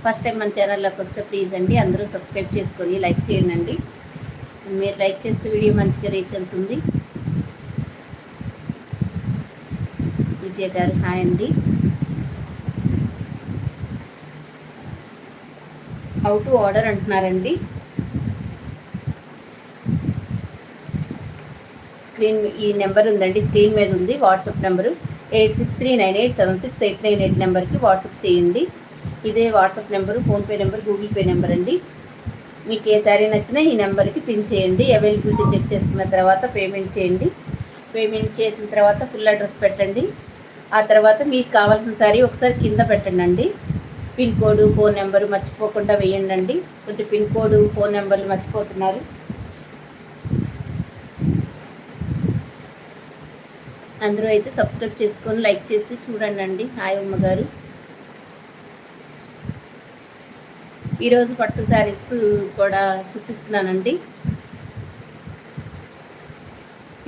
First time మన ఛానల్లోకి వస్తే ప్లీజ్ అండి అందరూ సబ్స్క్రైబ్ చేసుకొని లైక్ చేయండి. మీరు లైక్ చేస్తే వీడియో మంచిగా రీచ్ అవుతుంది. విజయ గారు హాయ్ అండి. హౌ టు ఆర్డర్ అంటున్నారండి. ఈ నెంబర్ ఉందండి, స్క్రీన్ మీద ఉంది వాట్సాప్ నెంబరు 8639876898 నెంబర్కి వాట్సాప్ చేయండి. ఇదే WhatsApp number, PhonePe number, Google pay number అండి. మీకు ఏ శారీ నచ్చినా ఈ నెంబర్కి పిన్ చేయండి. అవైలబిలిటీ చెక్ చేసుకున్న తర్వాత పేమెంట్ చేయండి. పేమెంట్ చేసిన తర్వాత ఫుల్ అడ్రస్ పెట్టండి. ఆ తర్వాత మీకు కావాల్సిన శారీ ఒకసారి కింద పెట్టండి. పిన్ కోడ్, ఫోన్ నెంబరు మర్చిపోకుండా వేయండి. కొంచెం పిన్ కోడ్, ఫోన్ నెంబర్లు మర్చిపోతున్నారు. అందరూ అయితే సబ్స్క్రైబ్ చేసుకొని లైక్ చేసి చూడండి. హాయ్ అమ్మగారు. ఈరోజు పట్టు శారీస్ కూడా చూపిస్తున్నానండి.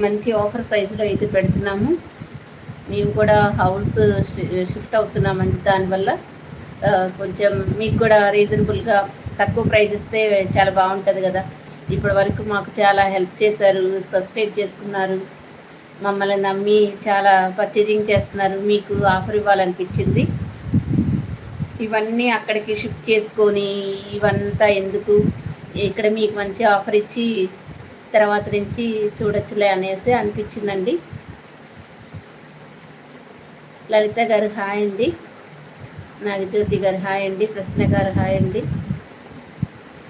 మంచి ఆఫర్ ప్రైస్లో అయితే పెడుతున్నాము. మేము కూడా హౌస్ షిఫ్ట్ అవుతున్నామండి. దానివల్ల కొంచెం మీకు కూడా రీజనబుల్గా తక్కువ ప్రైస్ ఇస్తే చాలా బాగుంటుంది కదా. ఇప్పటి వరకు మాకు చాలా హెల్ప్ చేశారు, సబ్స్క్రైబ్ చేసుకున్నారు, మమ్మల్ని నమ్మి చాలా పర్చేజింగ్ చేస్తున్నారు. మీకు ఆఫర్ ఇవ్వాలనిపించింది. ఇవన్నీ అక్కడికి షిఫ్ట్ చేసుకొని ఇవంతా ఎందుకు, ఇక్కడ మీకు మంచి ఆఫర్ ఇచ్చి తర్వాత నుంచి చూడొచ్చులే అనేసి అనిపించిందండి. లలిత గారు హాయ్ అండి. నాగజ్యోతి గారు హాయ్ అండి. ప్రశ్న గారు హాయ్ అండి.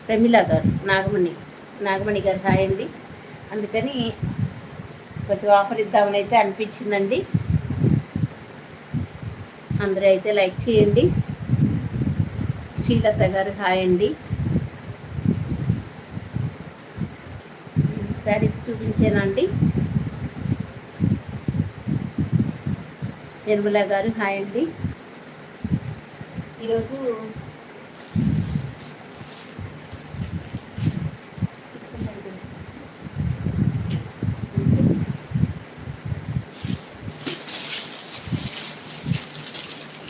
ప్రమిళ గారు, నాగమణి గారు హాయ్ అండి. అందుకని కొంచెం ఆఫర్ ఇద్దామని అయితే అనిపించిందండి. అందరూ అయితే లైక్ చేయండి. శ్రీలత గారు హాయ్ అండి. శారీస్ చూపించానండి. నిర్మల గారు హాయ్ అండి. ఈరోజు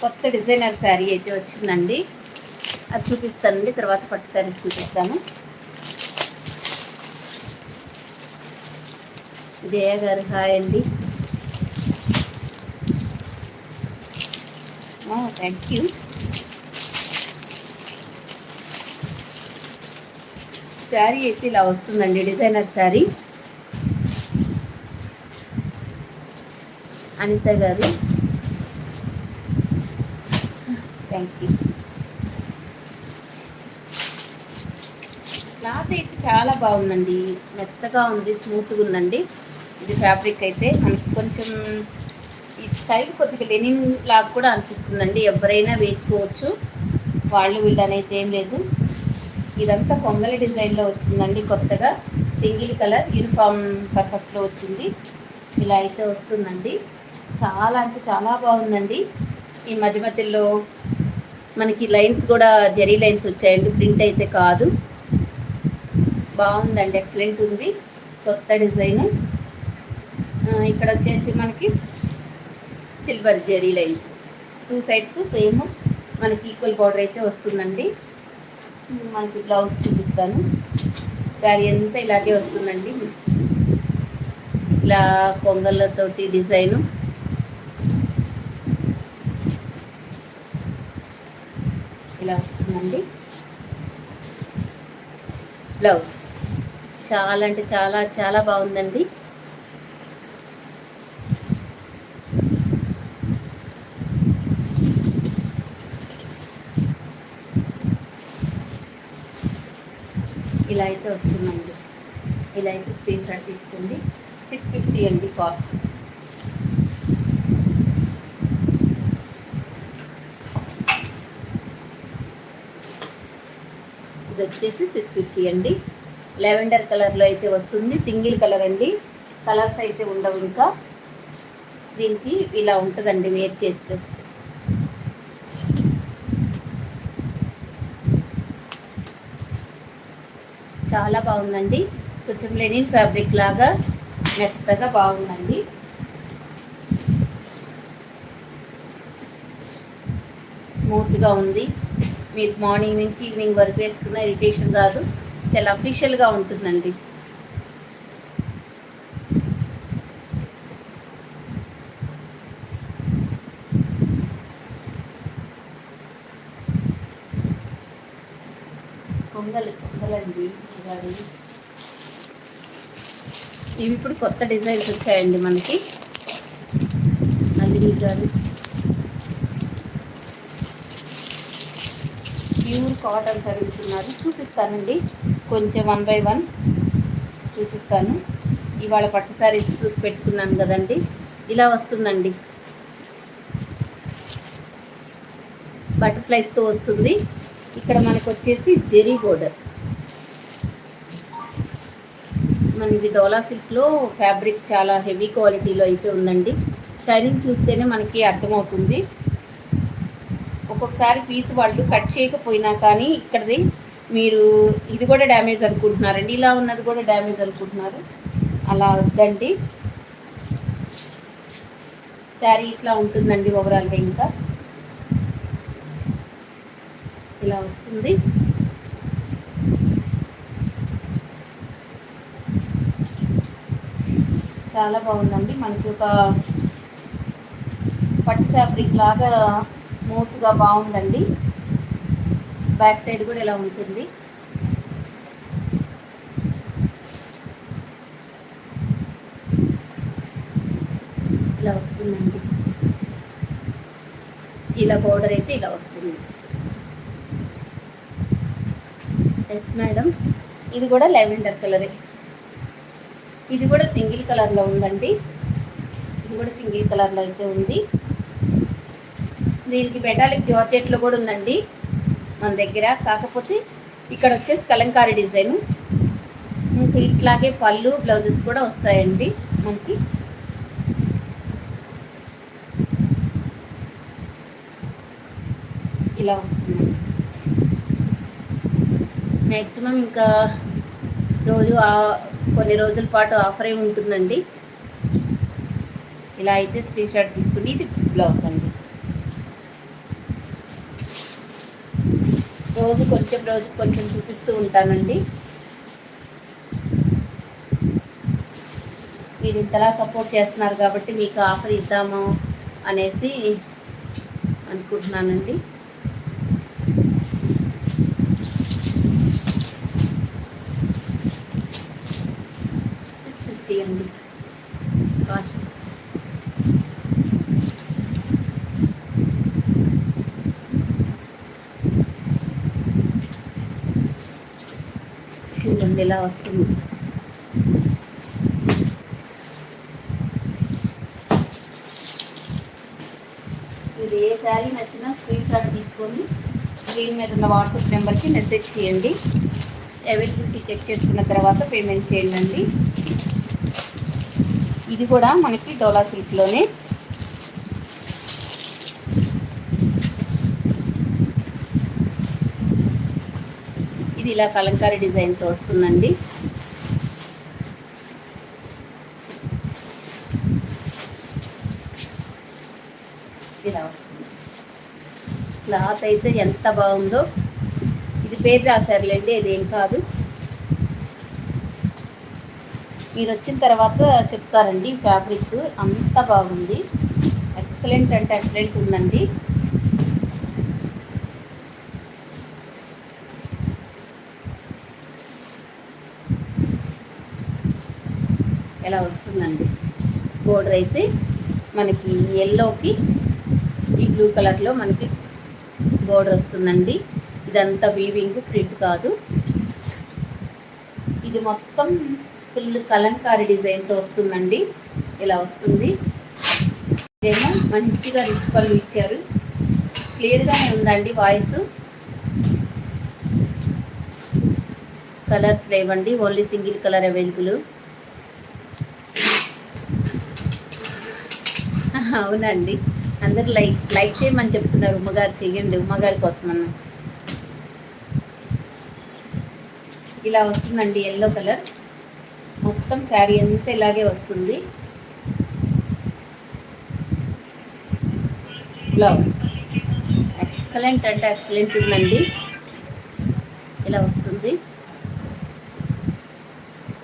కొత్త డిజైనర్ శారీ అయితే వచ్చిందండి. అది చూపిస్తానండి. తర్వాత పట్టు శారీస్ చూపిస్తాను. జయ గారు హాయ్ అండి. Thank you. శారీ అయితే ఇలా వస్తుందండి, డిజైనర్ శారీ. అనిత గారు థ్యాంక్ యూ. క్లాత్ అయితే చాలా బాగుందండి, మెత్తగా ఉంది, స్మూత్గా ఉందండి. ఇది ఫ్యాబ్రిక్ అయితే మనకి కొంచెం ఈ స్టైల్ కొద్దిగా లెనిన్ లాగా కూడా అనిపిస్తుందండి. ఎవరైనా వేసుకోవచ్చు, వాళ్ళు వీళ్ళు అనేది ఏం లేదు. ఇదంతా పొంగలి డిజైన్లో వచ్చిందండి. కొత్తగా సింగిల్ కలర్ యూనిఫామ్ పర్పస్లో వచ్చింది. ఇలా అయితే వస్తుందండి. చాలా అంటే చాలా బాగుందండి. ఈ మధ్య మధ్యలో మనకి లైన్స్ కూడా జెరీ లైన్స్ వచ్చాయండి, ప్రింట్ అయితే కాదు. బాగుందండి, ఎక్సలెంట్ ఉంది. కొత్త డిజైన్. ఇక్కడ వచ్చేసి మనకి silver zari lines, 2 sides same మనకి ఈక్వల్ బార్డర్ అయితే వస్తుందండి. మనకి బ్లౌజ్ చూపిస్తాను. శారీ అంతా ఇలాగే వస్తుందండి. ఇలా పొంగళ్ళతోటి డిజైను. ఇలా వస్తుందండి బ్లౌజ్. చాలా అంటే చాలా చాలా బాగుందండి. ఇలా అయితే వస్తుందండి. ఇలా అయితే స్క్రీన్ షాట్ తీసుకోండి. 650 అండి కాస్ట్. ఇది వచ్చేసి 650 అండి. లెవెండర్ కలర్లో అయితే వస్తుంది. సింగిల్ కలర్ అండి, కలర్స్ అయితే ఉండవు. ఇంకా దీనికి ఇలా ఉంటుందండి వేర్ చేస్తే. చాలా బాగుందండి. కొంచెం లెనిన్ ఫ్యాబ్రిక్ లాగా మెత్తగా బాగుందండి. స్మూత్గా ఉంది. మీరు మార్నింగ్ నుంచి ఈవినింగ్ వరకు వేసుకున్న ఇరిటేషన్ రాదు, చాలా అఫీషియల్గా ఉంటుందండి. కొంగలండి గారు. ఇవి ఇప్పుడు కొత్త డిజైన్స్ వచ్చాయండి మనకి. నల్లిని గారు ప్యూర్ కాటన్స్ అడుగుతున్నారు, చూపిస్తానండి. కొంచెం 1 by 1 చూపిస్తాను. ఇవాళ పట్టు శారీస్ చూసి పెట్టుకున్నాను కదండి. ఇలా వస్తుందండి, బటర్ఫ్లైస్తో వస్తుంది. ఇక్కడ మనకు వచ్చేసి జెరీ బోర్డర్. మనకి డోలా సిల్క్లో ఫ్యాబ్రిక్ చాలా హెవీ క్వాలిటీలో అయితే ఉందండి. షైనింగ్ చూస్తేనే మనకి అర్థమవుతుంది. ఒక్కొక్కసారి పీస్ వాళ్ళు కట్ చేయకపోయినా కానీ ఇక్కడది మీరు ఇది కూడా డ్యామేజ్ అనుకుంటున్నారండి, ఇలా ఉన్నది కూడా డ్యామేజ్ అనుకుంటున్నారు. అలా వద్దండి, శారీ ఇట్లా ఉంటుందండి. ఓవరాల్గా ఇంకా ఇలా వస్తుంది. చాలా బాగుందండి. మనకి ఒక పట్టు ఫ్యాబ్రిక్ లాగా స్మూత్గా బాగుందండి. బ్యాక్ సైడ్ కూడా ఇలా ఉంటుంది. ఇలా వస్తుందండి. ఇలా బోర్డర్ అయితే ఇలా వస్తుంది. ఎస్ మేడం, ఇది కూడా లెవెండర్ కలరే. ఇది కూడా సింగిల్ కలర్లో ఉందండి. ఇది కూడా సింగిల్ కలర్లో అయితే ఉంది. దీనికి మెటాలిక్ జార్జెట్లో కూడా ఉందండి మన దగ్గర. కాకపోతే ఇక్కడ వచ్చేసి కలంకారీ డిజైను. ఇంకా ఇట్లాగే పళ్ళు బ్లౌజెస్ కూడా వస్తాయండి మనకి. ఇలా వస్తుంది. మ్యాక్సిమం ఇంకా కొన్ని రోజుల పాటు ఆఫరే ఉంటుందండి. ఇలా అయితే స్క్రీన్ షాట్ తీసుకుని ఇది బ్లౌజ్ అండి. రోజు కొంచెం చూపిస్తూ ఉంటానండి. మీరు ఇంతలా సపోర్ట్ చేస్తున్నారు కాబట్టి మీకు ఆఫర్ ఇద్దాము అనేసి అనుకుంటున్నానండి. అండి కాస్ట్ ఇలా వస్తుంది. ఇది ఏ శారీ నచ్చినా స్క్రీన్ షాట్ తీసుకొని స్క్రీన్ మీద ఉన్న వాట్సాప్ నెంబర్కి మెసేజ్ చేయండి. అవైలబిలిటీ చెక్ చేసుకున్న తర్వాత పేమెంట్ చేయండి. ఇది కూడా మనకి డోలా సిల్క్లోనే. ఇది ఇలా కలంకారీ డిజైన్తో వస్తుందండి. ఇలా వస్తుంది. క్లాత్ అయితే ఎంత బాగుందో. ఇది పేరు రాశారులేండి, ఇదేం కాదు. మీరు వచ్చిన తర్వాత చెప్తారండి. ఫ్యాబ్రిక్ అంత బాగుంది, ఎక్సలెంట్ అంటే ఎక్సలెంట్ ఉందండి. ఎలా వస్తుందండి బోర్డర్ అయితే మనకి ఎల్లోకి ఈ బ్లూ కలర్లో మనకి బోర్డర్ వస్తుందండి. ఇదంతా వీవింగ్, ప్రింట్ కాదు. ఇది మొత్తం ఫుల్ కలంకారీ డిజైన్తో వస్తుందండి. ఇలా వస్తుంది. ఇదేమో మంచిగా రిచ్ పళ్ళు ఇచ్చారు. క్లియర్గానే ఉందండి వాయిస్. కలర్స్ లేవండి, ఓన్లీ సింగిల్ కలర్ అవైలబుల్. అవునండి, అందరు లైక్ చేయమని చెప్తున్నారు. ఉమ్మగారు చెయ్యండి, ఉమ్మగారి కోసం అన్న. ఇలా వస్తుందండి ఎల్లో కలర్. మొత్తం శారీ అంతా ఇలాగే వస్తుంది. బ్లౌజ్ ఎక్సలెంట్ అంటే ఎక్సలెంట్ ఉందండి. ఇలా వస్తుంది.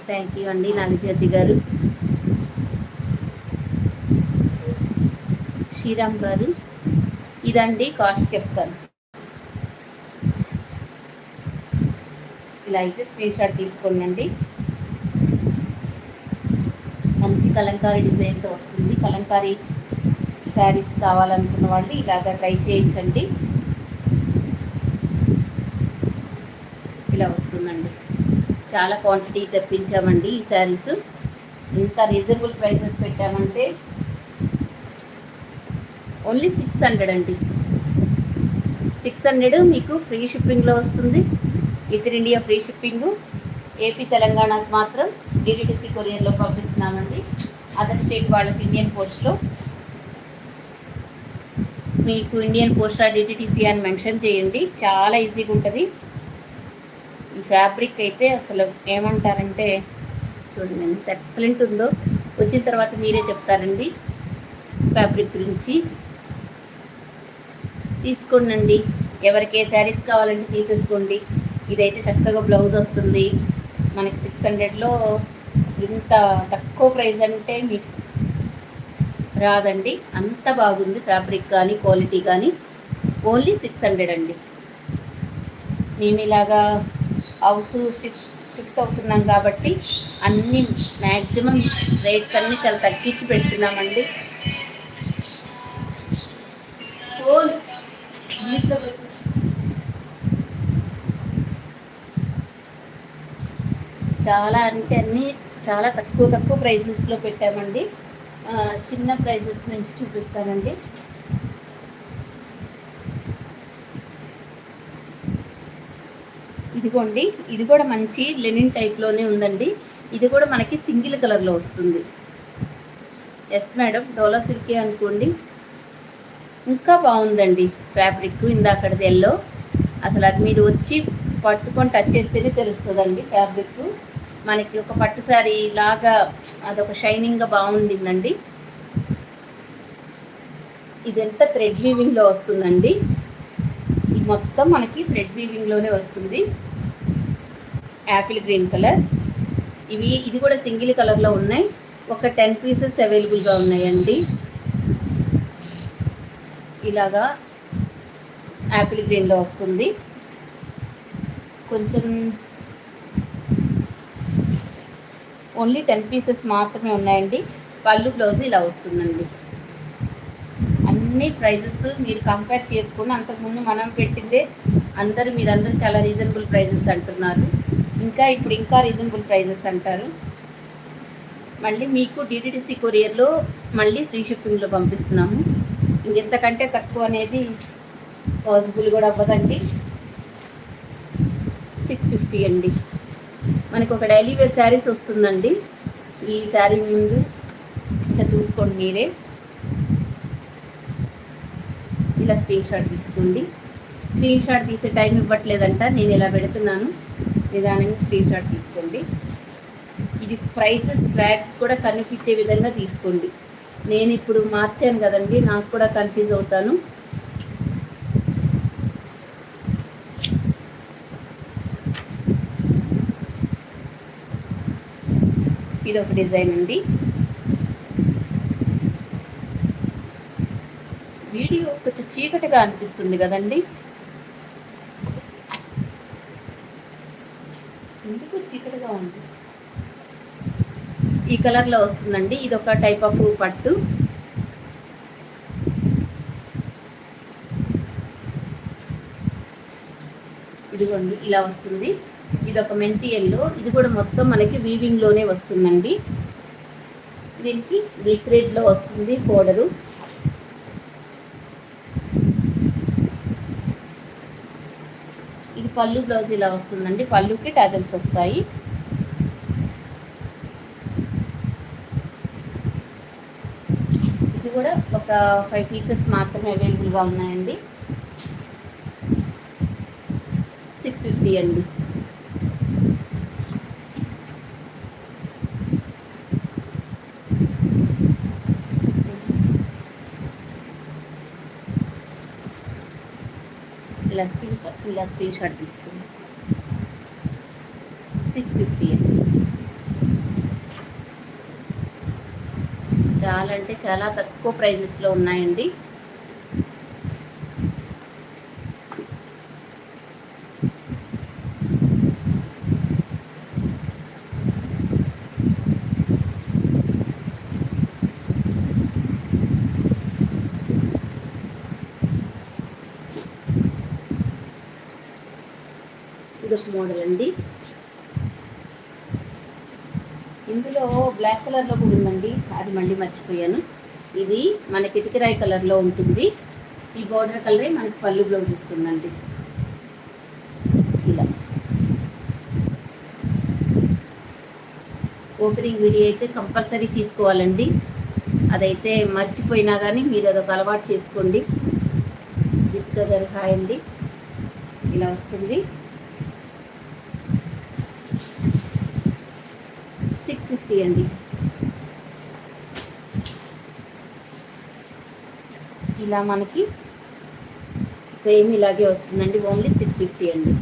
థ్యాంక్ యూ అండి నాగజ్యోతి గారు. శ్రీరామ్ గారు, ఇదండి కాస్ట్ చెప్తాను. ఇలా అయితే స్క్రీన్ షాట్ తీసుకోండి. మంచి కలంకారీ డిజైన్తో వస్తుంది. కలంకారీ శారీస్ కావాలనుకున్న వాళ్ళు ఇలాగా ట్రై చేయించండి. ఇలా వస్తుందండి. చాలా క్వాంటిటీ తెప్పించామండి ఈ శారీస్. ఇంత రీజనబుల్ ప్రైసెస్ పెట్టామంటే ఓన్లీ 600 అండి. 600 మీకు ఫ్రీ షిప్పింగ్లో వస్తుంది. With in India free shipping. AP తెలంగాణకు మాత్రం డిటిడిసి కొరియర్లో పంపిస్తున్నామండి. అదర్ స్టేట్ వాళ్ళకి ఇండియన్ పోస్ట్లో. మీకు ఇండియన్ పోస్ట్ డిటిడిసి అని మెన్షన్ చేయండి. చాలా ఈజీగా ఉంటుంది. ఈ ఫ్యాబ్రిక్ అయితే అసలు ఏమంటారంటే చూడండి ఎంత ఎక్సలెంట్ ఉందో. వచ్చిన తర్వాత మీరే చెప్తారండి ఫ్యాబ్రిక్ గురించి. తీసుకోండి. ఎవరికి ఏ శారీస్ కావాలంటే తీసేసుకోండి. ఇదైతే చక్కగా బ్లౌజ్ వస్తుంది మనకి. 600లో ఇంత తక్కువ ప్రైస్ అంటే మీకు రాదండి. అంత బాగుంది ఫ్యాబ్రిక్ కానీ క్వాలిటీ కానీ. ఓన్లీ 600 అండి. మేము ఇలాగా హౌస్ షిఫ్ట్ అవుతున్నాం కాబట్టి అన్నీ మ్యాక్సిమం రేట్స్ అన్నీ చాలా తగ్గించి పెడుతున్నామండి. చాలా అంటే అన్నీ చాలా తక్కువ ప్రైజెస్లో పెట్టామండి. చిన్న ప్రైజెస్ నుంచి చూపిస్తానండి. ఇదిగోండి, ఇది కూడా మంచి లెనిన్ టైప్లోనే ఉందండి. ఇది కూడా మనకి సింగిల్ కలర్లో వస్తుంది. ఎస్ మేడం, డోలా సిల్కే అనుకోండి. ఇంకా బాగుందండి ఫ్యాబ్రిక్. ఇందాకటిది ఎల్లో. అసలు అది మీరు వచ్చి పట్టుకొని టచ్ చేస్తేనే తెలుస్తుందండి ఫ్యాబ్రిక్. మనకి ఒక పట్టు శారీ లాగా అదొక షైనింగ్గా బాగుండిందండి. ఇదంతా థ్రెడ్ వీవింగ్లో వస్తుందండి. ఇది మొత్తం మనకి థ్రెడ్ వీవింగ్లోనే వస్తుంది. Apple green colour. ఇది కూడా సింగిల్ కలర్లో ఉన్నాయి. ఒక 10 పీసెస్ అవైలబుల్గా ఉన్నాయండి. ఇలాగా యాపిల్ గ్రీన్లో వస్తుంది. కొంచెం ఓన్లీ 10 పీసెస్ మాత్రమే ఉన్నాయండి. పళ్ళు బ్లౌజ్ ఇలా వస్తుందండి. అన్ని ప్రైజెస్ మీరు కంపేర్ చేసుకుని అంతకుముందు మనం పెట్టిందే మీరందరూ చాలా రీజనబుల్ ప్రైజెస్ అంటున్నారు. ఇప్పుడు ఇంకా రీజనబుల్ ప్రైజెస్ అంటారు. మళ్ళీ మీకు డిటిడిసి కొరియర్లో మళ్ళీ ఫ్రీ షిప్పింగ్లో పంపిస్తున్నాము. ఇంకెంతకంటే తక్కువ అనేది పాసిబుల్ కూడా అవ్వదండి. 650 అండి. మనకు ఒక డైలీ వేర్ శారీస్ వస్తుందండి. ఈ శారీ ముందు ఇంకా చూసుకోండి మీరే. ఇలా స్క్రీన్ షాట్ తీసుకోండి. స్క్రీన్ షాట్ తీసే టైం ఇవ్వట్లేదంట, నేను ఇలా పెడుతున్నాను. నిదానంగా స్క్రీన్ షాట్ తీసుకోండి. ఇది ప్రైసెస్ ట్రాక్స్ కూడా కనిపించే విధంగా తీసుకోండి. నేను ఇప్పుడు మార్చాను కదండి, నాకు కూడా కన్ఫ్యూజ్ అవుతాను. ఇది ఒక డిజైన్ అండి. వీడియో కొంచెం చీకటిగా అనిపిస్తుంది కదండి, ఎందుకు చీకటిగా ఉంది. ఈ కలర్లో వస్తుందండి. ఇది ఒక టైప్ ఆఫ్ పట్టు. ఇదిగోండి ఇలా వస్తుంది. ఇది ఒక మెంతి ఎల్లో. ఇది కూడా మొత్తం మనకి వీవింగ్లోనే వస్తుందండి. దీనికి బిగ్ రెడ్లో వస్తుంది బోర్డరు. ఇది పళ్ళు బ్లౌజ్ ఇలా వస్తుందండి. పళ్ళుకి టాజల్స్ వస్తాయి. ఇది కూడా ఒక 5 పీసెస్ మాత్రమే అవైలబుల్గా ఉన్నాయండి. 650 అండి. ఇలా స్క్రీన్ షాట్ తీసుకుని 650 చాలా అంటే చాలా తక్కువ ప్రైజెస్లో ఉన్నాయండి. ఇదొక మోడల్ అండి. ఇందులో బ్లాక్ కలర్లో కూడా ఉందండి, అది మళ్ళీ మర్చిపోయాను. ఇది మనకి ఇటుకరాయి కలర్లో ఉంటుంది. ఈ బార్డర్ కలరే మనకి పళ్ళు బ్లౌజ్ ఇస్తుందండి. ఇలా ఓపెనింగ్ వీడియో అయితే కంపల్సరీ తీసుకోవాలండి. అదైతే మర్చిపోయినా కానీ మీరు అదొక అలవాటు చేసుకోండి. దీపికా గారు హాయ్ అండి. ఇలా వస్తుంది. 650 అండి. ఇలా మనకి సేమ్ ఇలాగే వస్తుందండి. ఓన్లీ 650 అండి.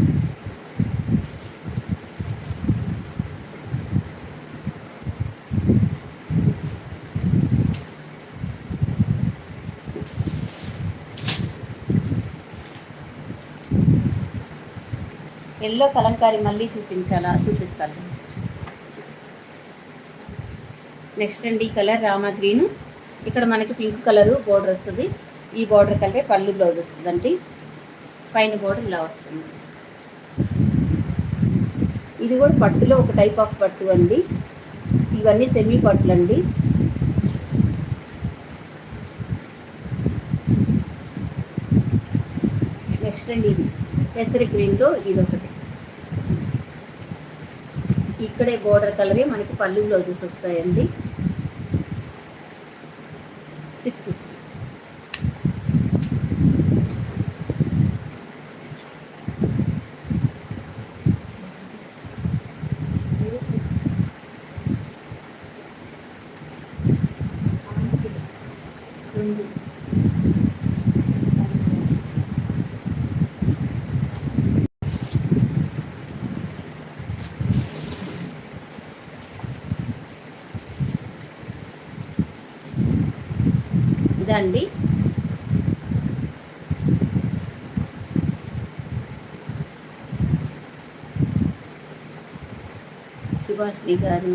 ఎల్లో కలంకారీ మళ్ళీ చూపిస్తాను. నెక్స్ట్ అండి ఈ కలర్ రామా గ్రీన్. ఇక్కడ మనకి పింక్ కలరు బోర్డర్ వస్తుంది. ఈ బోర్డర్ కలరే పళ్ళు బ్లౌజ్ వస్తుందండి. పైన బోర్డర్ ఇలా వస్తుంది. ఇది కూడా పట్టులో ఒక టైప్ ఆఫ్ పట్టు అండి. ఇవన్నీ సెమీ పట్టులు అండి. నెక్స్ట్ అండి ఇది పెసరి గ్రీన్లో ఇది ఒకటి. ఇక్కడే బోర్డర్ కలరే మనకి పళ్ళు బ్లౌజెస్ వస్తాయండి. 650. ఇదండి సుభాష్ని గారు,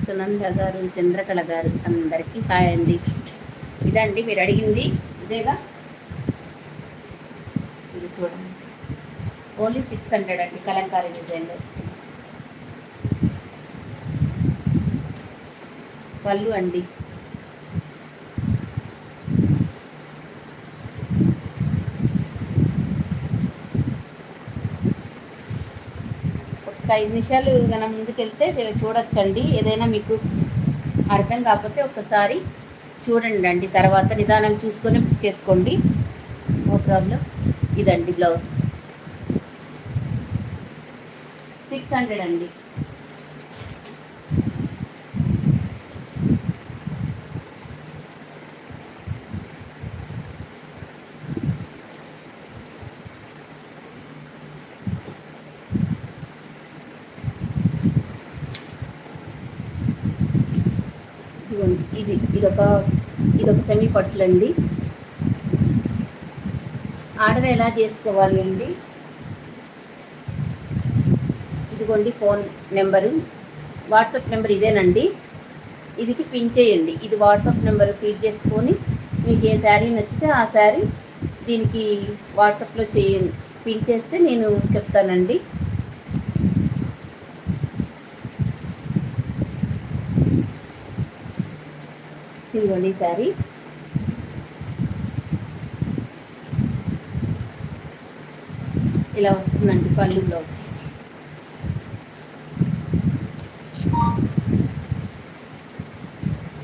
సునంద గారు, చంద్రకళ గారు అందరికీ హాయ్ అండి. ఇదండి మీరు అడిగింది ఇదేగా. ఇది చూడండి ఓన్లీ 600 అండి. కలంకారీ డిజైన్లో వస్తుంది. పళ్ళు అండి. ఒక 5 నిమిషాలు కన్నా ముందుకెళ్తే చూడొచ్చండి. ఏదైనా మీకు అర్థం కాకపోతే ఒకసారి చూడండి అండి. తర్వాత నిదానం చూసుకొని బుక్ చేసుకోండి, నో ప్రాబ్లం. ఇదండి బ్లౌజ్ 600 అండి. ఇదొక సెమీ పట్టులండి. ఆర్డర్ ఎలా చేసుకోవాలి అండి? ఇదిగోండి ఫోన్ నెంబరు, వాట్సాప్ నెంబర్ ఇదేనండి. ఇదికి పిన్ చేయండి. ఇది వాట్సాప్ నెంబర్ ఫీడ్ చేసుకొని మీకు ఏ శారీ నచ్చితే ఆ శారీ దీనికి వాట్సాప్లో పిన్ చేస్తే నేను చెప్తానండి. ఇదిగోండి శారీ. ఇలా వస్తుందండి పళ్ళు బ్లౌజ్.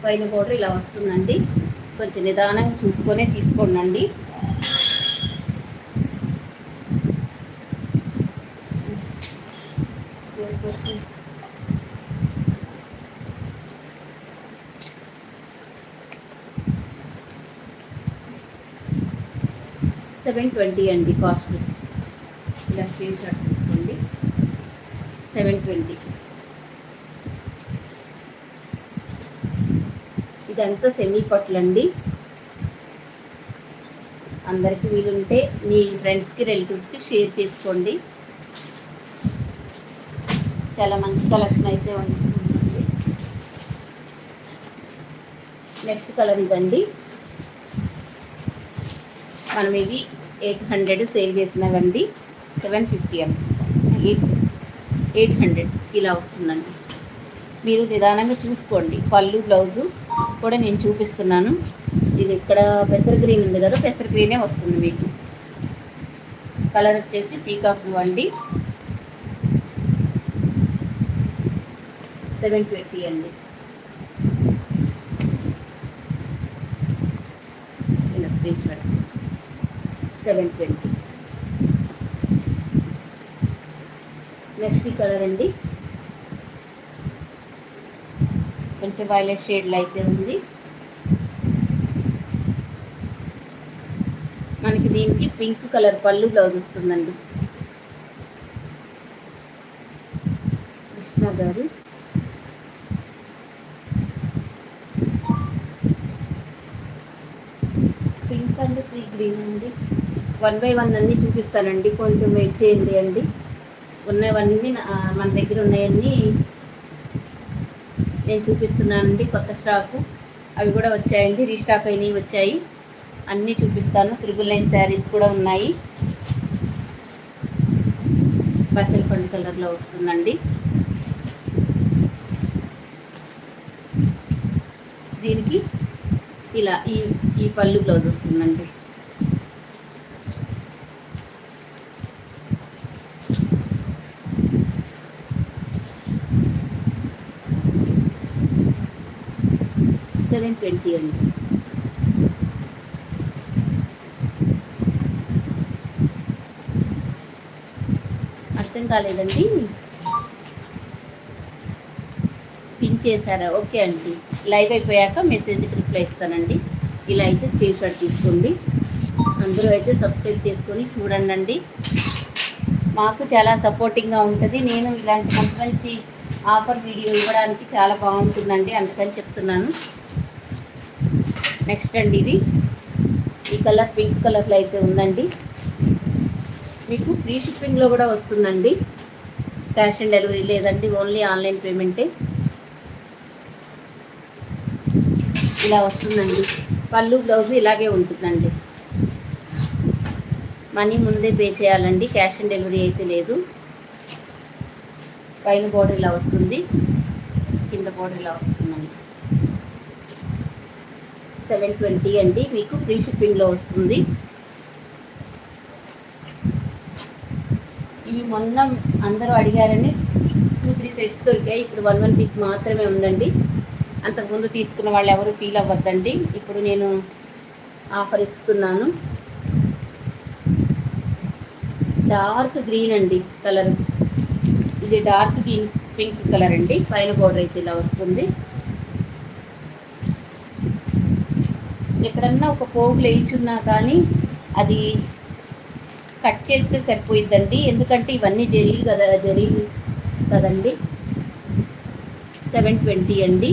పైన బోర్డర్ ఇలా వస్తుందండి. కొంచెం నిదానంగా చూసుకొనే తీసుకోండి. 720 అండి కాస్ట్. ఇలా స్క్రీన్ షాట్ తీసుకోండి. 720. ఇదంతా సెమీ పట్లు అండి. అందరికీ వీలుంటే మీ ఫ్రెండ్స్కి రిలేటివ్స్కి షేర్ చేసుకోండి. చాలా మంచి కలెక్షన్ అయితే ఉంటుంది. నెక్స్ట్ కలర్ ఇదండి. మనం ఇవి 800 సేల్ చేసినవండి. 750 800 ఇలా వస్తుందండి. మీరు నిదానంగా చూసుకోండి. పళ్ళు బ్లౌజు కూడా నేను చూపిస్తున్నాను. ఇది ఇక్కడ పెసర్ గ్రీన్ ఉంది కదా, పెసర్ గ్రీనే వస్తుంది మీకు. కలర్ వచ్చేసి పీకాక్ బ్లూ అండి. 720 అండి. ఇలా స్క్రీన్ షాట్ 720. నెక్స్ట్ కలర్ అండి, కొంచెం వైలెట్ షేడ్లో అయితే ఉంది. మనకి దీనికి పింక్ కలర్ పళ్ళు బ్లౌజ్ వస్తుందండి. కృష్ణ గారు పింక్ అండ్ సీ గ్రీన్ అండి. 1 by 1 అన్నీ చూపిస్తానండి, కొంచెం వెయిట్ చేయండి అండి. ఉన్నవన్నీ మన దగ్గర ఉన్నాయన్నీ నేను చూపిస్తున్నానండి. కొత్త స్టాకు అవి కూడా వచ్చాయండి, రీస్టాక్ అయినవి వచ్చాయి. అన్నీ చూపిస్తాను. 999 శారీస్ కూడా ఉన్నాయి. బచ్చల పండు కలర్లో వస్తుందండి. దీనికి ఇలా ఈ పళ్ళు బ్లౌజ్ వస్తుందండి. $720 అండి. అర్థం కాలేదండి, పిన్ చేశారా? ఓకే అండి, లైవ్ అయిపోయాక మెసేజ్కి రిప్లై ఇస్తానండి. ఇలా అయితే స్క్రీన్ షాట్ తీసుకోండి. అందరూ అయితే సబ్స్క్రైబ్ చేసుకొని చూడండి. మాకు చాలా సపోర్టింగ్గా ఉంటుంది. నేను ఇలాంటి మంచి మంచి ఆఫర్ వీడియో ఇవ్వడానికి చాలా బాగుంటుందండి, అందుకని చెప్తున్నాను. నెక్స్ట్ అండి, ఇది ఈ కలర్ పింక్ కలర్లో అయితే ఉందండి. మీకు ఫ్రీ షిప్పింగ్లో కూడా వస్తుందండి. క్యాష్ ఆన్ డెలివరీ లేదండి, ఓన్లీ ఆన్లైన్ పేమెంటే. ఇలా వస్తుందండి. పళ్ళు బ్లౌజ్ ఇలాగే ఉంటుందండి. మనీ ముందే పే చేయాలండి, క్యాష్ ఆన్ డెలివరీ అయితే లేదు. పైన బోర్డర్ ఇలా వస్తుంది, కింద బోర్డర్ ఇలా వస్తుందండి. 720 అండి. మీకు ఫ్రీ షిప్పింగ్లో వస్తుంది. ఇవి మొన్న అందరూ అడిగారని 2-3 సెట్స్ దొరికాయి. ఇప్పుడు 1 పీస్ మాత్రమే ఉందండి. అంతకుముందు తీసుకున్న వాళ్ళు ఎవరు ఫీల్ అవ్వద్దండి. ఇప్పుడు నేను ఆఫర్ ఇస్తున్నాను. డార్క్ గ్రీన్ అండి కలర్. ఇది డార్క్ గ్రీన్ పింక్ కలర్ అండి. పైన బోర్డర్ అయితే ఇలా వస్తుంది. ఎక్కడన్నా ఒక పోగు లేచున్నా కానీ అది కట్ చేస్తే సరిపోయిద్దండి, ఎందుకంటే ఇవన్నీ జరీ కదండి. 720 అండి.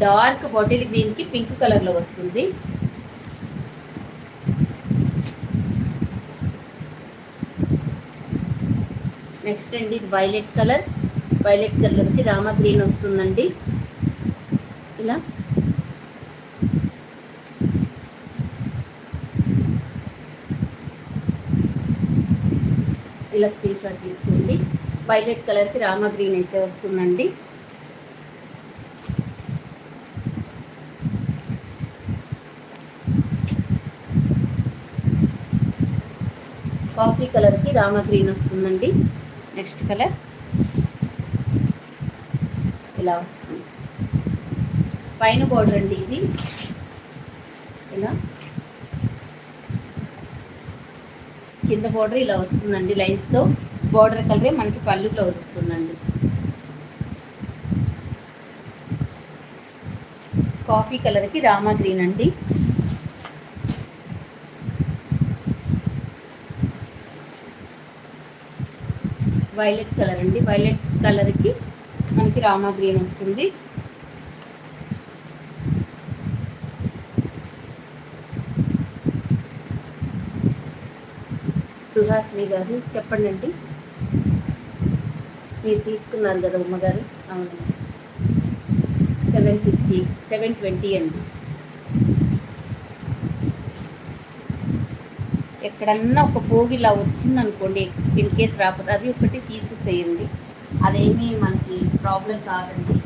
డార్క్ బాటిల్ గ్రీన్కి పింక్ కలర్లో వస్తుంది. నెక్స్ట్ అండి, ఇది వైలెట్ కలర్కి రామా గ్రీన్ వస్తుందండి. ఇలా ఇలా స్క్రీన్ షాట్ తీసుకోండి. వైలెట్ కలర్కి రామా గ్రీన్ అయితే వస్తుందండి. కాఫీ కలర్కి రామా గ్రీన్ వస్తుందండి. నెక్స్ట్ కలర్ ఇలా వస్తుంది. పైన బోర్డర్ అండి ఇది. ఇలా కింద బోర్డర్ ఇలా వస్తుందండి లైన్స్తో. బోర్డర్ కలరే మనకి పళ్ళు బ్లౌజ్ వస్తుందండి. కాఫీ కలర్కి రామా గ్రీన్ అండి. వైలెట్ కలర్ అండి. వైలెట్ కలర్కి మనకి రామా గ్రీన్ వస్తుంది. సుహాసిని గారు చెప్పండి అండి. మీరు తీసుకున్నారు కదా ఉమ్మగారు? అవును, 750, 720 అండి. ఎక్కడన్నా ఒక పోగు ఇలా వచ్చిందనుకోండి, ఇన్ కేస్ రాకపోతే అది ఒకటి తీసేసేయండి. అదేమీ మనకి ప్రాబ్లం కాదండి.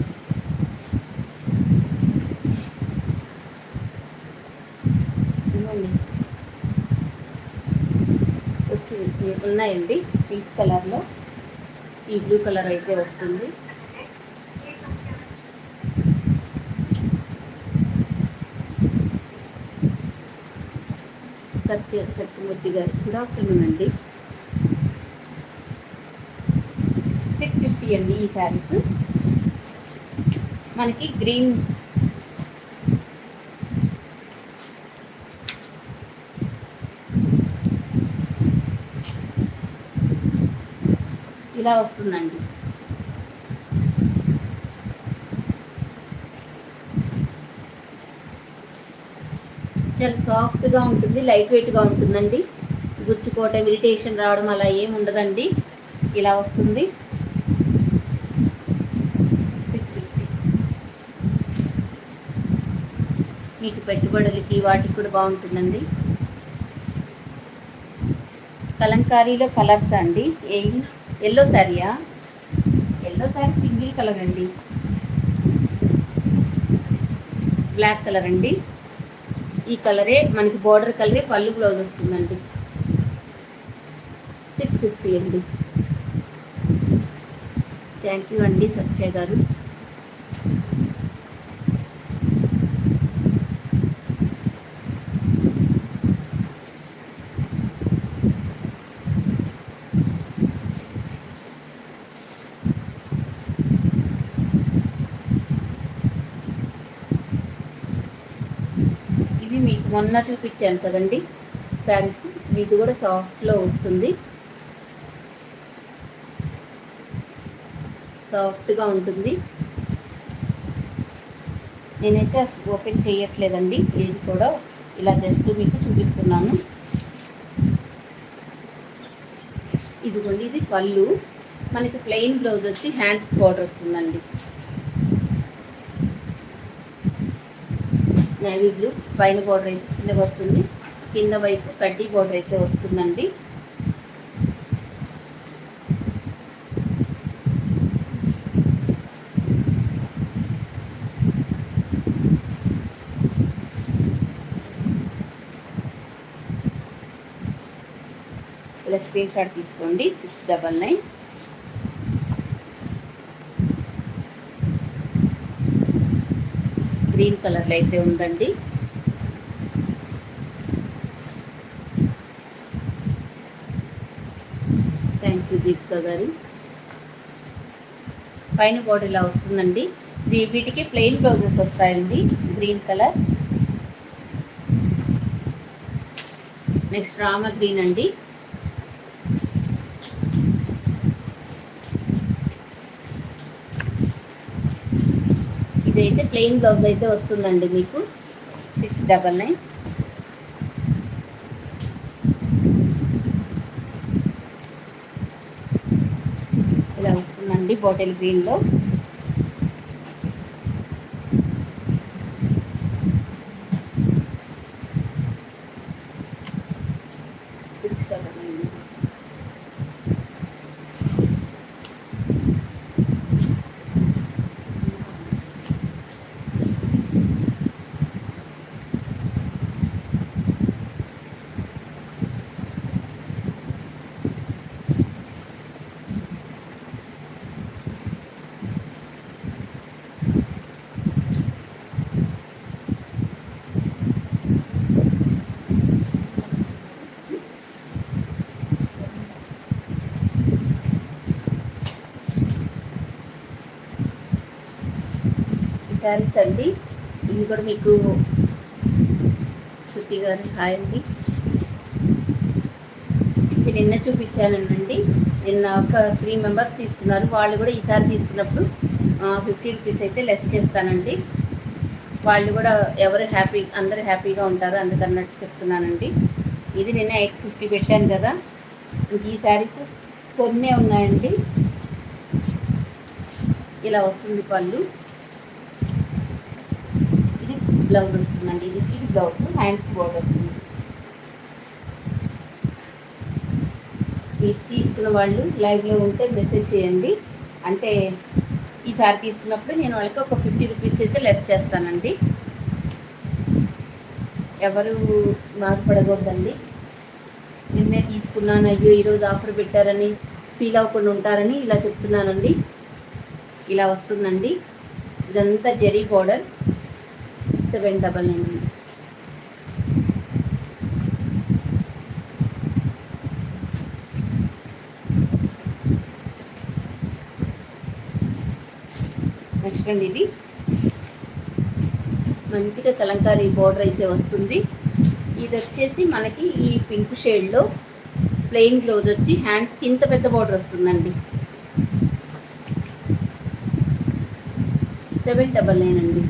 వచ్చి ఉన్నాయండి పింక్ కలర్లో. ఈ బ్లూ కలర్ అయితే వస్తుంది. సత్యమూర్తి గారు గుడ్ ఆఫ్టర్నూన్ అండి. 650 అండి ఈ శారీస్. మనకి గ్రీన్ ఇలా వస్తుందండి. చాలా సాఫ్ట్గా ఉంటుంది, లైట్ వెయిట్గా ఉంటుందండి. గుచ్చుకోవటం, ఇరిటేషన్ రావడం అలా ఏమి ఉండదండి. ఇలా వస్తుంది. 650. మీకు పెట్టుబడులకి వాటికి కూడా బాగుంటుందండి. కలంకారీలో కలర్స్ అండి. ఎల్లో శారీయా? ఎల్లో శారీ సింగిల్ కలర్ అండి. బ్లాక్ కలర్ అండి. ఈ కలరే మనకి బోర్డర్ కలరే పళ్ళు బ్లౌజ్ వస్తుందండి. 650 అండి. థ్యాంక్ యూ అండి సత్య గారు. ఇవి మీకు మొన్న చూపించాను కదండి శారీస్, మీకు కూడా సాఫ్ట్లో వస్తుంది. సాఫ్ట్గా ఉంటుంది. నేనైతే అసలు ఓపెన్ చేయట్లేదండి ఏది కూడా, ఇలా జస్ట్ మీకు చూపిస్తున్నాను. ఇదిగోండి, ఇది పళ్ళు. మనకి ప్లెయిన్ బ్లౌజ్ వచ్చి హ్యాండ్స్ బార్డర్ వస్తుందండి. నేవీ బ్లూ, పైన బార్డర్ అయితే చిన్నగా వస్తుంది, కింద వైపు కడ్డీ బార్డర్ అయితే వస్తుందండి. ఇలా స్క్రీన్ షాట్ తీసుకోండి. 699. గ్రీన్ కలర్లో అయితే ఉందండి. థ్యాంక్ యూ దీపిక గారు. పైన బార్డర్ ఇలా వస్తుందండి. వీటికి ప్లెయిన్ బ్లౌజెస్ వస్తాయండి. Green colour. Next Rama green అండి. ఇదైతే ప్లెయిన్ బ్లౌజ్ అయితే వస్తుందండి మీకు. 699. ఇలా వస్తుందండి బాటిల్ గ్రీన్లో. శారీస్ అండి. ఇది కూడా మీకు శృతి గారు హాయ్ అండి. ఇది నిన్న చూపించానండి. నిన్న ఒక 3 మెంబర్స్ తీసుకున్నారు. వాళ్ళు కూడా ఈసారి తీసుకున్నప్పుడు 50 రూపీస్ అయితే లెస్ చేస్తానండి. వాళ్ళు కూడా అందరూ హ్యాపీగా ఉంటారు అందుకన్నట్టు చెప్తున్నానండి. ఇది నిన్న 850 పెట్టాను కదా. ఇంక ఈ శారీస్ కొన్నే ఉన్నాయండి. ఇలా వస్తుంది పళ్ళు. ఇది బ్లౌజ్ వస్తుందండి. ఇది బ్లౌజ్ హ్యాండ్స్ బోర్డర్ వస్తుంది. మీరు తీసుకున్న వాళ్ళు లైవ్లో ఉంటే మెసేజ్ చేయండి. అంటే ఈసారి తీసుకున్నప్పుడు నేను వాళ్ళకి ఒక 50 రూపీస్ అయితే లెస్ చేస్తానండి. ఎవరు బాధపడకూడదండి. నిన్నే తీసుకున్నాను, అయ్యో ఈరోజు ఆఫర్ పెట్టారని ఫీల్ అవ్వకుండా ఉంటారని ఇలా చెప్తున్నానండి. ఇలా వస్తుందండి. ఇదంతా జెరీ బోర్డర్ 799. నెక్స్ట్ అండి ఇది మంచిగా కలంకారీ బోర్డర్ అయితే వస్తుంది. ఇది వచ్చేసి మనకి ఈ పింక్ షేడ్లో ప్లెయిన్ బ్లౌజ్ వచ్చి హ్యాండ్స్కి ఇంత పెద్ద బోర్డర్ వస్తుందండి. 799 అండి.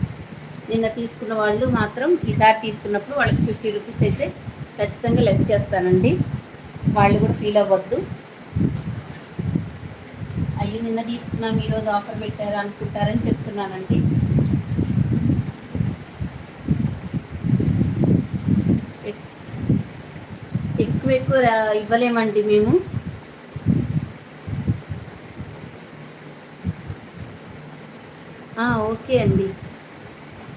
నిన్న తీసుకున్న వాళ్ళు మాత్రం ఈసారి తీసుకున్నప్పుడు వాళ్ళకి 50 రూపీస్ అయితే ఖచ్చితంగా లెస్ చేస్తానండి. వాళ్ళు కూడా ఫీల్ అవ్వద్దు, అయ్యో నిన్న తీసుకున్నాం ఈరోజు ఆఫర్ పెట్టారు అనుకుంటారని చెప్తున్నానండి. ఎక్కువ ఇవ్వలేమండి మేము. ఓకే అండి.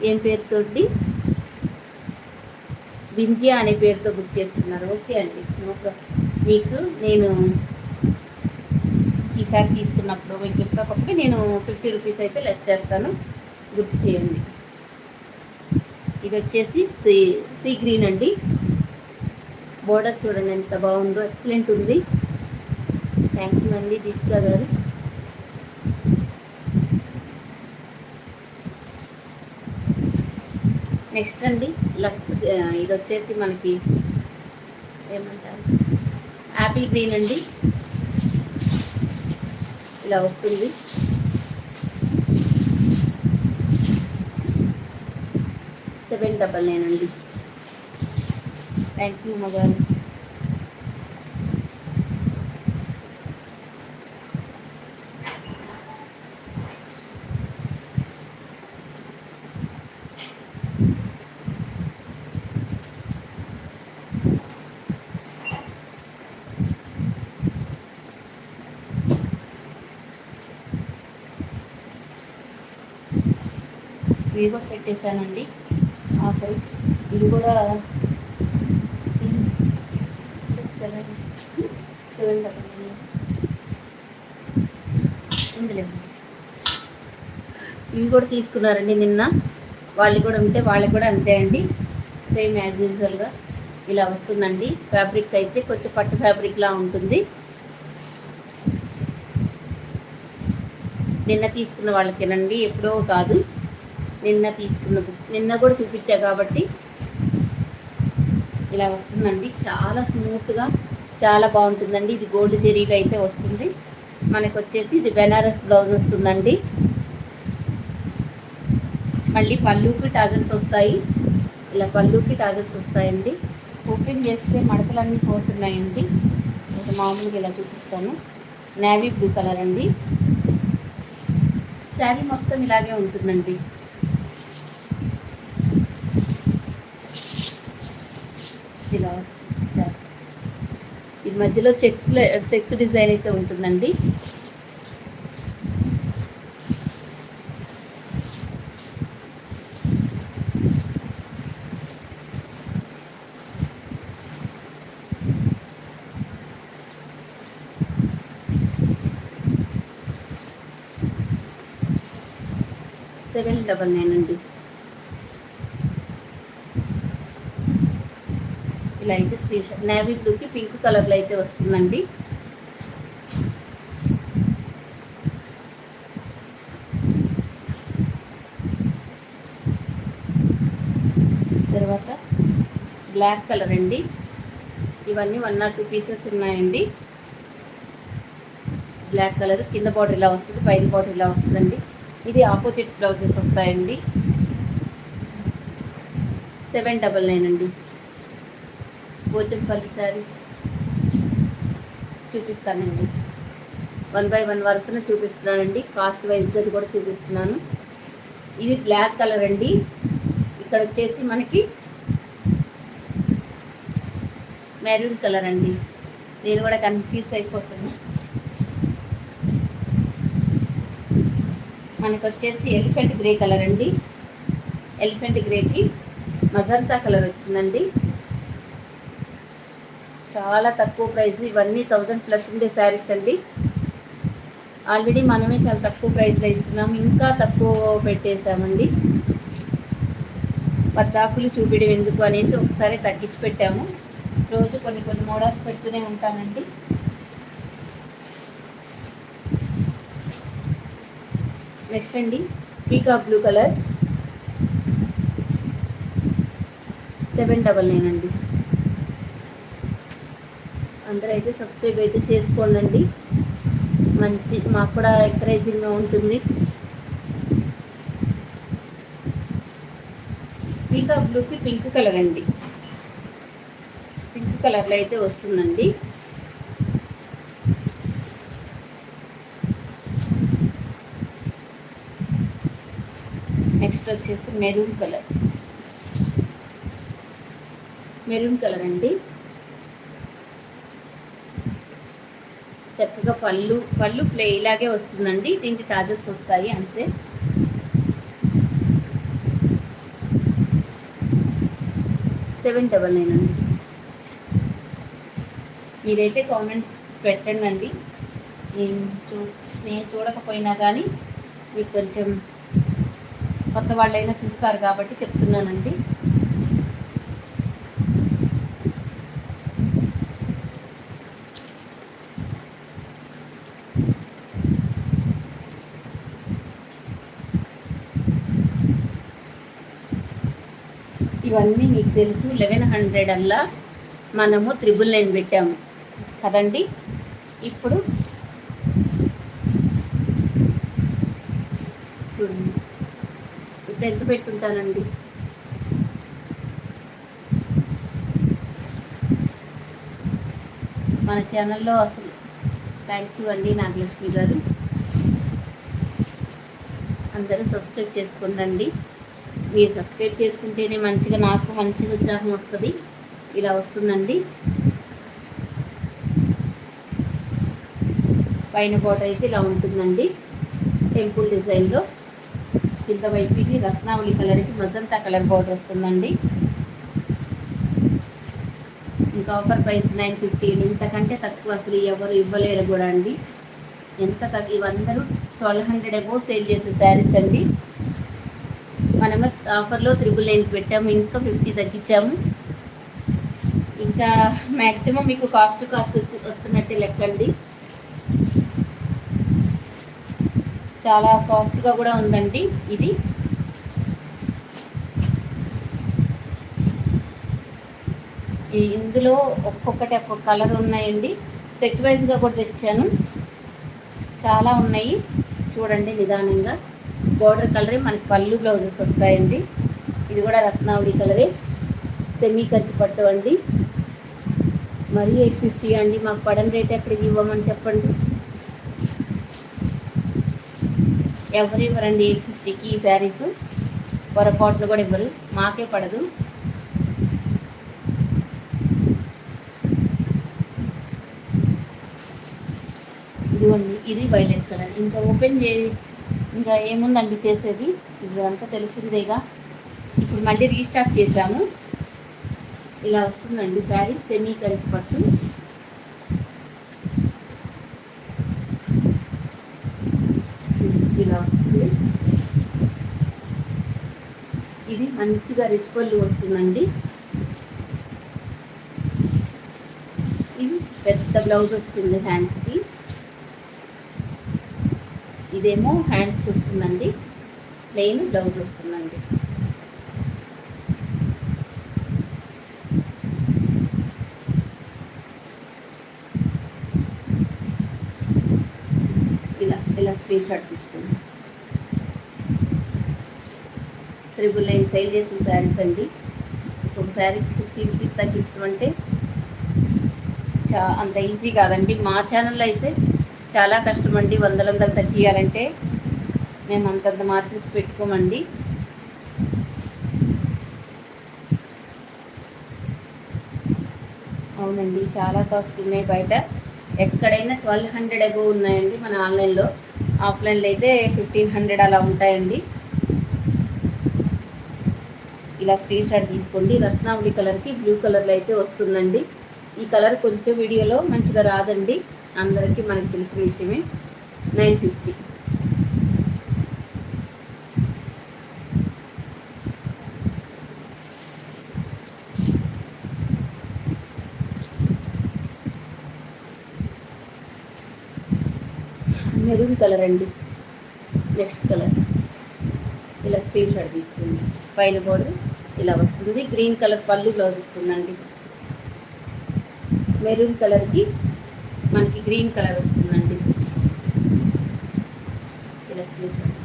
ఏం పేరుతోటి? వింధ్య అనే పేరుతో బుక్ చేసుకున్నారు. ఓకే అండి, నో ప్రాబ్లం. మీకు నేను ఈసారి తీసుకున్నప్పుడు మీకు ఎప్పటికప్పుడు నేను 50 రూపీస్ అయితే లెస్ చేస్తాను, గుర్తు చేయండి. ఇది వచ్చేసి సీ గ్రీన్ అండి. బోర్డర్ చూడండి ఎంత బాగుందో, ఎక్సలెంట్ ఉంది. థ్యాంక్ యూ అండి దీపికా గారు. నెక్స్ట్ అండి లక్స్, ఇది వచ్చేసి మనకి ఏమంటారు, యాపిల్ గ్రీన్ అండి. ఇలా వస్తుంది. $799 అండి. థ్యాంక్ యూ మగారు. ఇవి కూడా పెట్టేశానండి ఆఫర్. ఇది కూడా 799 ఇందులో. ఇవి కూడా తీసుకున్నారండి నిన్న, వాళ్ళు కూడా ఉంటే వాళ్ళకి కూడా అంతే అండి. సేమ్ యాజ్ యూజువల్గా ఇలా వస్తుందండి. ఫ్యాబ్రిక్ అయితే కొంచెం పట్టు ఫ్యాబ్రిక్లా ఉంటుంది. నిన్న తీసుకున్న వాళ్ళకేనండి, ఎప్పుడో కాదు. నిన్న కూడా చూపించా కాబట్టి ఇలా వస్తుందండి. చాలా స్మూత్గా చాలా బాగుంటుందండి. ఇది గోల్డ్ జెరీలో అయితే వస్తుంది. మనకు వచ్చేసి ఇది బెనారస్ బ్లౌజ్ వస్తుందండి. మళ్ళీ పళ్ళుకి టాజల్స్ వస్తాయి. ఇలా పళ్ళుకి టాజల్స్ వస్తాయండి. ఓపెన్ చేస్తే మడతలన్నీ పోతున్నాయండి. ఒక మామూలుగా ఇలా చూపిస్తాను. నేవీ బ్లూ కలర్ అండి. శారీ మొత్తం ఇలాగే ఉంటుందండి. ఇలా వస్తుంది. ఈ మధ్యలో చెక్స్ డిజైన్ అయితే ఉంటుందండి. $799 అండి. ఇలా అయితే స్క్రీన్ షాట్. నేవీ బ్లూకి పింక్ కలర్లో అయితే వస్తుందండి. తర్వాత బ్లాక్ కలర్ అండి. ఇవన్నీ 1 or 2 పీసెస్ ఉన్నాయండి. బ్లాక్ కలర్, కింద బార్డర్ ఇలా వస్తుంది, పైన బార్డర్ ఇలా వస్తుందండి. ఇది ఆపోజిట్ బ్లౌజెస్ వస్తాయండి. 799 అండి. పోచంపల్లి శారీస్ చూపిస్తానండి. 1 by 1 వరుసను చూపిస్తున్నానండి. కాస్ట్ వైజ్గా కూడా చూపిస్తున్నాను. ఇది బ్లాక్ కలర్ అండి. ఇక్కడ వచ్చేసి మనకి మెరూన్ కలర్ అండి. నేను కూడా కన్ఫ్యూజ్ అయిపోతున్నా. మనకు వచ్చేసి ఎలిఫెంట్ గ్రే కలర్ అండి. ఎలిఫెంట్ గ్రేకి మజంతా కలర్ వచ్చిందండి. చాలా తక్కువ ప్రైస్. ఇవన్నీ 1000+ ఉండే శారీస్ అండి. ఆల్రెడీ మనమే చాలా తక్కువ ప్రైస్లో ఇస్తున్నాము, ఇంకా తక్కువ పెట్టేశామండి. పద్దాకులు చూపించడం ఎందుకు అనేసి ఒకసారి తగ్గించి పెట్టాము. రోజు కొన్ని మోడల్స్ పెడుతూనే ఉంటానండి. నెక్స్ట్ అండి పీకాక్ బ్లూ కలర్ 799 అండి. అందరూ అయితే సబ్స్క్రైబ్ అయితే చేసుకోండి. మంచి మాకు కూడా ఎంకరేజింగ్గా ఉంటుంది. పీకాక్ బ్లూకి పింక్ కలర్ అండి. పింక్ కలర్లో అయితే వస్తుందండి. నెక్స్ట్ వచ్చేసి మెరూన్ కలర్ అండి. చక్కగా పళ్ళు ప్లే ఇలాగే వస్తుందండి. దీనికి టాజల్స్ వస్తాయి అంతే. $799 అండి. మీరైతే కామెంట్స్ పెట్టండి. నేను చూడకపోయినా కానీ మీకు కొంచెం కొత్త వాళ్ళైనా చూస్తారు కాబట్టి చెప్తున్నానండి. ఇవన్నీ మీకు తెలుసు. 1100 అల్లా మనము 999 పెట్టాము కదండి. ఇప్పుడు చూడండి, ఇప్పుడు ఎంత పెట్టుకుంటానండి. మన ఛానల్లో అసలు థ్యాంక్ యూ అండి నాగలక్ష్మి గారు. అందరూ సబ్స్క్రైబ్ చేసుకోండి. మీరు సబ్స్క్రైబ్ చేసుకుంటేనే నాకు మంచిగా ఉత్సాహం వస్తుంది. ఇలా వస్తుందండి. పైన బార్డర్ అయితే ఇలా ఉంటుందండి, టెంపుల్ డిజైన్లో. కింద వైపుకి రత్నావళి కలర్కి మజంతా కలర్ బార్డర్ వస్తుందండి. ఇంకా ఆఫర్ ప్రైస్ 950. ఇంతకంటే తక్కువ అసలు ఎవరు ఇవ్వలేరు కూడా అండి. ఇవందరూ 1200 అబోవ్ సేల్ చేసే శారీస్ అండి. మనము ఆఫర్లో 999 పెట్టాము, ఇంకా 50 తగ్గించాము. ఇంకా మ్యాక్సిమం మీకు కాస్ట్ వస్తున్నట్టే లెక్కండి. చాలా సాఫ్ట్గా కూడా ఉందండి ఇది. ఇందులో ఒక్కొక్క కలర్ ఉన్నాయండి. సెట్ వైజ్గా కూడా తెచ్చాను. చాలా ఉన్నాయి చూడండి నిదానంగా. బార్డర్ కలరే మనకి పళ్ళు బ్లౌజెస్ వస్తాయండి. ఇది కూడా రత్నావళి కలరే, సెమీ కంచి పట్టు అండి. మరీ 850 అండి. మాకు పడని రేట్ ఎక్కడికి ఇవ్వమని చెప్పండి. ఎవరు ఇవ్వరండి 850కి ఈ శారీస్. పొరపాట్లు కూడా ఇవ్వరు, మాకే పడదు. ఇదిగోండి, ఇది వైలెట్ కలర్. ఇంకా ఏముందండి చేసేది, ఇదంతా తెలిసిందేగా. ఇప్పుడు మళ్ళీ రీస్టార్ట్ చేసాము. ఇలా వస్తుందండి శారీ, సెమీ కంచి పట్టు. ఇలా వస్తుంది. ఇది మంచిగా రిచ్ పళ్ళు వస్తుందండి. ఇది పెద్ద బ్లౌజ్ వస్తుంది హ్యాండ్స్కి. ఇదేమో హ్యాండ్స్కి వస్తుందండి, ప్లెయిన్ బ్లౌజ్ వస్తుందండి. ఇలా స్క్రీన్ షాట్ తీసుకోండి. 999 సేల్ చేసిన శారీస్ అండి. ఒక శారీకి 50 రూపీస్ తగ్గించమంటే అంత ఈజీ కాదండి. మా ఛానల్లో అయితే చాలా కష్టం అండి. వందలు తగ్గియాలంటే మేము అంతంత మార్జిన్స్ పెట్టుకోమండి. అవునండి, చాలా కాస్ట్ ఉన్నాయి బయట. ఎక్కడైనా 1200 అబోవ్ ఉన్నాయండి మన ఆన్లైన్లో. ఆఫ్లైన్లో అయితే 1500 అలా ఉంటాయండి. ఇలా స్క్రీన్ షాట్ తీసుకోండి. రత్నావళి కలర్కి బ్లూ కలర్లో అయితే వస్తుందండి. ఈ కలర్ కొంచెం వీడియోలో మంచిగా రాదండి, అందరికీ మనకు తెలిసిన విషయమే. 950. మెరూన్ కలర్ అండి. నెక్స్ట్ కలర్ ఇలా స్క్రీన్ షాట్ తీసుకోండి. పైన బోర్డర్ ఇలా వస్తుంది. గ్రీన్ కలర్ పళ్ళు బ్లౌజ్ వస్తుందండి. మెరూన్ కలర్కి మనకి గ్రీన్ కలర్ వస్తుందండి. ఇలా స్క్రీన్ షాట్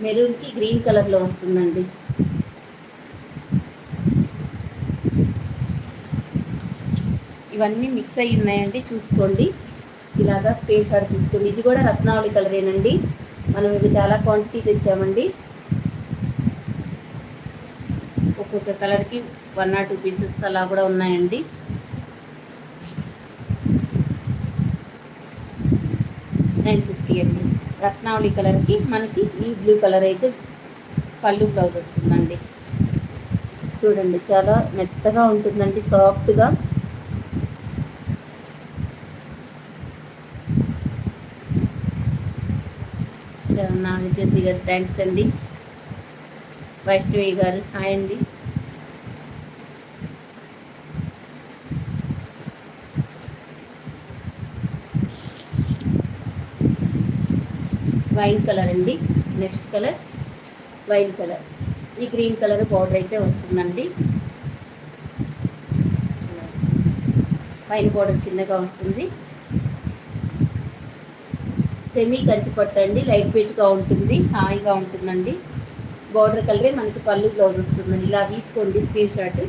మెరూన్కి గ్రీన్ కలర్లో వస్తుందండి. ఇవన్నీ మిక్స్ అయ్యి ఉన్నాయండి, చూసుకోండి. ఇలాగా స్క్రీన్ షాట్ తీసుకోండి. ఇది కూడా రత్నావళి కలరేనండి. మనం ఇవి చాలా క్వాంటిటీ తెచ్చామండి. ఒక్కొక్క కలర్కి 1 or 2 పీసెస్ అలా కూడా ఉన్నాయండి. $950 అండి. రత్నావళి కలర్కి మనకి ఈ బ్లూ కలర్ అయితే పళ్ళు బ్లౌజ్ వస్తుందండి. చూడండి, చాలా మెత్తగా ఉంటుందండి, సాఫ్ట్గా. నాగజ్యోతి గారు థ్యాంక్స్ అండి. వైష్ణవి గారు హాయ్ అండి. వైన్ కలర్ అండి. Next colour wine colour. ఈ గ్రీన్ కలర్ బార్డర్ అయితే వస్తుందండి. వైన్ బార్డర్ చిన్నగా వస్తుంది. సెమీ కంచి పట్టు అండి. లైట్ వెయిట్గా ఉంటుంది, హాయిగా ఉంటుందండి. బార్డర్ కలరే మనకి పళ్ళు బ్లౌజ్ వస్తుందండి. ఇలా తీసుకోండి స్క్రీన్ షాట్.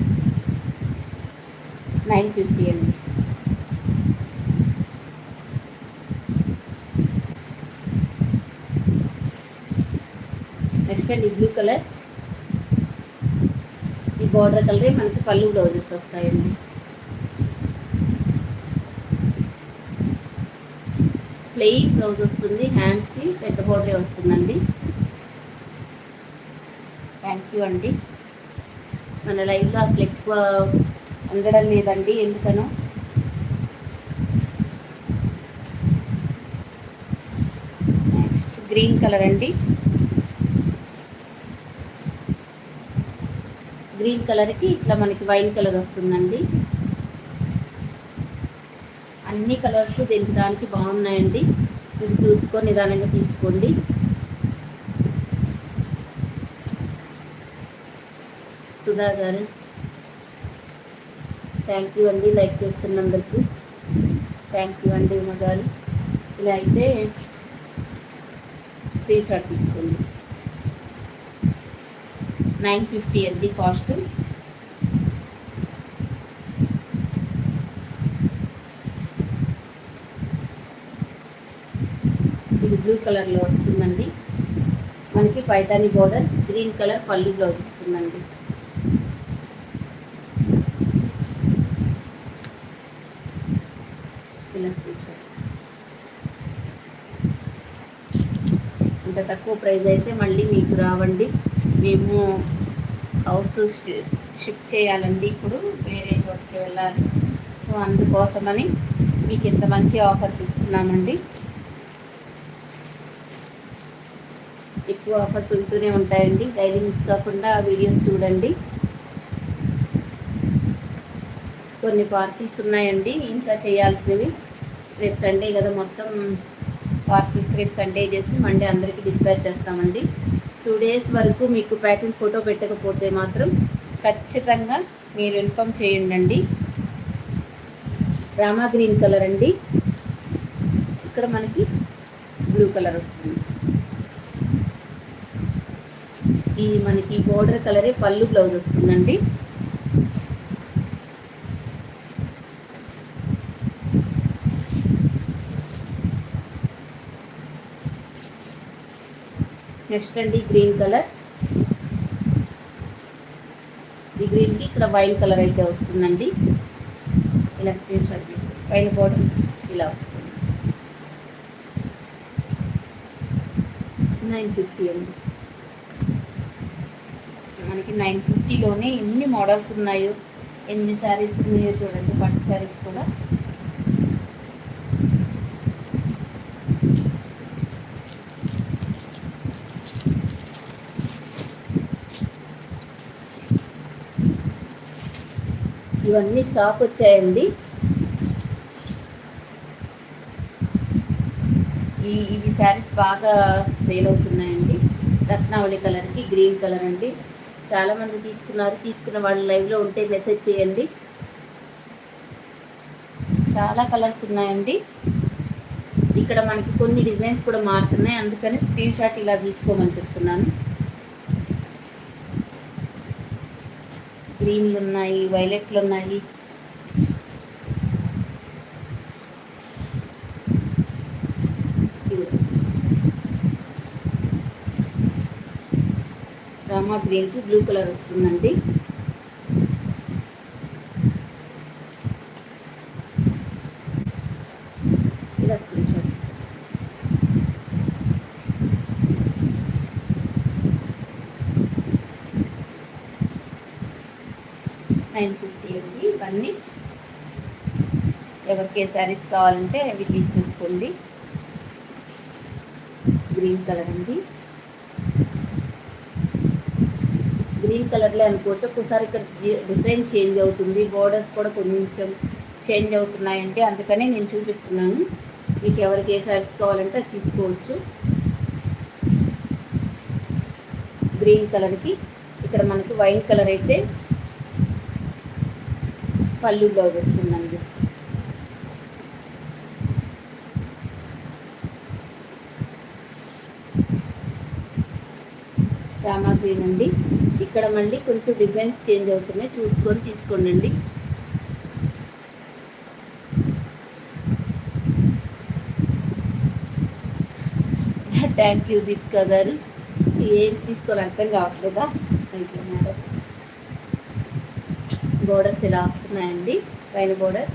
950 అండి. నెక్స్ట్ అండి బ్లూ కలర్. ఈ బార్డర్ కలరే మనకి పళ్ళు బ్లౌజెస్ వస్తాయండి. ప్లెయిన్ బ్లౌజ్ వస్తుంది. హ్యాండ్స్కి పెద్ద బార్డరే వస్తుందండి. థ్యాంక్ యూ అండి. మన లైవ్లో అసలు ఎక్కువ ఉండడం లేదండి, ఎందుకనో. నెక్స్ట్ గ్రీన్ కలర్ అండి. గ్రీన్ కలర్కి ఇట్లా మనకి వైన్ కలర్ వస్తుందండి. అన్ని కలర్స్ దానికి బాగున్నాయండి. మీరు చూసుకొని నిదానంగా తీసుకోండి. సుధా గారు థ్యాంక్ యూ అండి, లైక్ చేస్తున్నందుకు థ్యాంక్ యూ అండి. ఉమగారు ఇలా అయితే స్క్రీన్ షాట్ తీసుకోండి. 950 అండి కాస్ట్. ఇది బ్లూ కలర్లో వస్తుందండి. మనకి పైతాని బోర్డర్, గ్రీన్ కలర్ పళ్ళు బ్లౌజ్ వస్తుందండి. అంత తక్కువ ప్రైస్ అయితే మళ్ళీ మీకు రావండి. మేము హౌస్ షిఫ్ట్ చేయాలండి, ఇప్పుడు వేరే చోటుకి వెళ్ళాలి. సో అందుకోసమని మీకు ఇంత మంచి ఆఫర్స్ ఇస్తున్నామండి. ఎక్కువ ఆఫర్స్ ఉంటూనే ఉంటాయండి, డైలీ మిస్ కాకుండా వీడియోస్ చూడండి. కొన్ని పార్సిల్స్ ఉన్నాయండి ఇంకా చేయాల్సినవి. రేపు సండే కదా, మొత్తం పార్సిల్స్ రేపు సండే చేసి మండే అందరికీ డిస్పాచ్ చేస్తామండి. 2 days వరకు మీకు ప్యాకింగ్ ఫోటో పెట్టకపోతే మాత్రం ఖచ్చితంగా మీరు ఇన్ఫామ్ చేయండి. రామా గ్రీన్ కలర్ అండి. ఇక్కడ మనకి బ్లూ కలర్ వస్తుంది. ఈ మనకి బోర్డర్ కలరే పళ్ళు బ్లౌజ్ వస్తుందండి. నెక్స్ట్ అండి గ్రీన్ కలర్. ఈ గ్రీన్కి ఇక్కడ వైన్ కలర్ అయితే వస్తుందండి. ఇలా స్క్రీన్ షాట్ తీసుకోండి. పైన బోర్డర్ ఇలా వస్తుంది. 950 అండి. మనకి 950లోనే ఎన్ని మోడల్స్ ఉన్నాయో, ఎన్ని శారీస్ ఉన్నాయో చూడండి. పట్టు శారీస్ కూడా ఇవన్నీ స్టాక్ వచ్చాయండి. ఇవి శారీస్ బాగా సేల్ అవుతున్నాయండి. రత్నావళి కలర్కి గ్రీన్ కలర్ అండి. చాలామంది తీసుకున్న వాళ్ళు లైవ్లో ఉంటే మెసేజ్ చేయండి. చాలా కలర్స్ ఉన్నాయండి. ఇక్కడ మనకి కొన్ని డిజైన్స్ కూడా మారుతున్నాయి, అందుకని స్క్రీన్ షాట్ ఇలా తీసుకోమని చెప్తున్నాను. గ్రీన్లు ఉన్నాయి, వైలెట్లు ఉన్నాయి. రామా గ్రీన్కి బ్లూ కలర్ వస్తుందండి. ఇలా స్క్రీన్ షాట్ 950 అండి. ఇవన్నీ ఎవరికి ఏ శారీస్ కావాలంటే అవి తీసేసుకోండి. గ్రీన్ కలర్ అండి. గ్రీన్ కలర్లే అనుకోవచ్చు. ఒకసారి ఇక్కడ డిజైన్ చేంజ్ అవుతుంది, బోర్డర్స్ కూడా కొంచెం చేంజ్ అవుతున్నాయండి, అందుకని నేను చూపిస్తున్నాను. మీకు ఎవరికి ఏ శారీస్ కావాలంటే అది తీసుకోవచ్చు. గ్రీన్ కలర్కి ఇక్కడ మనకి వైన్ కలర్ అయితే పళ్ళు బ్లౌజ్ వస్తుందండి. రామా గ్రీన్ అండి. ఇక్కడ మళ్ళీ కొంచెం డిజైన్స్ చేంజ్ అవుతున్నాయి, చూసుకొని తీసుకోండి. థ్యాంక్ యూ దీపికా గారు. ఏం తీసుకోవాలి అర్థం కావట్లేదా? Thank you madam. బోర్డర్స్ ఇలా వస్తున్నాయండి. పైన బోర్డర్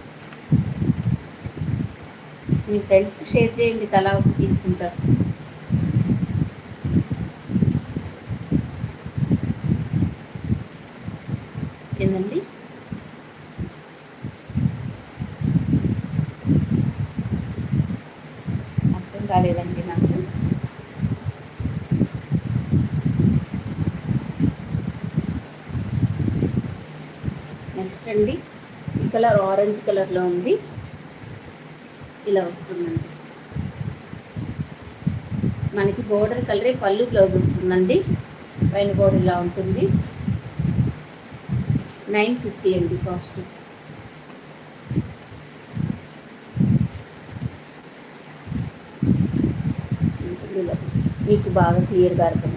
మీ ఫ్రెండ్స్కి షేర్ చేయండి, తలా ఒకటి తీసుకుంటారు. ఏందండి అర్థం కాలేదండి నాకు. నెక్స్ట్ అండి ఈ కలర్ ఆరెంజ్ కలర్లో ఉంది. ఇలా వస్తుందండి. మనకి బోర్డర్ కలరే పళ్ళు బ్లౌజ్ వస్తుందండి. పైన బోర్డర్ ఇలా ఉంటుంది. 950 అండి కాస్ట్. మీకు బాగా క్లియర్గా అర్థం.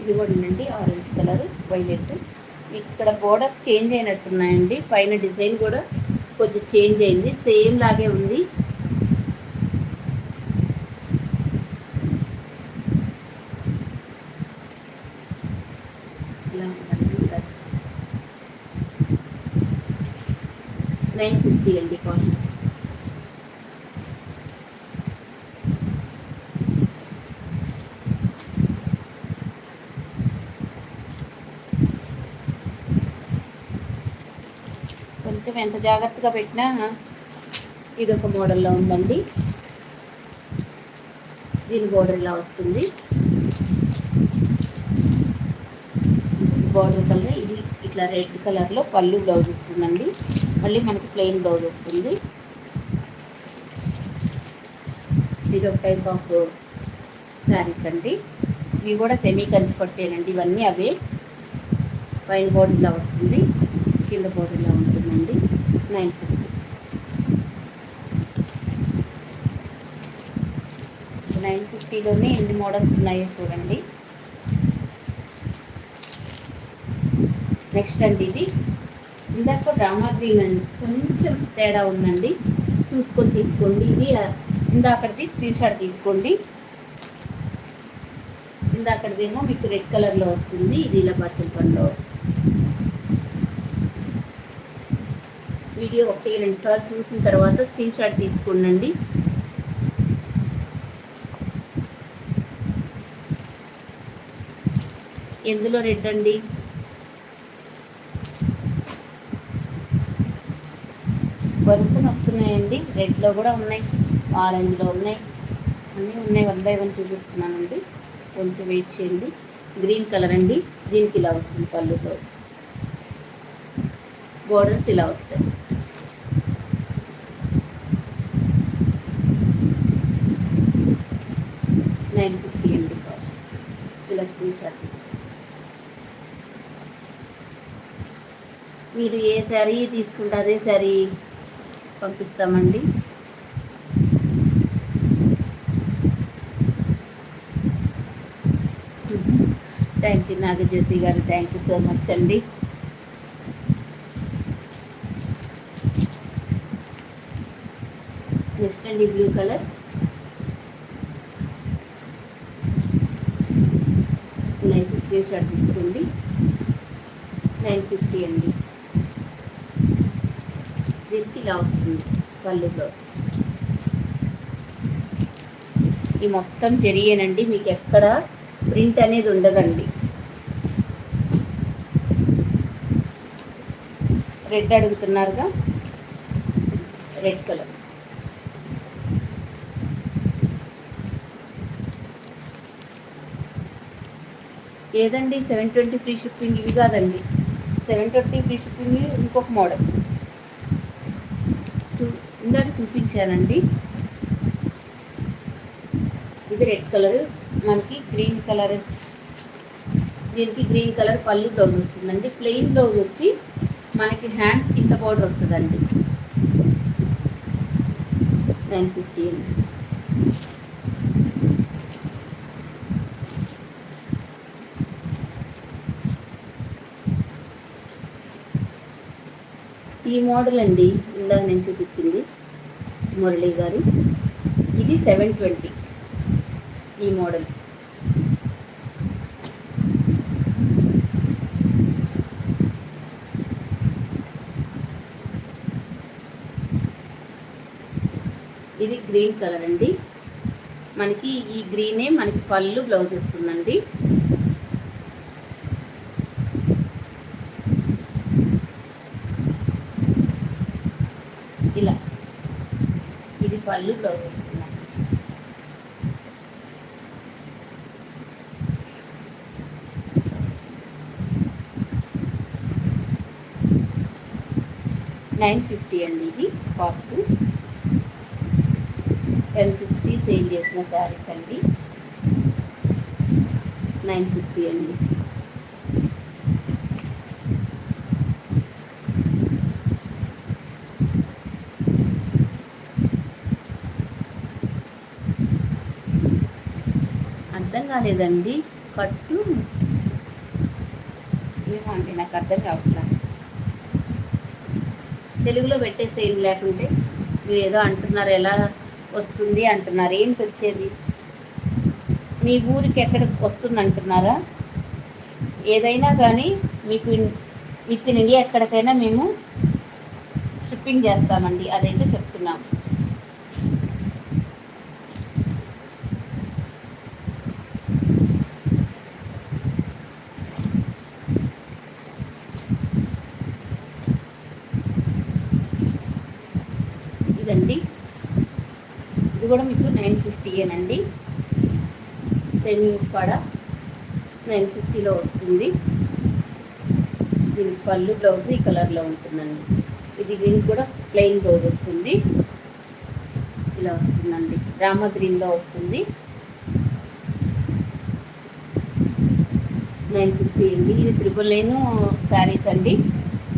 ఇది కూడా ఉందండి ఆరెంజ్ కలర్, వైలెట్. ఇక్కడ బోర్డర్స్ చేంజ్ అయినట్టున్నాయండి. పైన డిజైన్ కూడా కొంచెం చేంజ్ అయింది, సేమ్ లాగే ఉంది. ఇలా ఉందండి. 950 అండి కాస్ట్. కొంచెం ఎంత జాగ్రత్తగా పెట్టినా ఇదొక మోడల్లో ఉందండి. దీని బోర్డర్ ఇలా వస్తుంది. బోర్డర్ కలర్ ఇది ఇట్లా రెడ్ కలర్లో పళ్ళు బ్లౌజ్ వస్తుందండి. మళ్ళీ మనకి ప్లెయిన్ బ్లౌజ్ వస్తుంది. ఇది ఒక టైప్ ఆఫ్ శారీస్ అండి. ఇవి కూడా సెమీ కంచి పట్టేనండి. ఇవన్నీ అవే. పైన బోర్డర్లా వస్తుంది, కింద బోర్డర్లా ఉంటుందండి. 950. 950లోనే ఎన్ని మోడల్స్ ఉన్నాయో చూడండి. నెక్స్ట్ అండి, ఇది ఇందాక డ్రామా గ్రీన్ అండి, కొంచెం తేడా ఉందండి, చూసుకొని తీసుకోండి. ఇది ఇందాకటిది స్క్రీన్ షాట్ తీసుకోండి. ఇందాకటిదేమో మీకు రెడ్ కలర్లో వస్తుంది, ఇది ఇలా పచ్చల పండులో. వీడియో 1-2 సార్లు చూసిన తర్వాత స్క్రీన్ షాట్ తీసుకోండి. ఎందులో రెడ్ అండి? వరుసన వస్తున్నాయండి. రెడ్లో కూడా ఉన్నాయి, ఆరెంజ్లో ఉన్నాయి, అన్నీ ఉన్నాయి. 1 బై 1 చూపిస్తున్నానండి, కొంచెం వెయిట్ చేయండి. గ్రీన్ కలర్ అండి, దీనికి ఇలా వస్తుంది పళ్ళుతో. బోర్డర్స్ ఇలా వస్తాయి. $950 అండి కాస్ట్. ఇలా స్క్రీన్ షాట్ తీసుకోండి. మీరు ఏ శారీ తీసుకుంటే అదే శారీ పంపిస్తామండి. థ్యాంక్ యూ నాగజ్యోతి గారు, థ్యాంక్ యూ సో మచ్ అండి. నెక్స్ట్ అండి, blue colour. Like screen shot తీసుకోండి. 950 అండి. దీనికి ఇలా వస్తుంది పళ్ళు బ్లౌజ్. ఈ మొత్తం జరిగేనండి, మీకు ఎక్కడ ప్రింట్ అనేది ఉండదండి. రెడ్ అడుగుతున్నారుగా, రెడ్ కలర్. ఏదండి 720 ఫ్రీ షిప్పింగ్? ఇవి కాదండి, 720 ఫ్రీ షిప్పింగ్ ఇంకొక మోడల్ ఇందాక చూపించానండి. ఇది రెడ్ కలర్, మనకి గ్రీన్ కలర్, దీనికి గ్రీన్ కలర్ పళ్ళు బ్లౌజ్ వస్తుందండి. ప్లెయిన్ బ్లౌజ్ వచ్చి మనకి హ్యాండ్స్ కింద బోర్డర్ వస్తుందండి. 950 అండి. ఈ మోడల్ అండి ఇందాక నేను చూపించింది మురళి గారు, ఇది 720 ఈ మోడల్. ఇది గ్రీన్ కలర్ అండి, మనకి ఈ గ్రీనే మనకి పళ్ళు బ్లౌజ్ వస్తుందండి. ఇలా ఇది పళ్ళు బ్లౌజ్ వస్తుంది. $950 అండి ఇది కాస్ట్. 1050 సేల్ చేసిన శారీస్ అండి. 950 అండి. అర్థం కాలేదండి, కట్టు ఏమో అంటే నాకు అర్థం కావట్లా. తెలుగులో పెట్టేసేయం, లేకుంటే మీరు ఏదో అంటున్నారు, ఎలా వస్తుంది అంటున్నారు. ఏంటి వచ్చేది? మీ ఊరికి ఎక్కడ వస్తుంది అంటున్నారా? ఏదైనా కానీ మీకు విత్ ఇన్ ఇండియా ఎక్కడికైనా మేము షిప్పింగ్ చేస్తామండి, అదైతే చెప్తున్నాం. ఇదండి, ఇది కూడా మీకు 950 ఏనండి. సెమీ ఉప్పాడ 950లో వస్తుంది. దీనికి పళ్ళు బ్లౌజ్ ఈ కలర్లో ఉంటుందండి. ఇది దీనికి కూడా ప్లెయిన్ బ్లౌజ్ వస్తుంది. ఇలా ఇలా వస్తుందండి, రామా గ్రీన్లో వస్తుంది. 950 అండి. ఇది 999 శారీస్ అండి.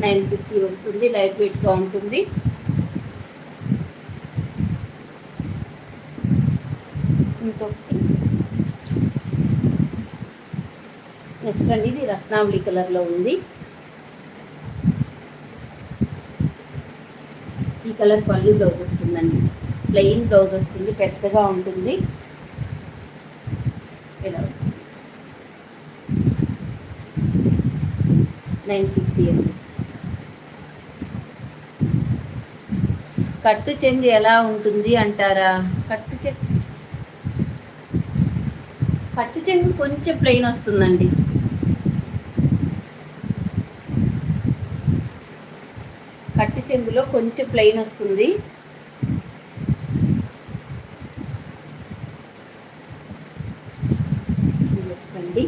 950 వస్తుంది. లైట్ వెయిట్గా ఉంటుంది. ఇంకొకటి నెక్స్ట్ అండి, ఇది రత్నావళి కలర్లో ఉంది. ఈ కలర్ పళ్ళు బ్లౌజ్ వస్తుందండి. ప్లెయిన్ బ్లౌజ్ వస్తుంది, పెద్దగా ఉంటుంది. ఇలా వస్తుంది. 950 అండి. కట్టు చెంగు ఎలా ఉంటుంది అంటారా? కట్టు చెంగు కొంచెం ప్లెయిన్ వస్తుందండి. కట్టు చెంగులో కొంచెం ప్లెయిన్ వస్తుంది. అండి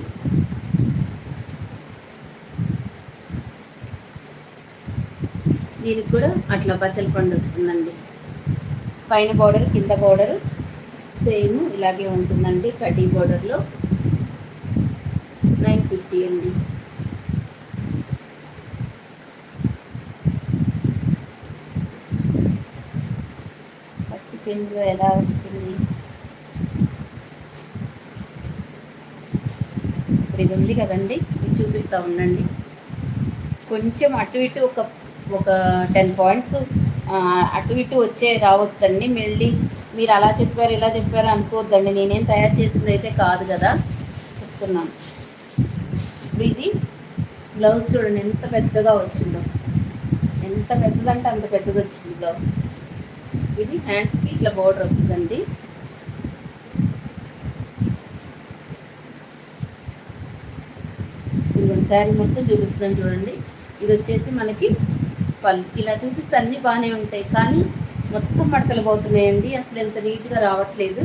దీనికి కూడా అట్లా బచ్చల పండు వస్తుందండి. పైన బోర్డర్, కింద బోర్డర్ సేమ్ ఇలాగే ఉంటుందండి. కడ్డీ బోర్డర్లో 950 అండి. పట్టు చెంగులో ఎలా వస్తుంది? ఇప్పుడు ఇది ఉంది కదండి, ఇది చూపిస్తూ ఉండండి. కొంచెం అటు ఇటు ఒక 10 పాయింట్స్ అటు ఇటు రావద్దండి. మళ్ళీ మీరు అలా చెప్పారు ఇలా చెప్పారు అనుకోవద్దండి. నేనేం తయారు చేసింది అయితే కాదు కదా, చెప్తున్నాను. ఇప్పుడు ఇది బ్లౌజ్ చూడండి ఎంత పెద్దగా వచ్చిందో, ఎంత పెద్దదంటే అంత పెద్దది వచ్చింది బ్లౌజ్. ఇది హ్యాండ్స్కి ఇట్లా బోర్డర్ వస్తుందండి. ఇదిగోండి శారీ మొత్తం చూపిస్తాను చూడండి. ఇది వచ్చేసి మనకి పళ్ళు. ఇలా చూపిస్తే అన్నీ బాగానే ఉంటాయి, కానీ మొత్తం మడతలు పోతున్నాయండి. అసలు ఎంత నీట్గా రావట్లేదు.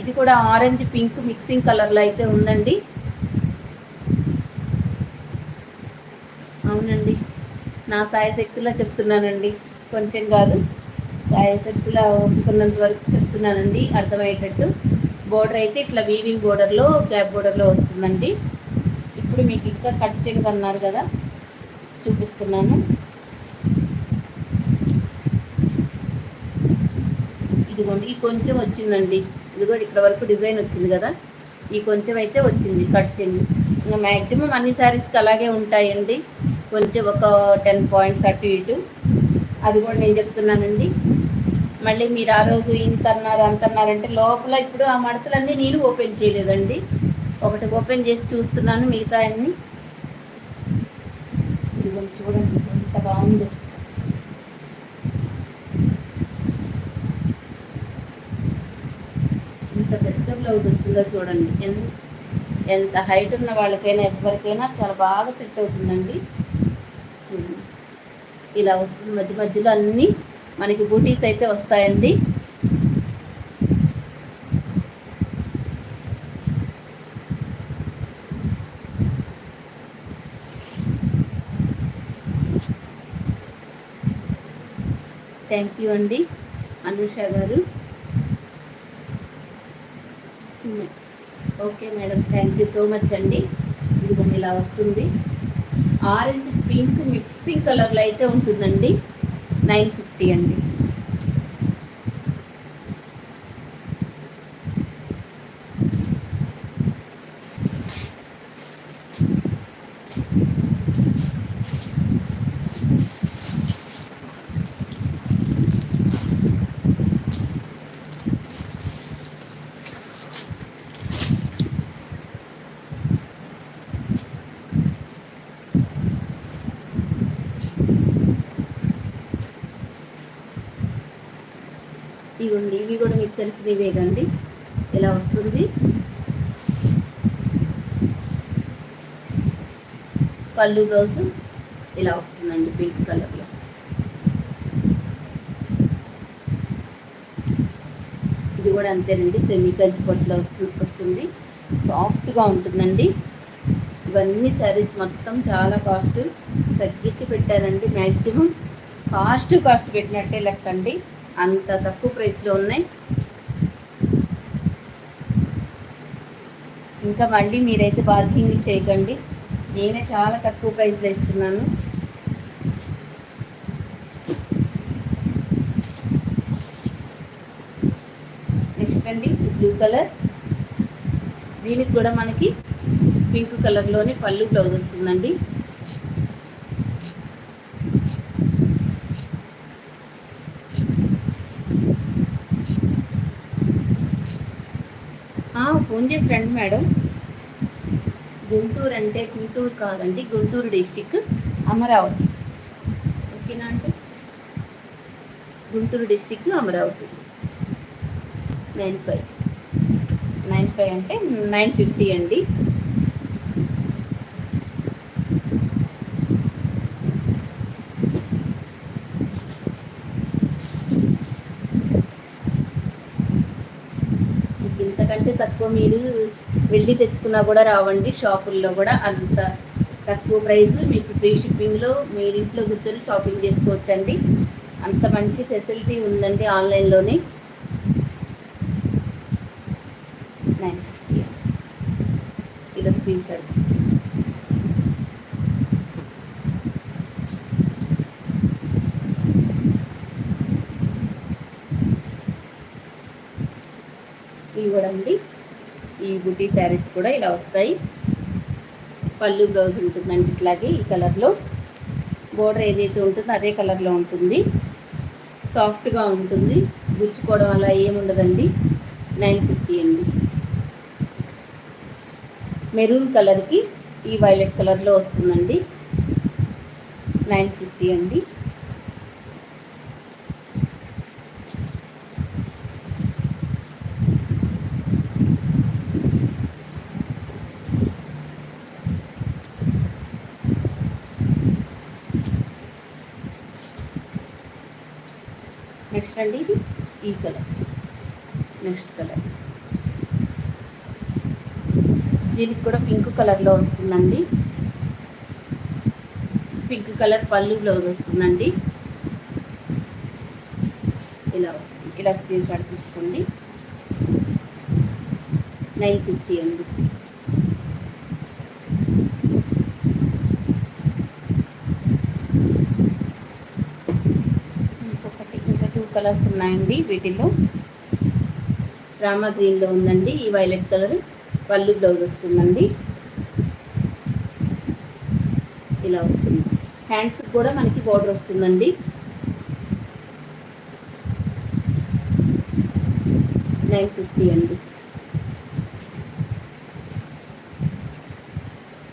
ఇది కూడా ఆరెంజ్ పింక్ మిక్సింగ్ కలర్లో అయితే ఉందండి. అవునండి, నా సాయశక్తిలో చెప్తున్నానండి, కొంచెం కాదు, సాయశక్తిలో ఒప్పుకున్నంత వరకు చెప్తున్నానండి అర్థమయ్యేటట్టు. బోర్డర్ అయితే ఇట్లా వీవింగ్ బోర్డర్లో, గ్యాప్ బోర్డర్లో వస్తుందండి. ఇప్పుడు మీకు ఇంకా కట్ చెంగు అన్నారు కదా, చూపిస్తున్నాను. ఇదిగోండి ఈ కొంచెం వచ్చిందండి. ఇదిగోండి ఇక్కడ వరకు డిజైన్ వచ్చింది కదా, ఈ కొంచెం అయితే వచ్చింది కట్ చెంగు. ఇంకా మ్యాక్సిమం అన్ని శారీస్కి అలాగే ఉంటాయండి. కొంచెం ఒక 10 పాయింట్స్ అటు ఇటు, అది కూడా నేను చెప్తున్నానండి. మళ్ళీ మీరు ఆ రోజు ఇంత అన్నారు అంత అన్నారంటే లోపల ఇప్పుడు ఆ మడతలన్నీ నేను ఓపెన్ చేయలేదండి. ఒకటి ఓపెన్ చేసి చూస్తున్నాను, మిగతా అన్నీ ఇదిగోండి చూడండి ఎంత బాగుందో. ఎంత పెద్ద బ్లౌజ్ వచ్చిందో చూడండి. ఎంత హైట్ ఉన్న వాళ్ళకైనా ఎవరికైనా చాలా బాగా సెట్ అవుతుందండి. చూడండి ఇలా వస్తుంది. మధ్య మధ్యలో అన్నీ మనకి బూటీస్ అయితే వస్తాయండి. థ్యాంక్ యూ అండి అనుష గారు. Okay madam, thank you so much అండి. ఇదిగోండి ఇలా వస్తుంది. ఆరెంజ్ పింక్ మిక్సింగ్ కలర్లో అయితే ఉంటుందండి. 950 అండి. ఇవ్వండి, ఇవి కూడా మీకు తెలిసినవే కండి. ఇలా వస్తుంది. పళ్ళు బ్లౌజ్ ఇలా వస్తుందండి పింక్ కలర్లో. ఇది కూడా అంతేనండి, సెమీ కంచి పట్టులో వస్తుంది. సాఫ్ట్గా ఉంటుందండి. ఇవన్నీ శారీస్ మొత్తం చాలా కాస్ట్ తగ్గించి పెట్టారండి. మ్యాక్సిమం కాస్ట్ పెట్టినట్టే లెక్కండి. అంత తక్కువ ప్రైస్లో ఉన్నాయి. ఇంకా మళ్ళీ మీరైతే బార్గెనింగ్ చేయకండి, నేనే చాలా తక్కువ ప్రైస్లో ఇస్తున్నాను. నెక్స్ట్ అండి బ్లూ కలర్, దీనికి కూడా మనకి పింక్ కలర్లోనే పళ్ళు బ్లౌజ్ వస్తుందండి. ఫోన్ చేసి రండి మేడం. గుంటూరు అంటే గుంటూరు కాదండి, గుంటూరు డిస్టిక్ అమరావతి. ఓకేనా అండి, గుంటూరు డిస్టిక్ అమరావతి. 95 అంటే 950 అండి. ఇంతకంటే తక్కువ మీరు వెళ్ళి తెచ్చుకున్నా కూడా రావండి, షాపుల్లో కూడా అంత తక్కువ ప్రైస్. మీకు ఫ్రీ షిప్పింగ్లో మీరు ఇంట్లో కూర్చొని షాపింగ్ చేసుకోవచ్చండి. అంత మంచి ఫెసిలిటీ ఉందండి ఆన్లైన్లోనే. 950 ఇలా స్క్రీన్ షాట్. ఇవి కూడా అండి, ఈ బుటీ శారీస్ కూడా ఇలా వస్తాయి. పళ్ళు బ్లౌజ్ ఉంటుందండి ఇట్లాగే ఈ కలర్లో. బోర్డర్ ఏదైతే ఉంటుందో అదే కలర్లో ఉంటుంది. సాఫ్ట్గా ఉంటుంది, గుచ్చుకోవడం అలా ఏముండదండి. 950 అండి. మెరూన్ కలర్కి ఈ వైలెట్ కలర్లో వస్తుందండి. 950 అండి. నెక్స్ట్ అండి ఇది ఈ కలర్. నెక్స్ట్ కలర్ దీనికి కూడా పింక్ కలర్లో వస్తుందండి. పింక్ కలర్ పళ్ళు బ్లౌజ్ వస్తుందండి. ఇలా వస్తుంది, ఇలా స్క్రీన్ షాట్ తీసుకోండి. 950 అండి. ఇంకా 2 కలర్స్ ఉన్నాయండి వీటిలో. రామా గ్రీన్లో ఉందండి ఈ వైలెట్ కలర్. పళ్ళు బ్లౌజ్ వస్తుందండి. ఇలా వస్తుంది. హ్యాండ్స్ కూడా మనకి బోర్డర్ వస్తుందండి. $950 అండి.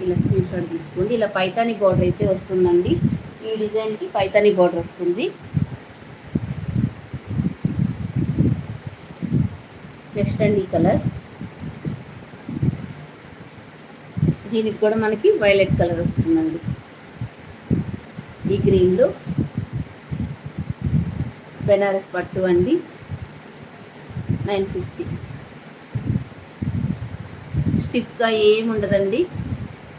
ఇలా స్క్రీన్ షాట్ తీసుకోండి. ఇలా పైతాని బోర్డర్ అయితే వస్తుందండి. ఈ డిజైన్కి పైతాని బోర్డర్ వస్తుంది. నెక్స్ట్ అండి ఈ కలర్, దీనికి కూడా మనకి వైలెట్ కలర్ వస్తుందండి. ఈ గ్రీన్లో బెనారస్ పట్టు అండి. 950. స్టిఫ్గా ఏమి ఉండదండి,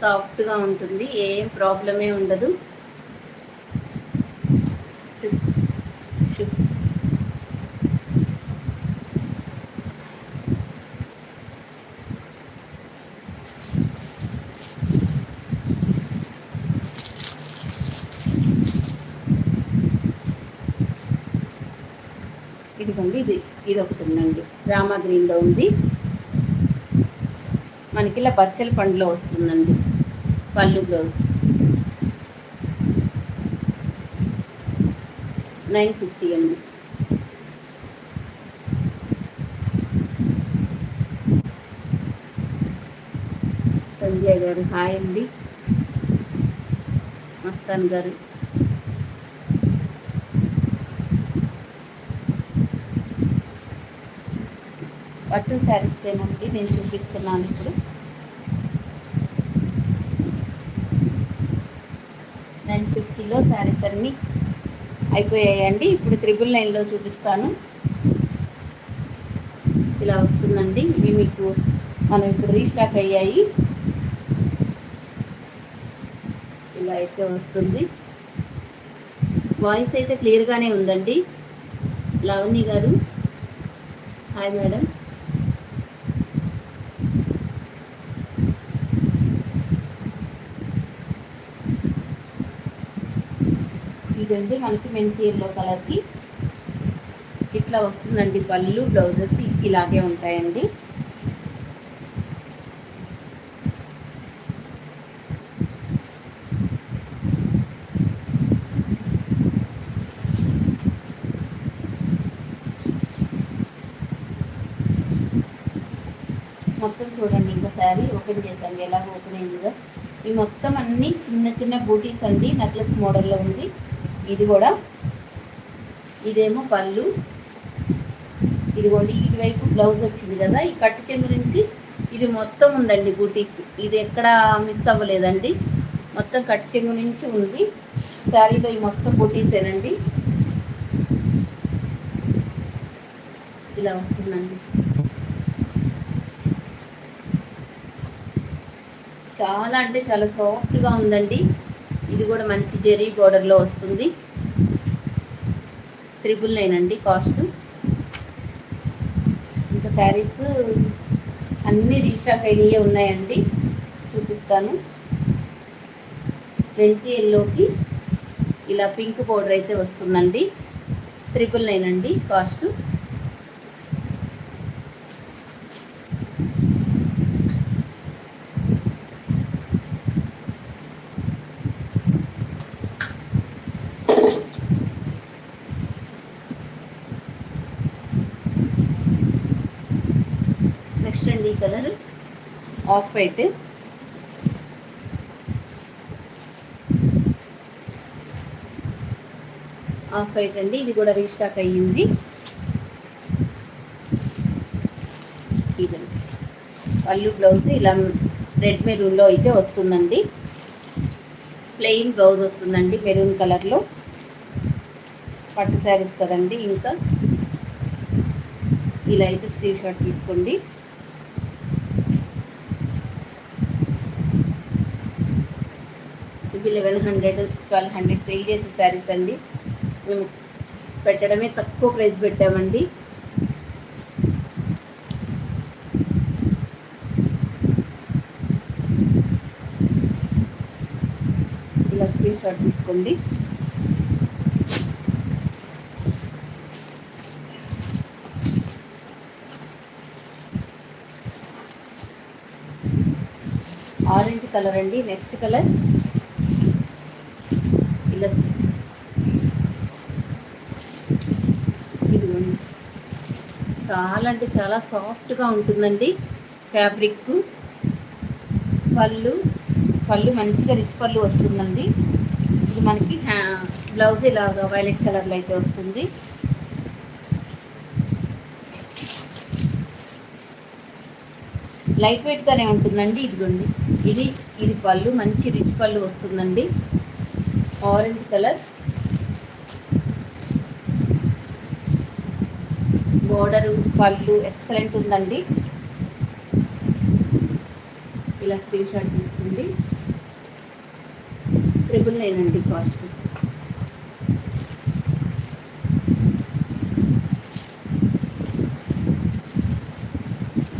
సాఫ్ట్గా ఉంటుంది, ఏం ప్రాబ్లమే ఉండదు. ఇదిగోండి, ఇది ఒకటి ఉందండి, రామా గ్రీన్లో ఉంది. మనకి ఇలా బచ్చల పండులో వస్తుందండి పళ్ళు బ్లౌజ్. 950 అండి. సంజయ్ గారు హాయ్ అండి. మస్తాన్ గారు పట్టు శారీస్ ఏనండి నేను చూపిస్తున్నాను ఇప్పుడు. 950లో శారీస్ అన్నీ అయిపోయాయండి. ఇప్పుడు 999లో చూపిస్తాను. ఇలా వస్తుందండి. ఇవి మీకు మనం ఇప్పుడు రీస్టాక్ అయ్యాయి. ఇలా అయితే వస్తుంది. వాయిస్ అయితే క్లియర్గానే ఉందండి. లవణి గారు హాయ్ మేడం. ఇదండి మనకి మెంతి ఎల్లో కలర్కి ఇట్లా వస్తుందండి. పళ్ళు బ్లౌజెస్ ఇలాగే ఉంటాయండి. మొత్తం చూడండి, ఇంకా శారీ ఓపెన్ చేశాను ఎలాగ ఓపెన్ అయిందిగా. ఈ మొత్తం అన్నీ చిన్న చిన్న బూటీస్ అండి, నెక్లెస్ మోడల్లో ఉంది. ఇది కూడా ఇదేమో పళ్ళు, ఇదిగోండి ఇటువైపు బ్లౌజ్ వచ్చింది కదా. ఈ కట్టు చెంగు నుంచి ఇది మొత్తం ఉందండి బూటీస్. ఇది ఎక్కడ మిస్ అవ్వలేదండి, మొత్తం కట్టు చెంగు నుంచి ఉంది. శారీలో ఈ మొత్తం బూటీసేనండి. ఇలా వస్తుందండి. చాలా అంటే చాలా సాఫ్ట్గా ఉందండి. ఇది కూడా మంచి జెరీ బోర్డర్లో వస్తుంది. 999 అండి కాస్ట్. ఇంకా శారీస్ అన్నీ రీస్టాక్ అయినవి ఉన్నాయండి, చూపిస్తాను. మెంతి ఎల్లోకి ఇలా పింక్ బోర్డర్ అయితే వస్తుందండి. 999 అండి కాస్ట్. నెక్స్ట్ అండి ఈ colour off white. Off white అండి, ఇది కూడా రీస్టాక్ అయ్యింది. ఇదండి పళ్ళు బ్లౌజ్ ఇలా రెడ్ మెరూన్లో అయితే వస్తుందండి. ప్లెయిన్ బ్లౌజ్ వస్తుందండి మెరూన్ కలర్లో. పట్టు శారీస్ కదండి, ఇంకా ఇలా అయితే స్క్రీన్ షాట్ తీసుకోండి. ఇవి 1100 1200 సేల్ చేసే శారీస్ అండి. మేము పెట్టడమే తక్కువ ప్రైస్ పెట్టామండి. ఇలా స్క్రీన్ షాట్ తీసుకోండి. ఆరెంజ్ కలర్ అండి. నెక్స్ట్ కలర్ ఇలా ఇదిగోండి, చాలా అంటే చాలా సాఫ్ట్గా ఉంటుందండి ఫ్యాబ్రిక్. పళ్ళు మంచిగా రిచ్ పళ్ళు వస్తుందండి. ఇది మనకి బ్లౌజ్ ఇలాగా వైలెట్ కలర్లో అయితే వస్తుంది. లైట్ వెయిట్గానే ఉంటుందండి. ఇదిగోండి ఇది పళ్ళు మంచి రిచ్ పళ్ళు వస్తుందండి. ఆరెంజ్ కలర్ బోర్డరు పళ్ళు ఎక్సలెంట్ ఉందండి. ఇలా స్క్రీన్ షాట్ తీసుకోండి. 999 అండి కాస్ట్.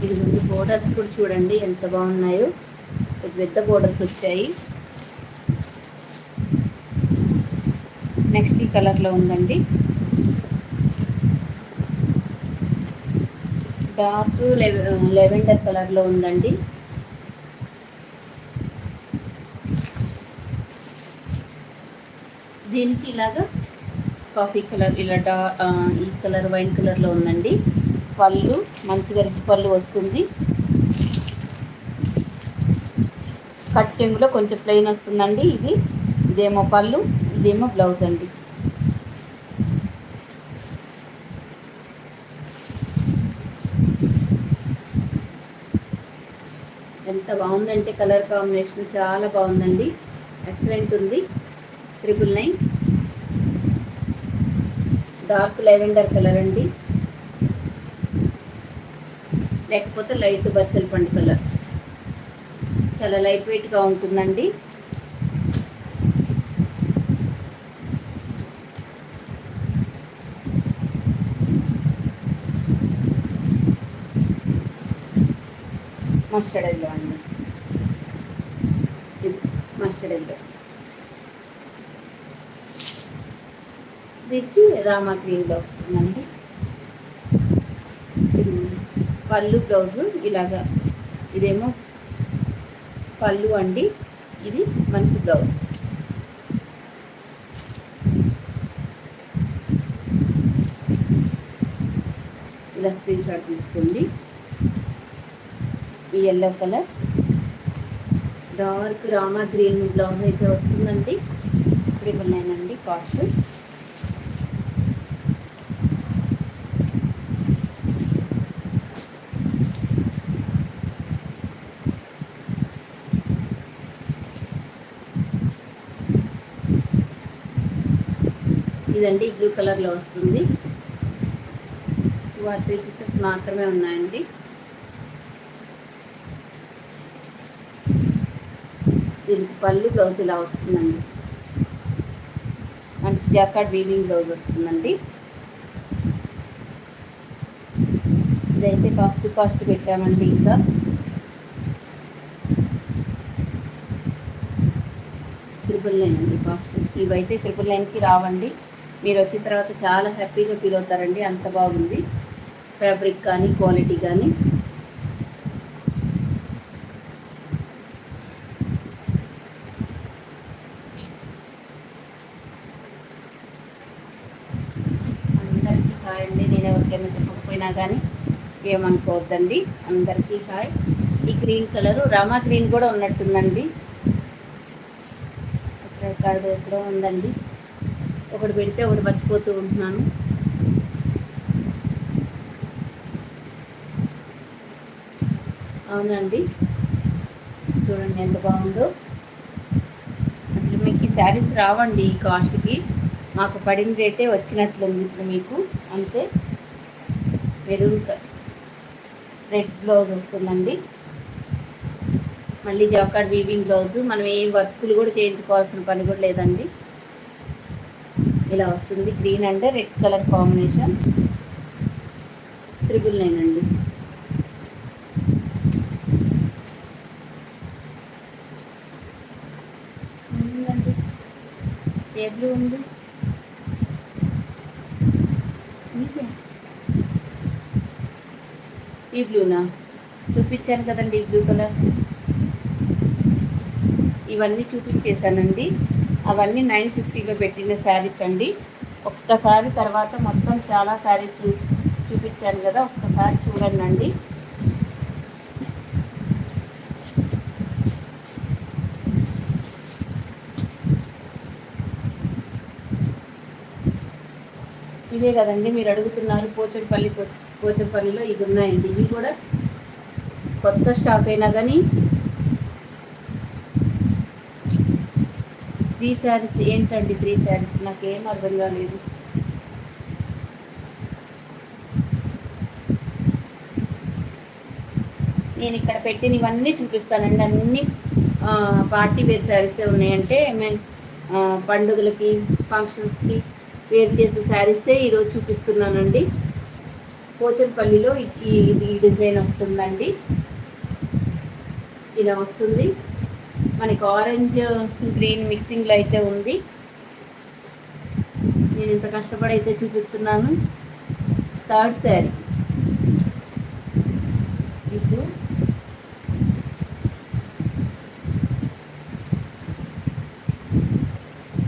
ఇదిగోండి బోర్డర్స్ కూడా చూడండి ఎంత బాగున్నాయో, పెద్ద బోర్డర్స్ వచ్చాయి. నెక్స్ట్ ఈ కలర్లో ఉందండి, డార్క్ లెవెండర్ కలర్లో ఉందండి. దీనికి ఇలాగా కాఫీ కలర్ ఇలా ఈ కలర్ వైన్ కలర్లో ఉందండి. పళ్ళు మంచిగా రిచ్ పళ్ళు వస్తుంది. కట్ చెంగులో కొంచెం ప్లెయిన్ వస్తుందండి. ఇదేమో పళ్ళు, ఇదేమో బ్లౌజ్ అండి. ఎంత బాగుందంటే కలర్ కాంబినేషన్ చాలా బాగుందండి, ఎక్సలెంట్ ఉంది. 999. డార్క్ లెవెండర్ కలర్ అండి, లేకపోతే లైట్ బచ్చల పండు కలర్. చాలా లైట్ వెయిట్గా ఉంటుందండి. మస్టర్డ్ ఎల్లో అండి, ఇది మస్టర్డ్ ఎల్లో. దీనికి రామా గ్రీన్లో వస్తుందండి. పళ్ళు బ్లౌజు ఇలాగా, ఇదేమో పళ్ళు అండి, ఇది మనకి బ్లౌజ్. ఇలా స్క్రీన్ షాట్ తీసుకోండి. ఈ yellow colour dark Rama green blouse అయితే వస్తుందండి. 999 అండి కాస్ట్. ఇదండి బ్లూ కలర్లో వస్తుంది. 2 or 3 పీసెస్ మాత్రమే ఉన్నాయండి. దీనికి పళ్ళు బ్లౌజ్ ఇలా వస్తుందండి. మంచి జాకార్డ్ వీవింగ్ బ్లౌజ్ వస్తుందండి. ఇదైతే కాస్ట్ పెట్టామండి. ఇంకా $999 అండి కాస్ట్. ఇవైతే $999కి రావండి. మీరు వచ్చిన తర్వాత చాలా హ్యాపీగా ఫీల్ అవుతారండి, అంత బాగుంది ఫ్యాబ్రిక్ కానీ క్వాలిటీ కానీ. అందరికీ హాయ్ అండి. నేను ఎవరికైనా చెప్పకపోయినా కానీ ఏమనుకోవద్దండి. అందరికీ హాయ్. ఈ గ్రీన్ కలరు రామా గ్రీన్ కూడా ఉన్నట్టుందండి. ఎక్కడో ఉందండి, ఒకటి పెడితే ఒకటి మర్చిపోతూ ఉంటున్నాను. అవునండి, చూడండి ఎంత బాగుందో. అసలు మీకు ఈ శారీస్ రావండి ఈ కాస్ట్కి. మాకు పడిన రేటే వచ్చినట్లుంది ఇప్పుడు మీకు, అంతే. మెరూన్ రెడ్ బ్లౌజ్ వస్తుందండి. మళ్ళీ జాకార్డ్ వీవింగ్ బ్లౌజు. మనం ఏ వర్కులు కూడా చేయించుకోవాల్సిన పని కూడా లేదండి. ఇలా వస్తుంది. Green and red colour combination. 999 అండి. ఉందండి, ఏ బ్లూ ఉంది? ఈ బ్లూనా చూపించాను కదండి, ఈ బ్లూ కలర్. ఇవన్నీ చూపించేశానండి. అవన్నీ 950లో పెట్టిన శారీస్ అండి. ఒక్కసారి తర్వాత మొత్తం చాలా శారీస్ చూపించాను కదా, ఒక్కసారి చూడండి అండి. ఇవే కదండి మీరు అడుగుతున్నారు. పోచంపల్లిలో ఇది ఉన్నాయండి. ఇవి కూడా కొత్త స్టాక్ అయినా కానీ 3 శారీస్ ఏంటండి? 3 శారీస్ నాకేం అర్థం కాలేదు. నేను ఇక్కడ పెట్టినవన్నీ చూపిస్తానండి. అన్నీ పార్టీ వేర్ శారీసే ఉన్నాయంటే పండుగలకి ఫంక్షన్స్కి వేర్ చేసే శారీసే ఈరోజు చూపిస్తున్నానండి. పోచంపల్లిలో ఈ డిజైన్ ఉంటుందండి. ఇలా వస్తుంది. మనకి ఆరెంజ్ గ్రీన్ మిక్సింగ్లో అయితే ఉంది. నేను ఇంత కష్టపడి అయితే చూపిస్తున్నాను. 3rd శారీ ఇది.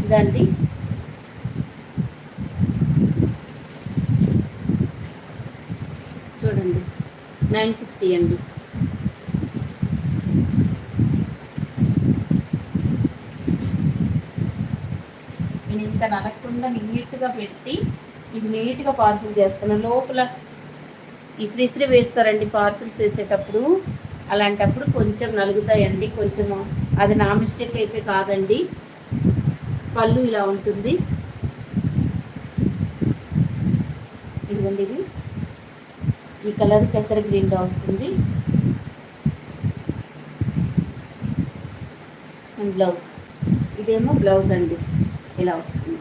ఇదండి చూడండి, 950 అండి. నేను ఇంత నలగకుండా నీట్గా పెట్టి మీకు నీట్గా పార్సిల్ చేస్తాను. లోపల ఇస్త్రీ వేస్తారండి పార్సిల్స్ వేసేటప్పుడు. అలాంటప్పుడు కొంచెం నలుగుతాయండి. కొంచెం అది నా మిస్టేక్ అయితే కాదండి. పళ్ళు ఇలా ఉంటుంది. ఇదిగోండి, ఇది ఈ కలర్ పెసర గ్రీన్లో వస్తుంది. బ్లౌజ్ ఇదేమో బ్లౌజ్ అండి, ఇలా వస్తుంది.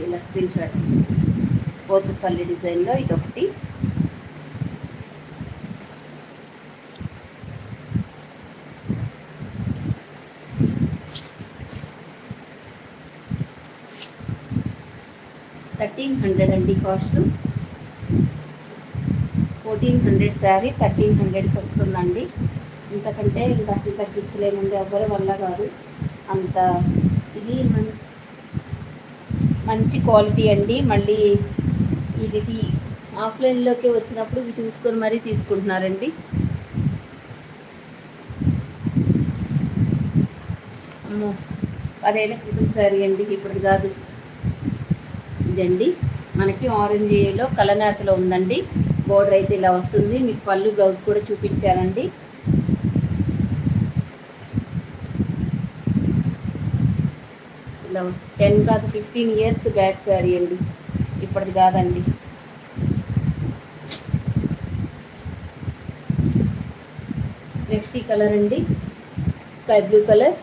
ఇలా స్క్రీన్ షాట్ పోచపల్లి డిజైన్లో ఇదొకటి. $1300 అండి కాస్ట్. 1400 శారీ 1300కి వస్తుందండి. ఇంతకంటే ఇంకా అసలు తగ్గించలేమండి, ఎవ్వరి వల్ల కాదు అంత. ఇది మంచి క్వాలిటీ అండి. మళ్ళీ ఇది ఆఫ్లైన్లోకి వచ్చినప్పుడు ఇవి చూసుకొని మరీ తీసుకుంటున్నారండి. అమ్మో 10 ఏళ్ళ క్రితం శారీ అండి, ఇప్పుడు కాదు. ఇదండి మనకి ఆరెంజ్లో కలనాథలో ఉందండి. బోర్డర్ అయితే ఇలా వస్తుంది. మీకు పళ్ళు బ్లౌజ్ కూడా చూపించానండి. ఇలా 10 కాదు 15 ఇయర్స్ బ్యాక్ శారీ అండి, ఇప్పటిది కాదండి. నెక్స్ట్ ఈ కలర్ అండి, స్కై బ్లూ కలర్.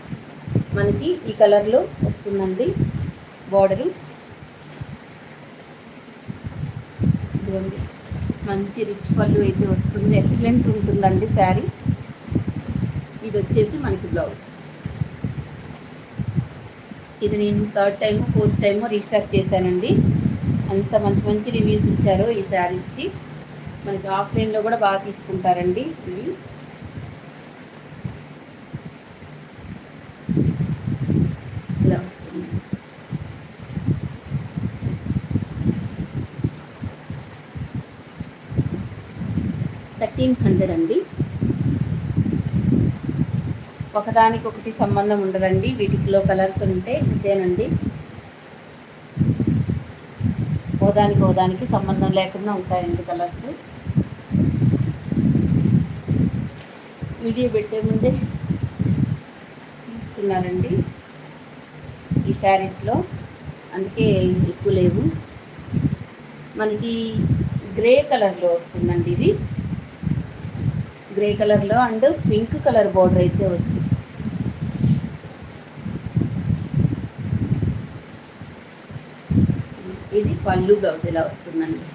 మనకి ఈ కలర్లో వస్తుందండి బోర్డరు. మంచి రిచ్ పళ్ళు అయితే వస్తుంది, ఎక్సలెంట్ ఉంటుందండి శారీ. ఇది వచ్చేసి మనకి బ్లౌజ్. ఇది నేను 3rd టైం 4th టైమో రీస్టాక్ చేశానండి. అంత మంచి మంచి రివ్యూస్ ఇచ్చారు ఈ శారీస్కి. మనకి ఆఫ్లైన్లో కూడా బాగా తీసుకుంటారండి ఇవి. ఇలా వస్తుంది. $1300 అండి. ఒకదానికొకటి సంబంధం ఉండదండి, వీటిలో కలర్స్ ఉంటే ఇదేనండి. ఓదానికి సంబంధం లేకుండా ఉంటాయండి కలర్స్. వీడియో పెట్టే ముందే తీసుకున్నారండి ఈ శారీస్లో, అందుకే ఎక్కువ లేవు. మనకి గ్రే కలర్లో వస్తుందండి ఇది. గ్రే కలర్లో అండ్ పింక్ కలర్ బోర్డర్ అయితే వస్తుంది. ఇది పళ్ళు బ్లౌజ్ ఇలా వస్తుందండి.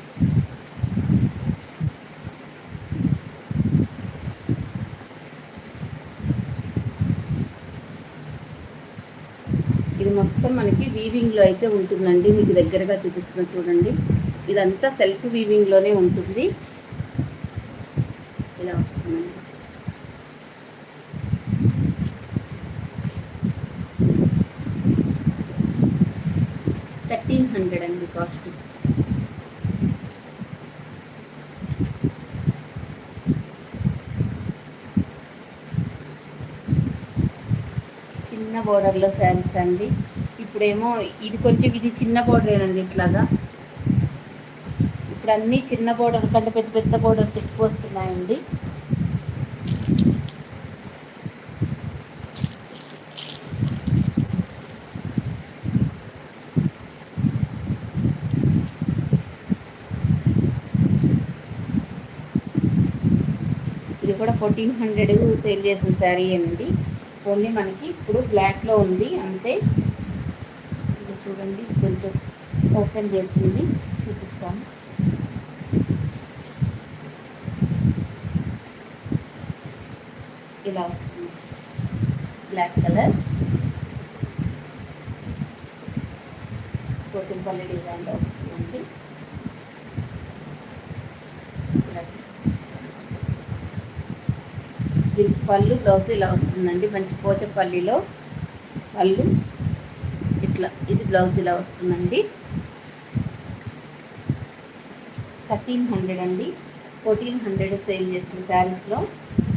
ఇది మొత్తం మనకి వీవింగ్లో అయితే ఉంటుందండి. మీకు దగ్గరగా చూపిస్తున్నా చూడండి. ఇదంతా సెల్ఫ్ వీవింగ్లోనే ఉంటుంది. ఇలా వస్తుందండి. $1300 అండి కాస్ట్. చిన్న బోర్డర్లో శారీస్ అండి. ఇప్పుడేమో ఇది చిన్న బోర్డరేనండి ఇట్లాగా. ఇప్పుడు అన్నీ చిన్న బోర్డర్ కంటే పెద్ద పెద్ద బోర్డర్స్ ఎక్కువ వస్తున్నాయండి. ఇది కూడా 1400 సేల్ చేసిన శారీ అండి. ఓన్లీ మనకి ఇప్పుడు బ్లాక్లో ఉంది అంతే. చూడండి కొంచెం ఓపెన్ చేసింది చూపిస్తాను. ఇలా వస్తుంది బ్లాక్ కలర్, పోచంపల్లి డిజైన్లో వస్తుందండి. దీనికి పళ్ళు బ్లౌజ్ ఇలా వస్తుందండి. మంచి పోచంపల్లిలో పళ్ళు ఇట్లా, ఇది బ్లౌజ్ ఇలా వస్తుందండి. 1300 అండి. 1400 సేల్ చేసిన శారీస్లో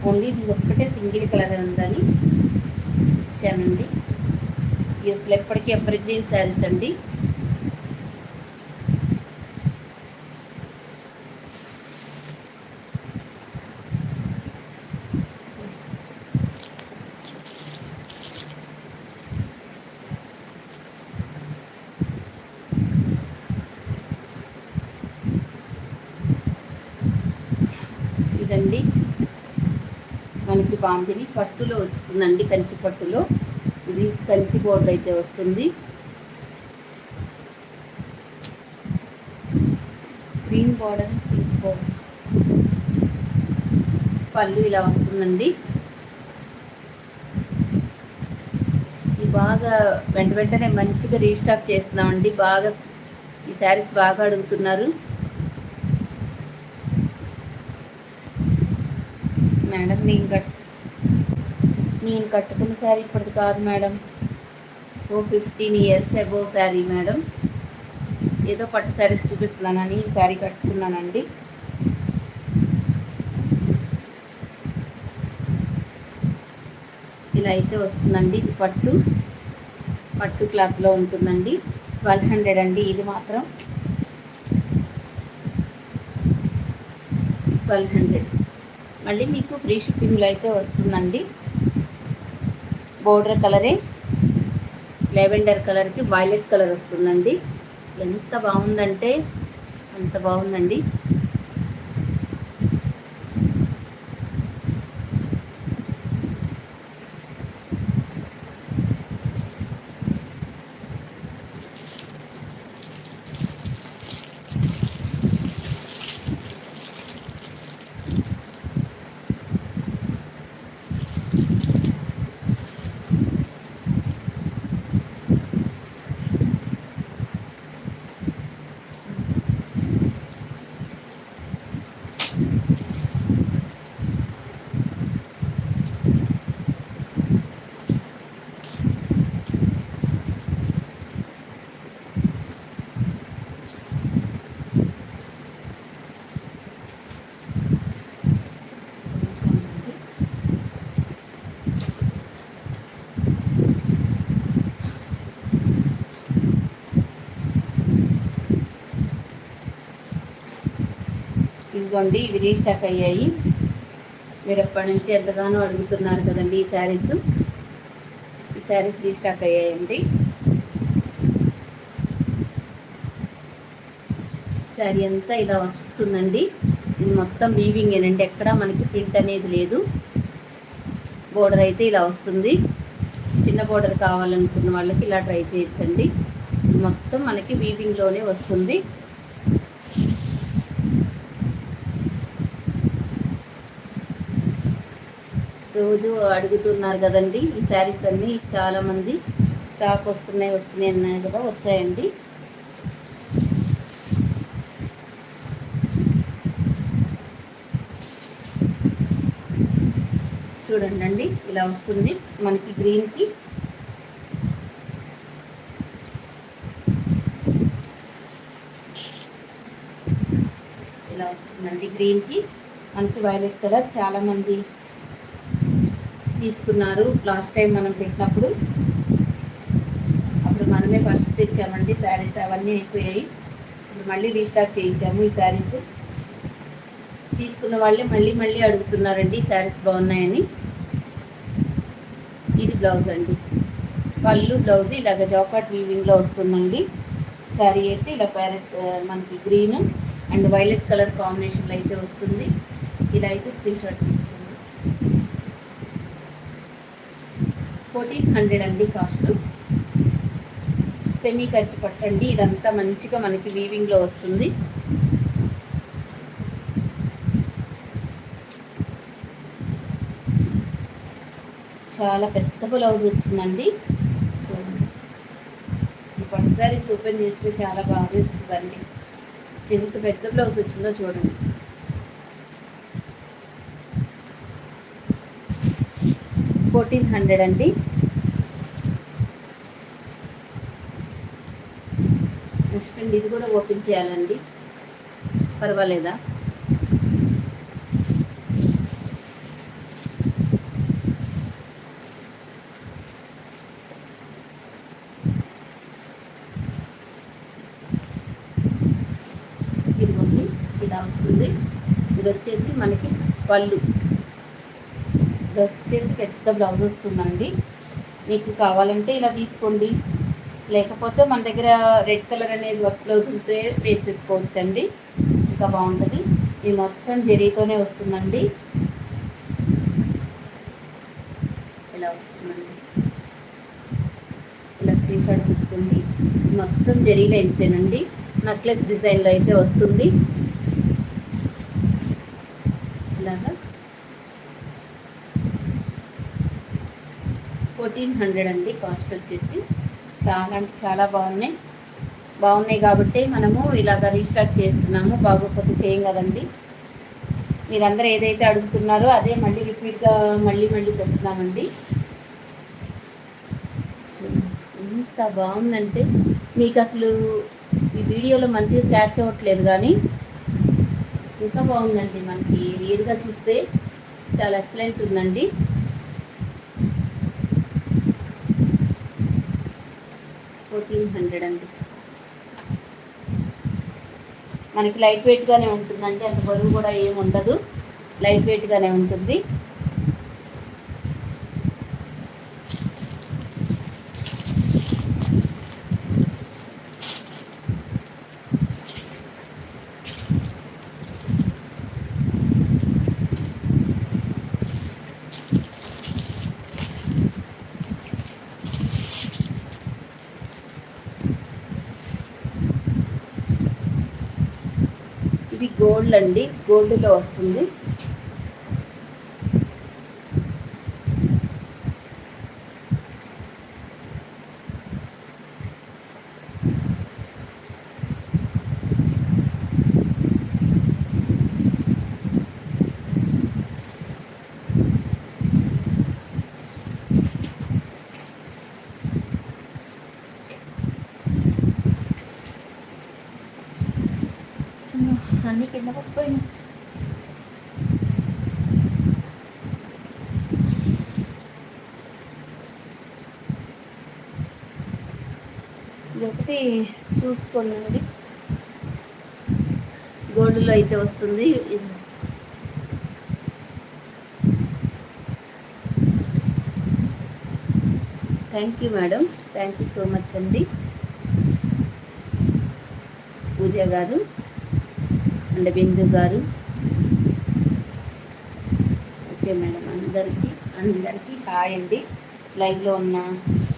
ఓన్లీ ఇది ఒక్కటే సింగిల్ కలర్ ఉందని ఇచ్చానండి. ఇది అసలు ఎప్పటికీ ఎవ్రీగ్రీన్ శారీస్ అండి. ఇదండి మనకి బాందిని పట్టులో వస్తుందండి, కంచి పట్టులో. ఇది కంచి బోర్డర్ అయితే వస్తుంది. Green border pink border. పళ్ళు ఇలా వస్తుందండి. ఇది బాగా వెంటనే మంచిగా రీస్టాక్ చేస్తున్నామండి. బాగా ఈ శారీస్ బాగా అడుగుతున్నారు. మేడం నేను కట్టుకున్న శారీ ఇప్పటిది కాదు madam, 15 years above sari madam. ఏదో పట్టు శారీస్ చూపిస్తున్నానని ఈ శారీ కట్టుకున్నానండి. ఇలా అయితే వస్తుందండి. ఇది పట్టు క్లాత్లో ఉంటుందండి. 1200 అండి. ఇది మాత్రం 1200. మళ్ళీ మీకు ఫ్రీ షిప్పింగ్లో అయితే వస్తుందండి. బోర్డర్ కలరే లెవెండర్ కలర్కి వైలెట్ కలర్ వస్తుందండి. ఎంత బాగుందంటే అంత బాగుందండి. ఇదిగోండి, ఇవి రీస్టాక్ అయ్యాయి. మీరు ఎప్పటి నుంచి ఎంతగానో అడుగుతున్నారు కదండి. ఈ శారీస్ రీస్టాక్ అయ్యాయండి. శారీ అంతా ఇలా వస్తుందండి. ఇది మొత్తం వీవింగేనండి, ఎక్కడ మనకి ప్రింట్ అనేది లేదు. బోర్డర్ అయితే ఇలా వస్తుంది. చిన్న బోర్డర్ కావాలనుకున్న వాళ్ళకి ఇలా ట్రై చేయొచ్చండి. మొత్తం మనకి వీవింగ్లోనే వస్తుంది. రోజు అడుగుతున్నారు కదండి ఈ శారీస్ అన్నీ. చాలామంది స్టాక్ వస్తున్నాయి అన్నాయి కదా, వచ్చాయండి. చూడండి అండి, ఇలా వస్తుంది మనకి గ్రీన్కి. ఇలా వస్తుందండి గ్రీన్కి మనకి వైలెట్ కలర్. చాలామంది తీసుకున్నారు లాస్ట్ టైం మనం పెట్టినప్పుడు. అప్పుడు మనమే ఫస్ట్ తెచ్చామండి శారీస్, అవన్నీ అయిపోయాయి. ఇప్పుడు మళ్ళీ రీస్టాక్ చేయించాము ఈ శారీస్. తీసుకున్న వాళ్ళే మళ్ళీ అడుగుతున్నారండి ఈ శారీస్ బాగున్నాయని. ఇది బ్లౌజ్ అండి. పళ్ళు బ్లౌజ్ ఇలాగ జాకాట్ వీవింగ్లో వస్తుందండి. శారీ అయితే ఇలా ప్యారెట్ మనకి గ్రీన్ అండ్ వైలెట్ కలర్ కాంబినేషన్లో అయితే వస్తుంది. ఇలా అయితే స్క్రీన్ షాట్ తీసుకోండి. 1400 అండి కాస్ట్. సెమీ ఖర్చు పట్టండి. ఇదంతా మంచిగా మనకి వీవింగ్లో వస్తుంది. చాలా పెద్ద బ్లౌజ్ వచ్చిందండి. చూడండి, ఈ పట్టు శారీస్ ఓపెన్ చేస్తే చాలా బాగా ఇస్తుందండి. ఎంత పెద్ద బ్లౌజ్ వచ్చిందో చూడండి. $1400 అండి. నెక్స్ట్ అండి, ఇది కూడా ఓపెన్ చేయాలండి, పర్వాలేదా? ఇదిగోండి, ఇలా వస్తుంది. ఇది వచ్చేసి మనకి పళ్ళు. ఇది వచ్చేసి పెద్ద బ్లౌజ్ వస్తుందండి. మీకు కావాలంటే ఇలా తీసుకోండి, లేకపోతే మన దగ్గర రెడ్ కలర్ అనేది వర్క్ బ్లౌజ్ ఉంటే వేసేసుకోవచ్చండి, ఇంకా బాగుంటుంది. ఇది మొత్తం జరీతోనే వస్తుందండి. ఇలా వస్తుందండి. ఇలా స్క్రీన్ షాట్ తీసుకోండి. మొత్తం జరీ లైన్సేనండి. నెక్లెస్ డిజైన్లో అయితే వస్తుంది. ఇలాగా 1400 అండి కాస్ట్ వచ్చేసి. చాలా అంటే చాలా బాగున్నాయి కాబట్టి మనము ఇలాగ రీస్టాక్ చేస్తున్నాము. బాగోకపోతే చేయం కదండి. మీరందరూ ఏదైతే అడుగుతున్నారో అదే మళ్ళీ రిపీట్గా మళ్ళీ తెస్తున్నామండి. ఎంత బాగుందంటే మీకు అసలు ఈ వీడియోలో మంచిగా క్యాచ్ అవ్వట్లేదు, కానీ ఇంకా బాగుందండి. మనకి రియల్గా చూస్తే చాలా ఎక్సలెంట్ ఉందండి. $1400 అండి. మనకి లైట్ వెయిట్గానే ఉంటుందండి, అంత బరువు కూడా ఏమి ఉండదు, లైట్ వెయిట్గానే ఉంటుంది. ఇది గోల్డ్ అండి, గోల్డ్లో వస్తుంది. అన్నీ కింద పడిపోయినాయి. ఇది ఒకటి చూసుకోండి, గోల్డ్లో అయితే వస్తుంది. Thank you madam, thank you so much అండి పూజ గారు అండ్ బిందు గారు. ఓకే మేడం, అందరికీ హాయ్ అండి. లైవ్లో ఉన్న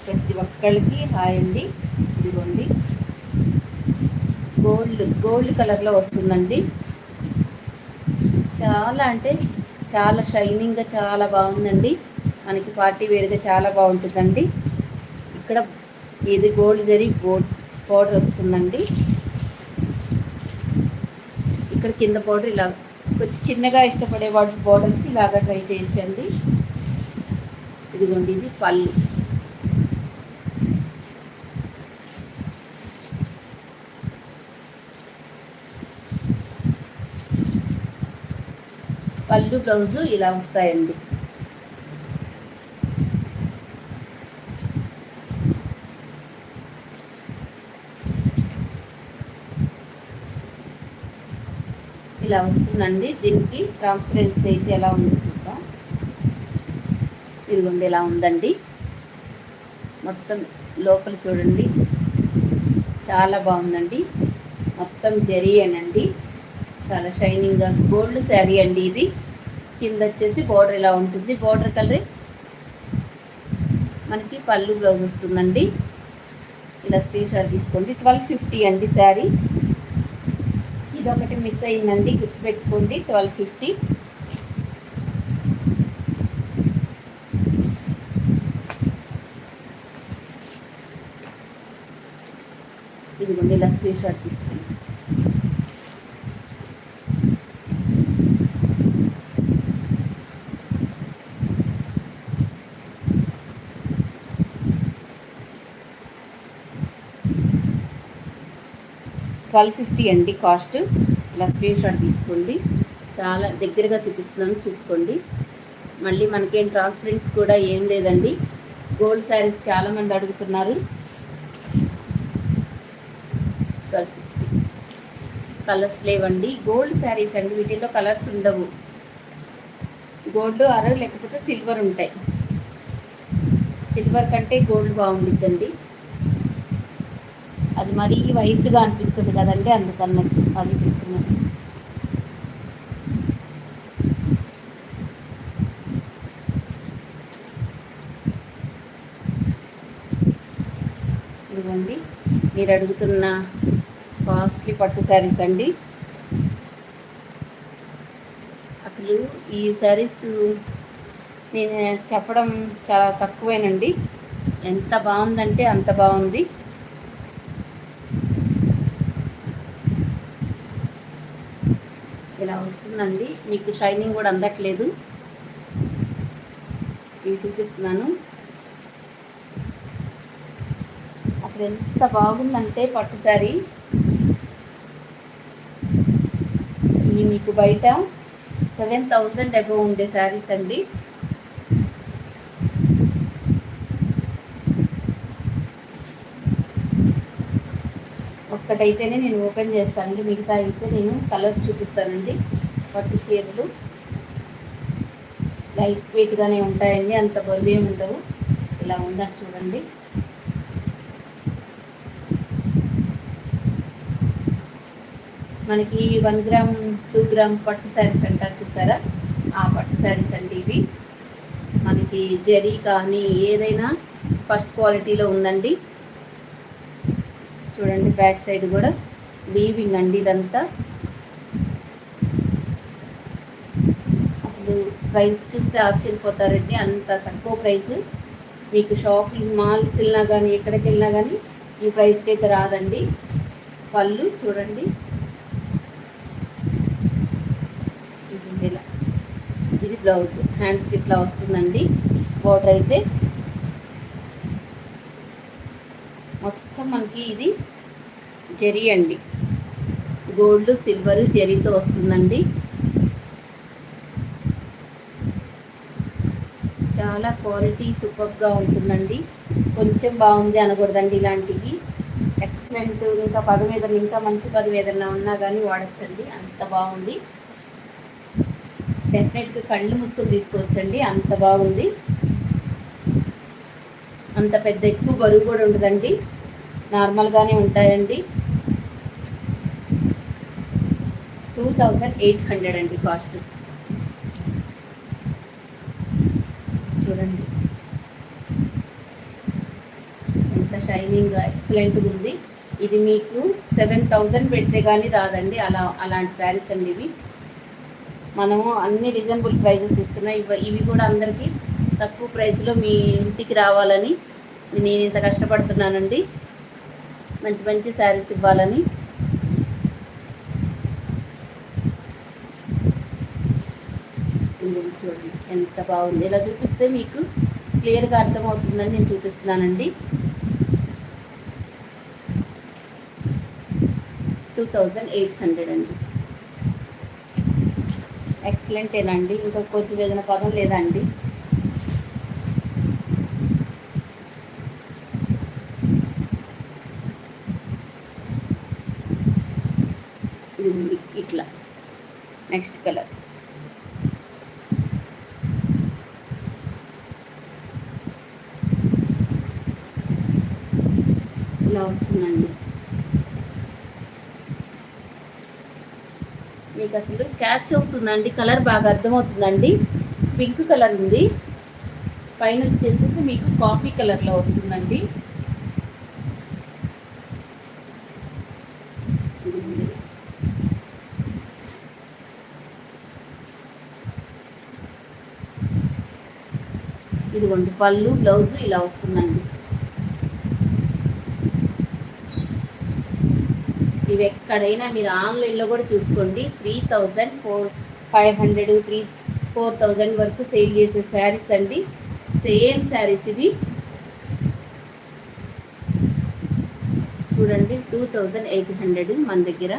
ప్రతి ఒక్కళ్ళకి హాయ్ అండి. ఇదిగోండి గోల్డ్ కలర్లో వస్తుందండి. చాలా అంటే చాలా షైనింగ్గా చాలా బాగుందండి. మనకి పార్టీ వేర్గా చాలా బాగుంటుందండి. ఇక్కడ ఇది గోల్డ్ పౌడర్ వస్తుందండి. ఇక్కడ కింద పౌడర్ ఇలా కొంచెం చిన్నగా ఇష్టపడే వాటి పౌడర్స్ ఇలాగా ట్రై చేయించండి. ఇదిగోండి ఇది పళ్ళు. పళ్ళు బ్లౌజు ఇలా వస్తాయండి. ఇలా వస్తుందండి. దీనికి ట్రాన్స్పరెన్సీ అయితే ఎలా ఉంది చూద్దాం. ఇదిగోండి ఇలా ఉందండి. మొత్తం లోపల చూడండి, చాలా బాగుందండి. మొత్తం జరీయేనండి, చాలా షైనింగ్గా గోల్డ్ శారీ అండి ఇది. కింద వచ్చేసి బోర్డర్ ఇలా ఉంటుంది. బోర్డర్ కలర్ మనకి పళ్ళు బ్లౌజ్ వస్తుందండి. ఇలా స్క్రీన్ షాట్ తీసుకోండి. 1250 అండి శారీ. ఇదొకటి మిస్ అయిందండి, గుర్తుపెట్టుకోండి. 1250. ఇదిగోండి ఇలా స్క్రీన్ షాట్ తీసుకోండి. $1250 అండి కాస్ట్. ఇలా స్క్రీన్ షాట్ తీసుకోండి. చాలా దగ్గరగా చూపిస్తున్నాను, చూసుకోండి. మళ్ళీ మనకేం ట్రాన్స్పరెన్స్ కూడా ఏం లేదండి. గోల్డ్ శారీస్ చాలామంది అడుగుతున్నారు. 1250. కలర్స్ లేవండి, గోల్డ్ శారీస్ అండి. వీటిల్లో కలర్స్ ఉండవు. గోల్డ్ లేకపోతే సిల్వర్ ఉంటాయి. సిల్వర్ కంటే గోల్డ్ బాగుండిద్దండి. అది మరీ వైట్గా అనిపిస్తుంది కదండి, అందుకన్నట్టు అది చెప్తున్నాను. ఇదిగోండి మీరు అడుగుతున్న కాస్ట్లీ పట్టు శారీస్ అండి. అసలు ఈ శారీస్ నేను చెప్పడం చాలా తక్కువేనండి. ఎంత బాగుందంటే అంత బాగుంది. ఇలా వస్తుందండి. మీకు షైనింగ్ కూడా అందట్లేదు. ఇవి చూపిస్తున్నాను. అసలు ఎంత బాగుందంటే పట్టు శారీ. ఇవి మీకు బయట 7,000 అబోవ్ ఉండే శారీస్ అండి. ఒక్కటైతేనే నేను ఓపెన్ చేస్తానండి, మిగతా అయితే నేను కలర్స్ చూపిస్తానండి. పట్టు చీరలు లైట్ వెయిట్గానే ఉంటాయండి, అంత బరువేమి ఉండవు. ఇలా ఉందని చూడండి. మనకి 1 గ్రామ్ 2 గ్రామ్ పట్టు శారీస్ అంటారు చూసారా, ఆ పట్టు శారీస్ అండి ఇవి. మనకి జరీ కానీ ఏదైనా ఫస్ట్ క్వాలిటీలో ఉందండి. చూడండి బ్యాక్ సైడ్ కూడా వీవింగ్ అండి ఇదంతా. అసలు ప్రైస్ చూస్తే ఆశ్చర్యపోతారండి, అంత తక్కువ ప్రైస్. మీకు షాపింగ్ మాల్స్ వెళ్ళినా కానీ ఎక్కడికి వెళ్ళినా కానీ ఈ ప్రైస్కి అయితే రాదండి. పళ్ళు చూడండి, ఇలా ఇది బ్లౌజ్, హ్యాండ్స్కి ఇట్లా వస్తుందండి. బోర్డర్ అయితే మొత్తం మనకి ఇది జరీ అండి, గోల్డ్ సిల్వర్ జరీతో వస్తుందండి. చాలా క్వాలిటీ సూపర్గా ఉంటుందండి. కొంచెం బాగుంది అనకూడదండి, ఇలాంటివి ఎక్సలెంట్. ఇంకా పదం ఏదైనా, ఇంకా మంచి పదం ఏదైనా ఉన్నా కానీ వాడచ్చండి, అంత బాగుంది. డెఫినెట్గా కళ్ళు మూసుకొని తీసుకోవచ్చండి, అంత బాగుంది. అంత పెద్ద ఎక్కువ బరువు కూడా ఉండదండి, నార్మల్గానే ఉంటాయండి. 2,800 అండి కాస్ట్. చూడండి ఎంత షైనింగ్ ఎక్సలెంట్గా ఉంది. ఇది మీకు 7,000 పెడితే కానీ రాదండి, అలాంటి శారీస్ అండి ఇవి. మనము అన్ని రీజనబుల్ ప్రైజెస్ ఇస్తున్నాయి. ఇవి కూడా అందరికీ తక్కువ ప్రైస్లో మీ ఇంటికి రావాలని నేను ఇంత కష్టపడుతున్నానండి, మంచి మంచి శారీస్ ఇవ్వాలని. చూడండి ఎంత బాగుంది. ఇలా చూపిస్తే మీకు క్లియర్గా అర్థమవుతుందని నేను చూపిస్తున్నానండి. 2,800 అండి. ఎక్సలెంటేనండి, ఇంకా కొంచెం ఏదైనా పదం లేదండి. ఇది ఇట్లా నెక్స్ట్ కలర్ ఇలా వస్తుందండి. మీకు అసలు క్యాచ్ అవుతుందండి, కలర్ బాగా అర్థమవుతుందండి. పింక్ కలర్ ఉంది, పైన వచ్చేసి మీకు కాఫీ కలర్లో వస్తుందండి. ఇదిగోండి పళ్ళు, బ్లౌజ్ ఇలా వస్తుందండి. ఇవి ఎక్కడైనా మీరు ఆన్లైన్లో కూడా చూసుకోండి, 3,500 4,000 వరకు సేల్ చేసే శారీస్ అండి. సేమ్ శారీస్ ఇవి. చూడండి 2,800 మన దగ్గర.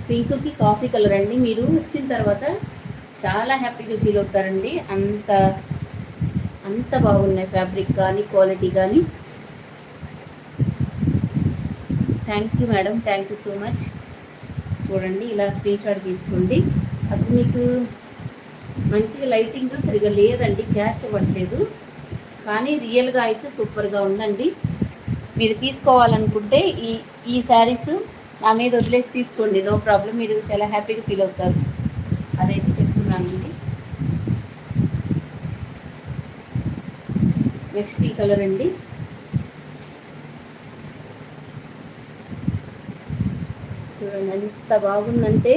పింక్కి కాఫీ కలర్ అండి. మీరు వచ్చిన తర్వాత చాలా హ్యాపీగా ఫీల్ అవుతారండి, అంత బాగున్నాయి ఫ్యాబ్రిక్ కానీ క్వాలిటీ కానీ. Thank you madam, thank you so much. చూడండి ఇలా స్క్రీన్ షాట్ తీసుకోండి. అసలు మీకు మంచిగా లైటింగ్ సరిగా లేదండి, క్యాచ్ అవ్వట్లేదు, కానీ రియల్గా అయితే సూపర్గా ఉందండి. మీరు తీసుకోవాలనుకుంటే ఈ శారీస్ నా మీద వదిలేసి తీసుకోండి, నో ప్రాబ్లం. మీరు చాలా హ్యాపీగా ఫీల్ అవుతారు, అదైతే చెప్తున్నానండి. నెక్స్ట్ ఈ కలర్ అండి. చూడండి చూడండి ఎంత బాగుందంటే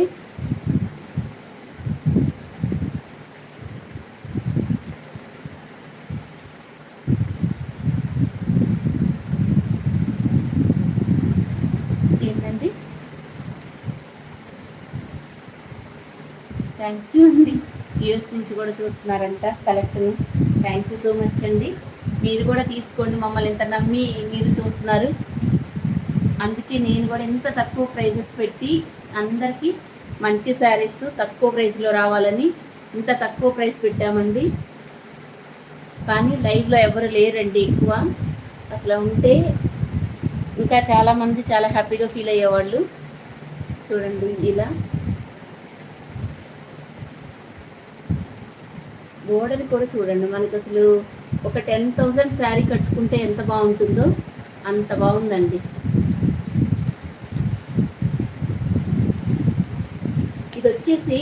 ఏంటండి. థ్యాంక్ యూ అండి. యూఎస్ నుంచి కూడా చూస్తున్నారంట collection. Thank you so much అండి. మీరు కూడా తీసుకోండి, మమ్మల్ని ఇంత నమ్మి మీరు చూస్తున్నారు. అందుకే నేను కూడా ఎంత తక్కువ ప్రైజెస్ పెట్టి అందరికీ మంచి శారీస్ తక్కువ ప్రైస్లో రావాలని ఇంత తక్కువ ప్రైస్ పెట్టామండి. కానీ లైవ్లో ఎవరు లేరండి ఎక్కువ. అసలు ఉంటే ఇంకా చాలామంది చాలా హ్యాపీగా ఫీల్ అయ్యేవాళ్ళు. చూడండి ఇలా బోర్డర్ కూడా చూడండి. మనకు అసలు ఒక 10,000 శారీ కట్టుకుంటే ఎంత బాగుంటుందో అంత బాగుందండి. ఇది వచ్చేసి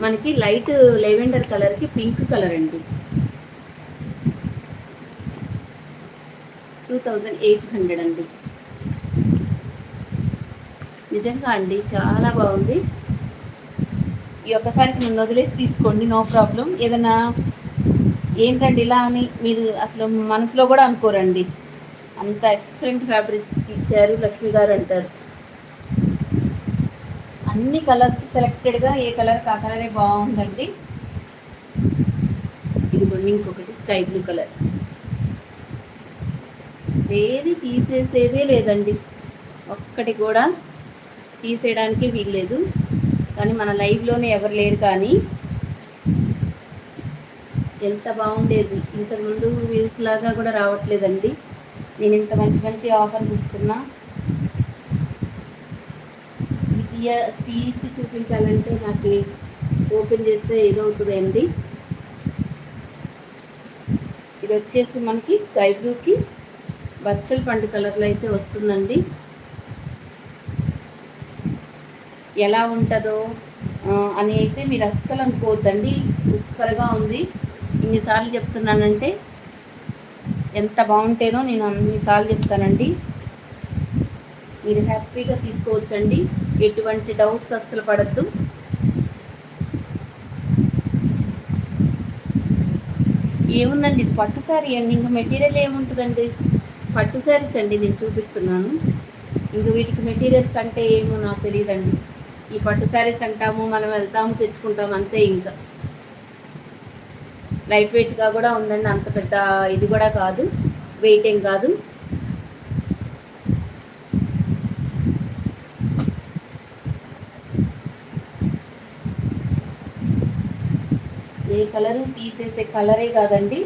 మనకి లైట్ లెవెండర్ కలర్కి పింక్ కలర్ అండి. 2800 అండి. నిజంగా అండి చాలా బాగుంది. ఈ ఒక్కసారికి నన్ను వదిలేసి తీసుకోండి, నో ప్రాబ్లం. ఏదైనా ఏంటండి ఇలా అని మీరు అసలు మనసులో కూడా అనుకోరండి. అంత ఎక్సలెంట్ ఫ్యాబ్రిక్ ఇచ్చారు లక్ష్మి గారు అంటారు. అన్ని కలర్స్ సెలెక్టెడ్గా ఏ కలర్ ఆ కలరే బాగుందండి. ఇది కూడా ఇంకొకటి స్కై బ్లూ కలర్. ఏది తీసేసేదే లేదండి, ఒక్కటి కూడా తీసేయడానికి వీల్లేదు. కానీ మన లైవ్లోనే ఎవరు లేరు. కానీ ఎంత బాగుండేది. ఇంతకుముందు వ్యూస్ లాగా కూడా రావట్లేదండి. నేను ఇంత మంచి మంచి ఆఫర్స్ ఇస్తున్నా. తీసి చూపించాలంటే నాకు ఓపెన్ చేస్తే ఏదవుతుందండి. ఇది వచ్చేసి మనకి స్కై బ్లూకి బచ్చల పండు కలర్లో అయితే వస్తుందండి. ఎలా ఉంటుందో అని అయితే మీరు అస్సలు అనుకోవద్దండి. సూపర్గా ఉంది. ఇన్నిసార్లు చెప్తున్నానంటే ఎంత బాగుంటేనో నేను అన్నిసార్లు చెప్తానండి. మీరు హ్యాపీగా తీసుకోవచ్చండి, ఎటువంటి డౌట్స్ అస్సలు పడద్దు. ఏముందండి, ఇది పట్టు శారీ అండి. ఇంకా మెటీరియల్ ఏముంటుందండి, పట్టు శారీస్ అండి నేను చూపిస్తున్నాను. ఇంక వీటికి మెటీరియల్స్ అంటే ఏమో నాకు తెలియదండి. ఈ పట్టు శారీస్ అంటాము, మనం వెళ్తాము తెచ్చుకుంటాము అంతే. ఇంకా లైట్ వెయిట్గా కూడా ఉందండి, అంత పెద్ద ఇది కూడా కాదు, వెయిట్ ఏం కాదు. ఏ కలరు తీసేసే కలరే కాదండి.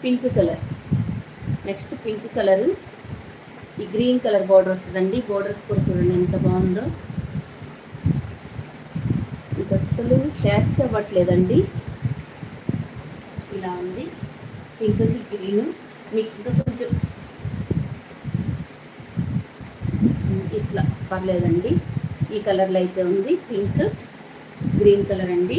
Pink colour, next pink colour, ఈ గ్రీన్ కలర్ బార్డర్ వస్తుందండి. బార్డర్స్ కూడా చూడండి ఎంత బాగుందో. ఇది అస్సలు క్యాచ్ అవ్వట్లేదండి. ఇలా ఉంది పింక్కి గ్రీను. మీకు ఇంకా కొంచెం ఇట్లా పర్లేదండి. ఈ కలర్లో అయితే ఉంది, పింక్ గ్రీన్ కలర్ అండి.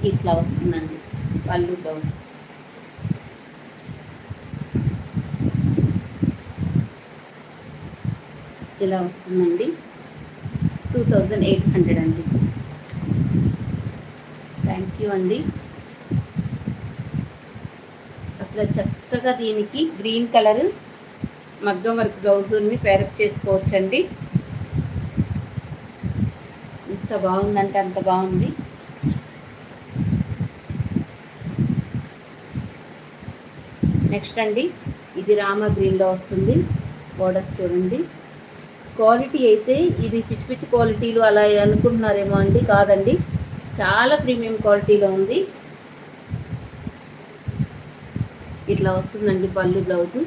ఇట్లా వస్తుందండి పళ్ళు బ్లౌజ్. ఇలా వస్తుందండి. 2800 అండి. థ్యాంక్ యూ అండి. అసలు చక్కగా దీనికి గ్రీన్ కలరు మగ్గం వర్క్ బ్లౌజుని పేరప్ చేసుకోవచ్చండి. ఎంత బాగుందంటే అంత బాగుంది. నెక్స్ట్ అండి, ఇది రామా గ్రీన్లో వస్తుంది. బోర్డర్స్ చూడండి. క్వాలిటీ అయితే ఇది పిచ్చి పిచ్చి క్వాలిటీలు అలా అనుకుంటున్నారేమో అండి, కాదండి, చాలా ప్రీమియం క్వాలిటీలో ఉంది. ఇట్లా వస్తుందండి పళ్ళు బ్లౌజు.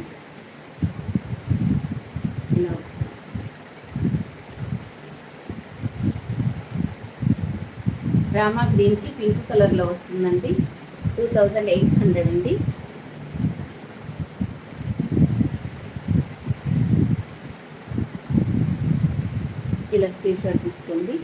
ఇలా వస్తుంది. రామా గ్రీన్కి పింక్ కలర్లో వస్తుందండి. 2800 అండి. ఇలా స్క్రీన్ షాట్ తీసుకోండి.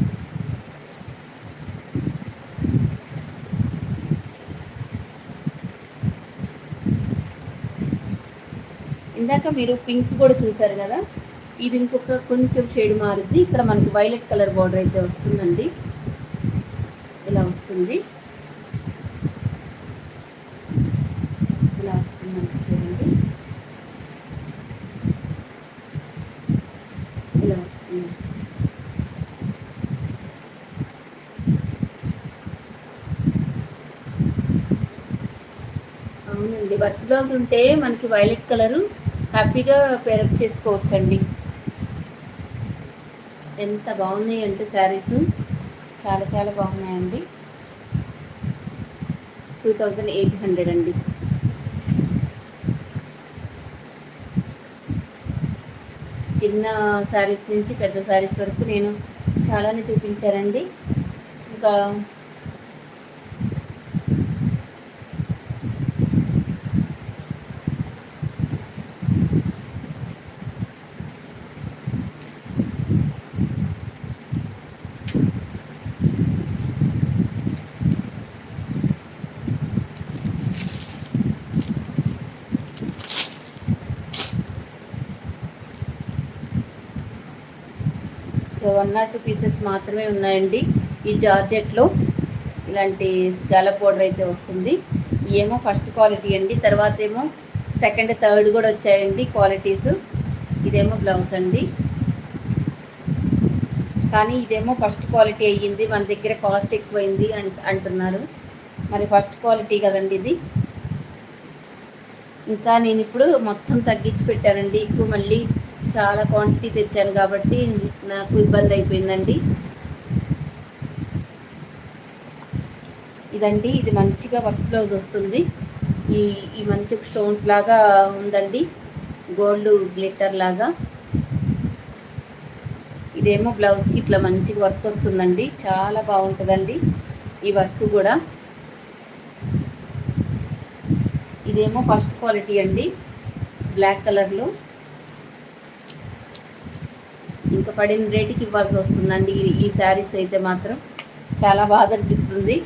ఇందాక మీరు పింక్ కూడా చూసారు కదా, ఇది ఇంకొక కొంచెం షేడ్ మారుద్ది. ఇక్కడ మనకి వైలెట్ కలర్ బార్డర్ అయితే వస్తుందండి, ఇలా వస్తుంది. ఇలా వస్తుందండి, చూడండి ఇలా వస్తుంది. అవునండి, వర్క్ బ్లౌజ్ ఉంటే మనకి వైలెట్ కలరు హ్యాపీగా పేరప్ చేసుకోవచ్చండి. ఎంత బాగున్నాయి అంటే శారీస్ చాలా చాలా బాగున్నాయండి. 2800 అండి. చిన్న శారీస్ నుంచి పెద్ద శారీస్ వరకు నేను చాలానే చూపించానండి. ఇంకా వన్ ఆర్ టూ పీసెస్ మాత్రమే ఉన్నాయండి ఈ జార్జెట్లో. ఇలాంటి స్కాలప్ బోర్డర్ అయితే వస్తుంది. ఏమో ఫస్ట్ క్వాలిటీ అండి, తర్వాత ఏమో సెకండ్ థర్డ్ కూడా వచ్చాయండి క్వాలిటీస్. ఇదేమో బ్లౌజ్ అండి, కానీ ఇదేమో ఫస్ట్ క్వాలిటీ అయ్యింది. మన దగ్గర కాస్ట్ ఎక్కువైంది అంటున్నారు. మరి ఫస్ట్ క్వాలిటీ కదండి ఇది. ఇంకా నేను ఇప్పుడు మొత్తం తగ్గించి పెట్టానండి. ఎక్కువ మళ్ళీ చాలా క్వాంటిటీ తెచ్చాను కాబట్టి నాకు ఇబ్బంది అయిపోయిందండి. ఇదండి, ఇది మంచిగా వర్క్ బ్లౌజ్ వస్తుంది. ఈ మంచి స్టోన్స్ లాగా ఉందండి, గోల్డ్ గ్లిట్టర్ లాగా. ఇదేమో బ్లౌజ్కి ఇట్లా మంచిగా వర్క్ వస్తుందండి, చాలా బాగుంటుందండి ఈ వర్క్ కూడా. ఇదేమో ఫస్ట్ క్వాలిటీ అండి, బ్లాక్ కలర్లో. ఇంకా పడిన రేటుకి ఇవ్వాల్సి వస్తుందండి ఈ శారీస్ అయితే మాత్రం. చాలా బాధ అనిపిస్తుంది.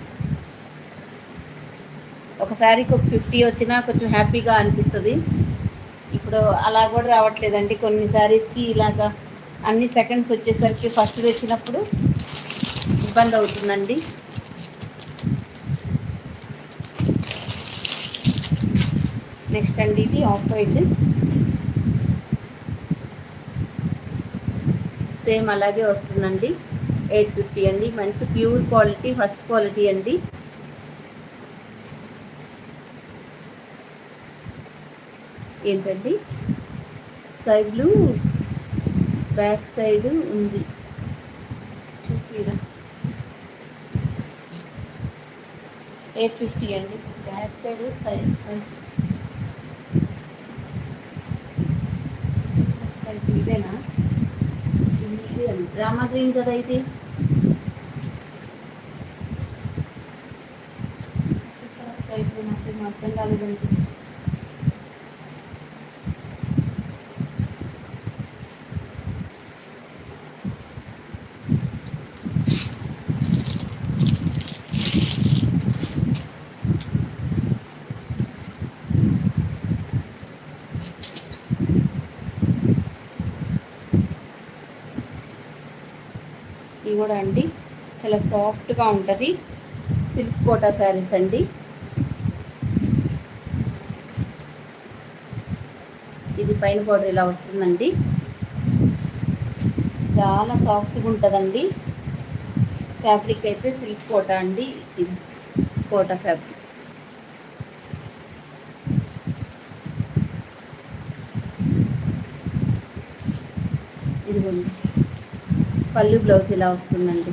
ఒక శారీకి ఒక 50 వచ్చినా కొంచెం హ్యాపీగా అనిపిస్తుంది. ఇప్పుడు అలా కూడా రావట్లేదండి కొన్ని శారీస్కి. ఇలాగా అన్ని సెకండ్స్ వచ్చేసరికి ఫస్ట్ తెచ్చినప్పుడు ఇబ్బంది అవుతుందండి. నెక్స్ట్ అండి, ఇది ఆఫ్ వైట్, సేమ్ అలాగే వస్తుందండి. 850 అండి, మంచి ప్యూర్ క్వాలిటీ, ఫస్ట్ క్వాలిటీ అండి. ఏంటండి, స్కై బ్లూ బ్యాక్ సైడ్ ఉంది, చూపిరా. 850 అండి, బ్యాక్ సైడ్ సైజ్ ఇదేనా? ఇది డ్రామా గ్రీన్ కదా ఇది. స్కై బ్లూ నాకు అర్థం కాలేదండి. ఇది కూడా అండి చాలా సాఫ్ట్గా ఉంటుంది, సిల్క్ కోటా శారీస్ అండి. ఇది పైన బార్డర్ ఇలా వస్తుందండి, చాలా సాఫ్ట్గా ఉంటుందండి. ఫ్యాబ్రిక్ అయితే సిల్క్ కోటా అండి, ఇది కోటా ఫ్యాబ్రిక్. ఇదిగోండి, పళ్ళు బ్లౌజ్ ఇలా వస్తుందండి.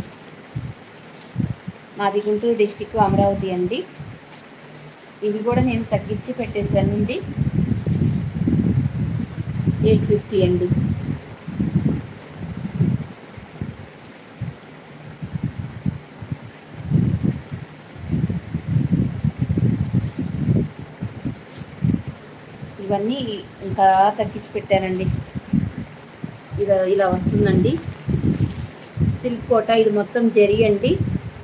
మాది గుంటూరు డిస్టిక్, అమరావతి అండి. ఇవి కూడా నేను తగ్గించి పెట్టేశానండి, 850 అండి. ఇవన్నీ ఇంకా తగ్గించి పెట్టానండి. ఇలా వస్తుందండి సిల్క్ కోటా. ఇది మొత్తం జరీ అండి,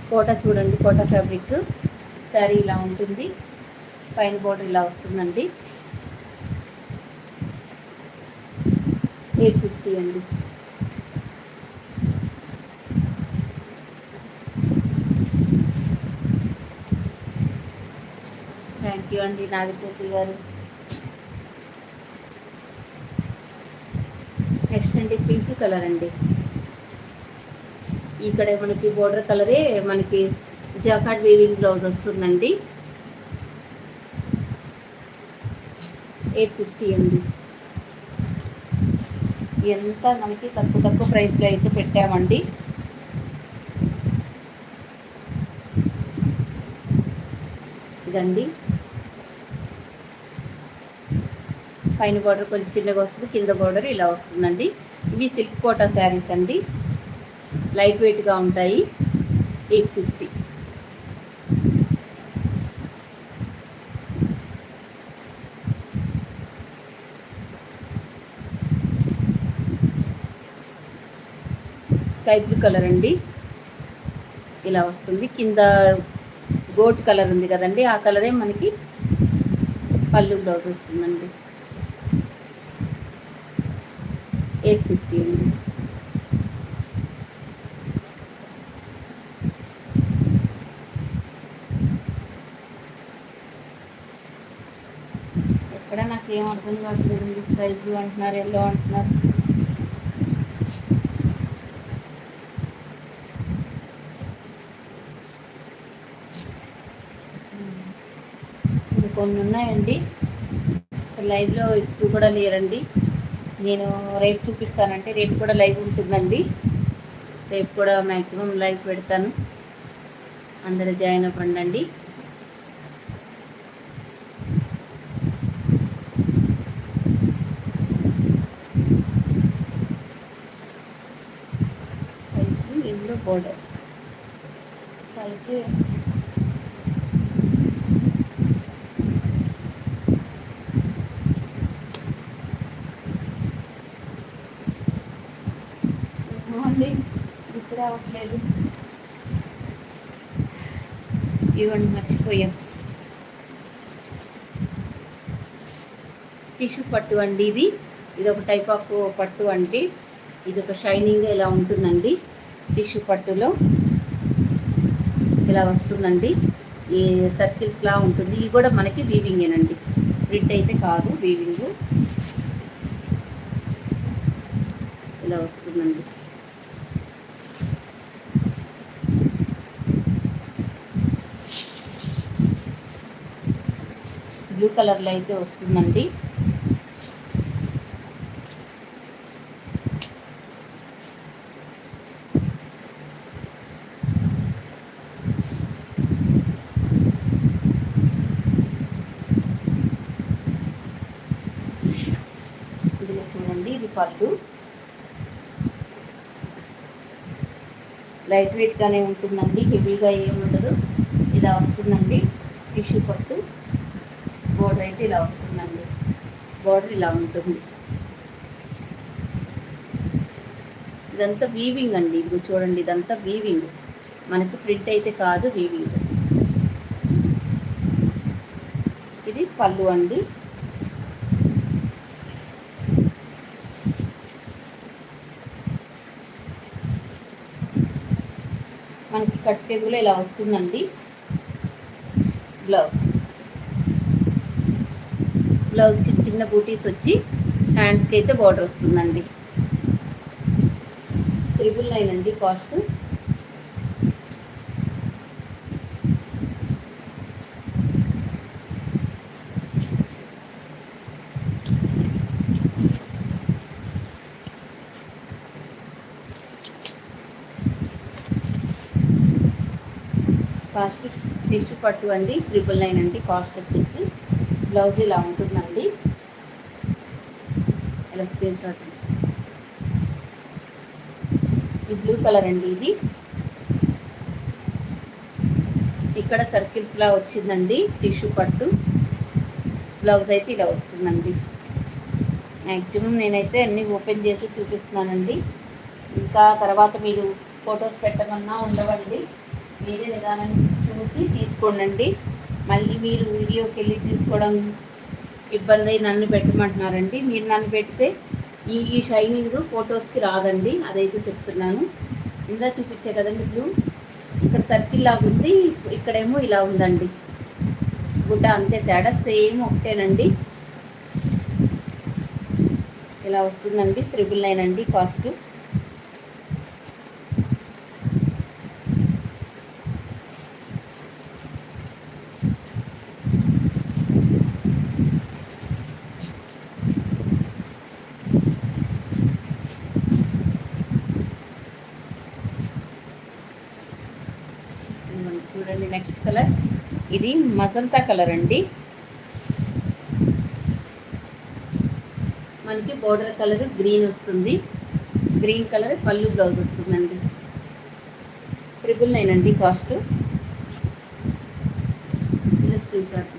కోటా చూడండి, కోటా ఫ్యాబ్రిక్. శారీ ఇలా ఉంటుంది, పైన బోర్డర్ ఇలా వస్తుందండి. 850 అండి. థ్యాంక్ యూ అండి నాగజ్యోతి గారు. నెక్స్ట్ అండి పింక్ కలర్ అండి. ఇక్కడ మనకి బోర్డర్ కలరే మనకి జాకార్డ్ వీవింగ్ బ్లౌజ్ వస్తుందండి. 850 అండి. ఎంత మనకి తక్కువ ప్రైస్లో అయితే పెట్టామండి. ఇదండి పైన బార్డర్ కొంచెం చిన్నగా వస్తుంది, కింద బార్డర్ ఇలా వస్తుందండి. ఇవి సిల్క్ కోటా శారీస్ అండి, లైట్ వెయిట్గా ఉంటాయి. 850. స్కై బ్లూ కలర్ అండి, ఇలా వస్తుంది. కింద గోల్డ్ కలర్ ఉంది కదండి, ఆ కలరే మనకి పళ్ళు బ్లౌజ్ వస్తుందండి. 850 అండి. ఎక్కడ నాకు ఏం అర్థం కావట్లేదు. స్కై బ్లూ అంటున్నారు, ఎల్లో అంటున్నారు. కొన్ని ఉన్నాయండి, అసలు లైవ్లో ఎక్కువ కూడా లేరండి. నేను రేపు చూపిస్తానంటే రేపు కూడా లైవ్ ఉంటుందండి. రేపు కూడా మ్యాక్సిమం లైవ్ పెడతాను, అందరూ జాయిన్ అవ్వండి. ఇందులో బోర్డర్ స్కైకి అండి ఇప్పుడు అవ్వట్లేదు. ఇవ్వండి, మర్చిపోయాం. టిష్యూ పట్టు అండి ఇది ఒక టైప్ ఆఫ్ పట్టు అండి. ఇది ఒక షైనింగ్ ఇలా ఉంటుందండి. టిష్యూ పట్టులో ఇలా వస్తుందండి, ఈ సర్కిల్స్లా ఉంటుంది. ఇది కూడా మనకి వీవింగేనండి, ప్రింట్ అయితే కాదు, వీవింగ్ ఇలా వస్తుందండి. బ్లూ కలర్లో అయితే వస్తుందండి. ఇదిలో చూడండి, ఇది పళ్ళు లైట్ వెయిట్గానే ఉంటుందండి, హెవీగా ఏముండదు. ఇలా వస్తుందండి టిష్యూ పట్టు. బోర్డర్ అయితే ఇలా వస్తుందండి, బోర్డర్ ఇలా ఉంటుంది. ఇదంతా వీవింగ్ అండి, ఇది చూడండి, ఇదంతా వీవింగ్, మనకి ప్రింట్ అయితే కాదు, వీవింగ్. ఇది పళ్ళు అండి. మనకి కట్ చేతులో ఇలా వస్తుందండి. బ్లౌజ్ చిన్న చిన్న బూటీస్ వచ్చి హ్యాండ్స్కి అయితే బార్డర్ వస్తుందండి. 999 అండి కాస్ట్. కాస్ట్ టిష్యూ పట్టు అండి, 999 అండి కాస్ట్ వచ్చేసి. బ్లౌజ్ ఇలా ఉంటుందండి, ఇలా స్క్రీన్ షాట్. ఈ బ్లూ కలర్ అండి, ఇది ఇక్కడ సర్కిల్స్లా వచ్చిందండి టిష్యూ పట్టు. బ్లౌజ్ అయితే ఇలా వస్తుందండి. మ్యాక్సిమం నేనైతే అన్నీ ఓపెన్ చేసి చూపిస్తున్నానండి. ఇంకా తర్వాత మీరు ఫొటోస్ పెట్టమన్నా ఉండవండి, మీరే నిదానం చూసి తీసుకోండి. మళ్ళీ మీరు వీడియోకి వెళ్ళి తీసుకోవడం ఇబ్బంది అయి నన్ను పెట్టమంటున్నారండి. మీరు నన్ను పెడితే ఈ షైనింగ్ ఫొటోస్కి రాదండి, అదైతే చెప్తున్నాను. ఇందా చూపించే కదండి బ్లూ, ఇక్కడ సర్కిల్ లాగా ఉంది, ఇక్కడేమో ఇలా ఉందండి గుడ్డ. అంతే తేడా, సేమ్ ఒకటేనండి. ఇలా వస్తుందండి. 999 అండి కాస్ట్. చూడండి నెక్స్ట్ కలర్, ఇది మజంతా కలర్ అండి. మనకి బోర్డర్ కలర్ గ్రీన్ వస్తుంది, గ్రీన్ కలర్ పళ్ళు బ్లౌజ్ వస్తుందండి. 999 అండి కాస్ట్. ఇలా స్క్రీన్ షాట్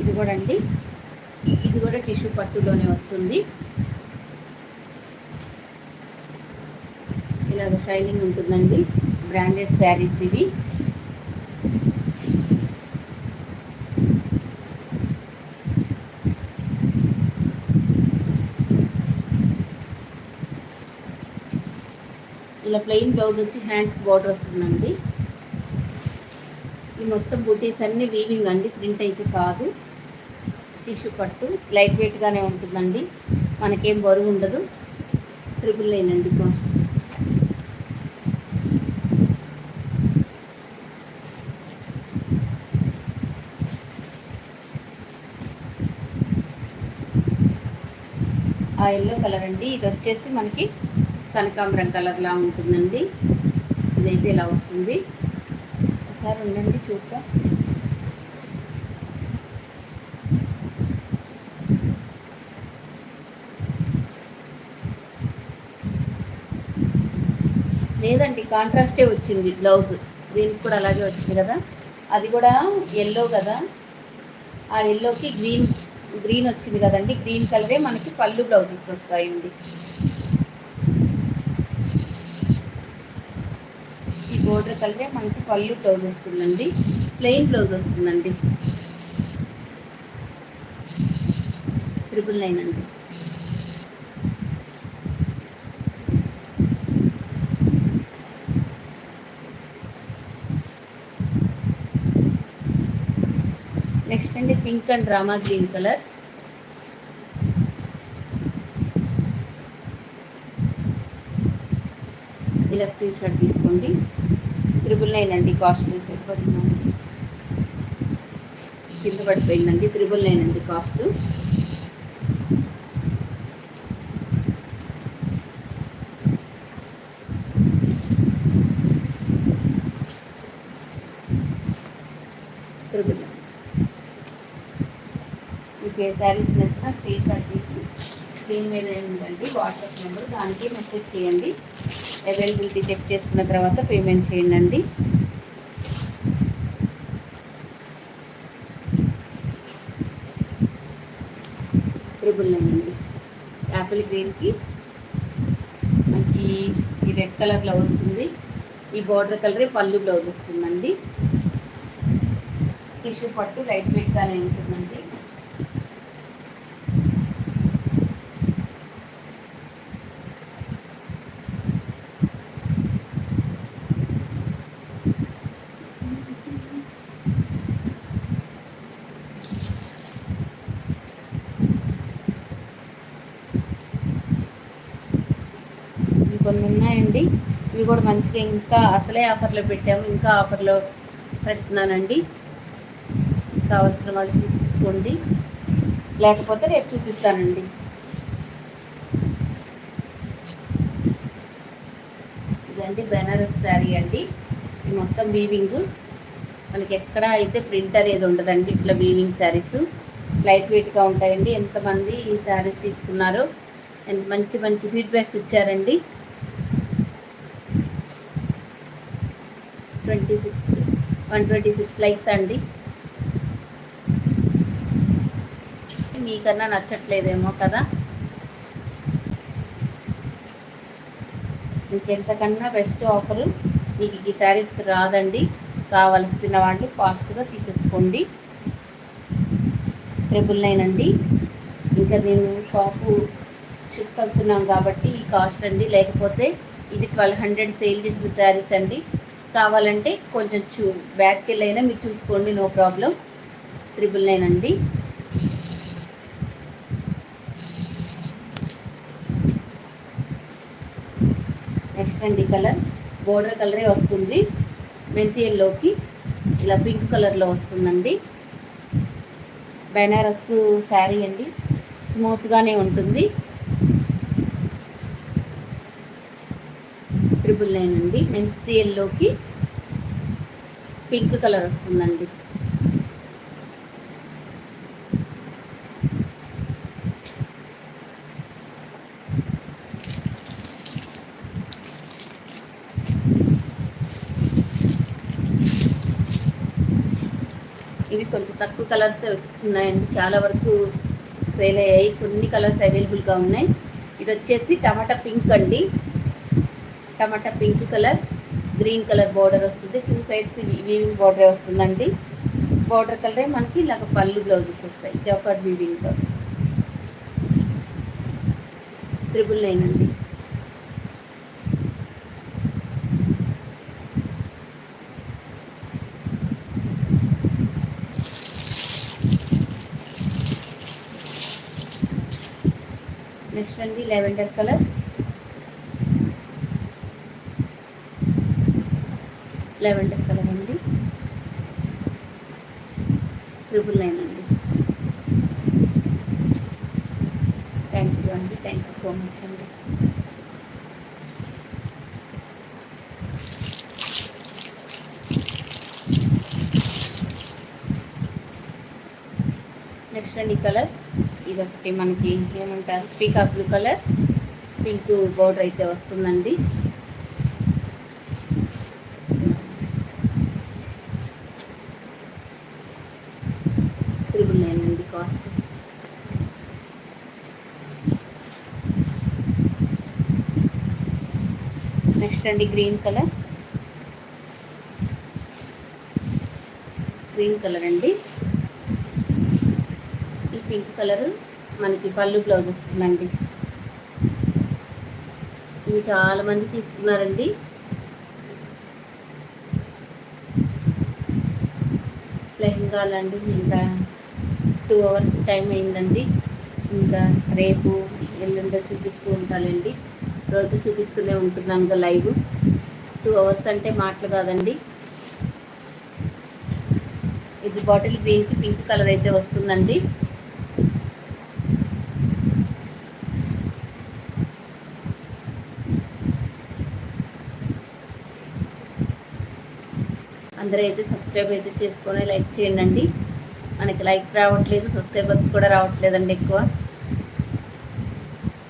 ఇది కూడా అండి, ఇది కూడా టిష్యూ పట్టులోనే వస్తుంది. ఇలాగ షైనింగ్ ఉంటుందండి. బ్రాండెడ్ శారీస్ ఇవి. ఇలా ప్లెయిన్ బ్లౌజ్ వచ్చి హ్యాండ్స్కి బార్డర్ వస్తుందండి. ఈ మొత్తం బూటీస్ అన్నీ వీవింగ్ అండి, ప్రింట్ అయితే కాదు. టిష్యూ పట్టు లైట్ వెయిట్గానే ఉంటుందండి, మనకేం బరువు ఉండదు. 999 అండి కాస్ట్. ఆ ఎల్లో కలర్ అండి, ఇది వచ్చేసి మనకి కనకాంబరం కలర్లా ఉంటుందండి. ఇదైతే ఇలా వస్తుంది. ఒకసారి ఉండండి చూద్దాం. లేదండి, కాంట్రాస్టే వచ్చింది బ్లౌజ్. దీనికి కూడా అలాగే వచ్చింది కదా, అది కూడా ఎల్లో కదా, ఆ ఎల్లోకి గ్రీన్ వచ్చింది కదండి. గ్రీన్ కలరే మనకి పళ్ళు బ్లౌజెస్ వస్తాయండి. ఈ బోర్డర్ కలరే మనకి పళ్ళు బ్లౌజ్ వస్తుందండి, ప్లెయిన్ బ్లౌజ్ వస్తుందండి. 999 అండి. నెక్స్ట్ అండి pink and drama green colour. ఇలా స్క్రీన్ షాట్ తీసుకోండి. 999 అండి కాస్ట్. కింద పడిపోయిందండి. 999 అండి కాస్ట్. మీకు ఏ శారీస్ నచ్చినా స్క్రీన్ షాట్ తీసి స్క్రీన్ మీద ఏముందండి వాట్సాప్ నెంబర్, దానికి మెసేజ్ చేయండి. అవైలబిలిటీ చెక్ చేసుకున్న తర్వాత పేమెంట్ చేయండి. ట్రిపుల్ 9 అండి. యాపిల్ గ్రీన్కి మనకి ఈ రెడ్ కలర్లో వస్తుంది. ఈ బార్డర్ కలరే పళ్ళు బ్లౌజ్ వస్తుందండి. టిష్యూ పట్టు లైట్ వెయిట్గానే ఉంటుందండి. కొన్ని ఉన్నాయండి, ఇవి కూడా మంచిగా ఇంకా అసలే ఆఫర్లో పెట్టాము, ఇంకా ఆఫర్లో పెడుతున్నానండి. కావాల్సిన వాళ్ళు తీసుకోండి, లేకపోతే రేపు చూపిస్తానండి. ఇదండి బెనారస్ శారీ అండి. ఇది మొత్తం వీవింగ్, మనకి ఎక్కడ అయితే ప్రింట్ అనేది ఉండదండి. ఇట్లా వీవింగ్ శారీస్ లైట్ వెయిట్గా ఉంటాయండి. ఎంతమంది ఈ శారీస్ తీసుకున్నారో, ఎంత మంచి మంచి ఫీడ్బ్యాక్స్ ఇచ్చారండి. 126 లైక్స్ అండి. మీకన్నా నచ్చట్లేదేమో కదా. ఇంకెంతకన్నా బెస్ట్ ఆఫరు మీకు ఈ శారీస్కి రాదండి. కావలసిన వాళ్ళు ఫాస్ట్గా తీసేసుకోండి. 999 అండి. ఇంకా నేను షాపు షిఫ్ట్ అవుతున్నాం కాబట్టి ఈ కాస్ట్ అండి. లేకపోతే ఇది 1200 సేల్ చేసిన శారీస్ అండి. కావాలంటే కొంచెం బ్యాక్కి వెళ్ళైనా మీరు చూసుకోండి, నో ప్రాబ్లం. 999 అండి. నెక్స్ట్ అండి కలర్ బోర్డర్ కలరే వస్తుంది. మెంతి ఎల్లోకి ఇలా పింక్ కలర్లో వస్తుందండి. బెనారస్ శారీ అండి, స్మూత్గానే ఉంటుంది. 999 అండి. మెంతి ఎల్లోకి పింక్ కలర్ వస్తుందండి. ఇవి కొంచెం తక్కువ కలర్స్ ఉన్నాయండి, చాలా వరకు సేల్ అయ్యాయి. కొన్ని కలర్స్ అవైలబుల్గా ఉన్నాయి. ఇది వచ్చేసి టమాటా పింక్ అండి. Tomato pink colour, green colour border వస్తుంది. 2 సైడ్స్ వీవింగ్ బార్డరే వస్తుందండి. బార్డర్ కలరే మనకి ఇలాగ పళ్ళు బ్లౌజెస్ వస్తాయి. జకార్డ్ వీవింగ్తో. 999 అండి. నెక్స్ట్ అండి లెవెండర్ కలర్. లెవెండర్ కలర్ అండి. 999 అండి. థ్యాంక్ యూ అండి. థ్యాంక్ యూ సో మచ్ అండి. నెక్స్ట్ అండి కలర్ ఇది ఒకటి మనకి ఏమంటారు, peacock blue colour, pink border అయితే వస్తుందండి. అండి కాస్ట్. నెక్స్ట్ అండి గ్రీన్ కలర్. గ్రీన్ కలర్ అండి. ఈ పింక్ కలర్ మనకి పళ్ళు బ్లౌజ్ వస్తుందండి. ఇవి చాలామంది తీసుకున్నారండి. లెహంగాలండి ఇంకా 2 అవర్స్ టైం అయిందండి. ఇంకా రేపు ఎల్లుండి చూపిస్తూ ఉంటానండి. రోజు చూపిస్తూనే ఉంటున్నాను లైవ్. 2 అవర్స్ అంటే మాటలు కాదండి. ఇది బాటిల్ గ్రీన్కి పింక్ కలర్ అయితే వస్తుందండి. అందరూ అయితే సబ్స్క్రైబ్ అయితే చేసుకొని లైక్ చేయండి. మనకి లైక్స్ రావట్లేదు, సబ్స్క్రైబర్స్ కూడా రావట్లేదండి ఎక్కువ.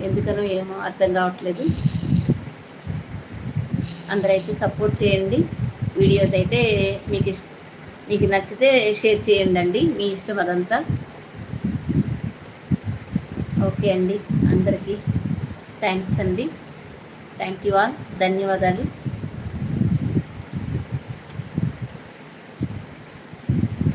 ఎందుకనో ఏమో అర్థం కావట్లేదు. అందరూ అయితే సపోర్ట్ చేయండి. వీడియోస్ అయితే మీకు నచ్చితే షేర్ చేయండి. మీ ఇష్టం అదంతా. ఓకే అండి. అందరికీ థ్యాంక్స్ అండి. Thank you all. ధన్యవాదాలు.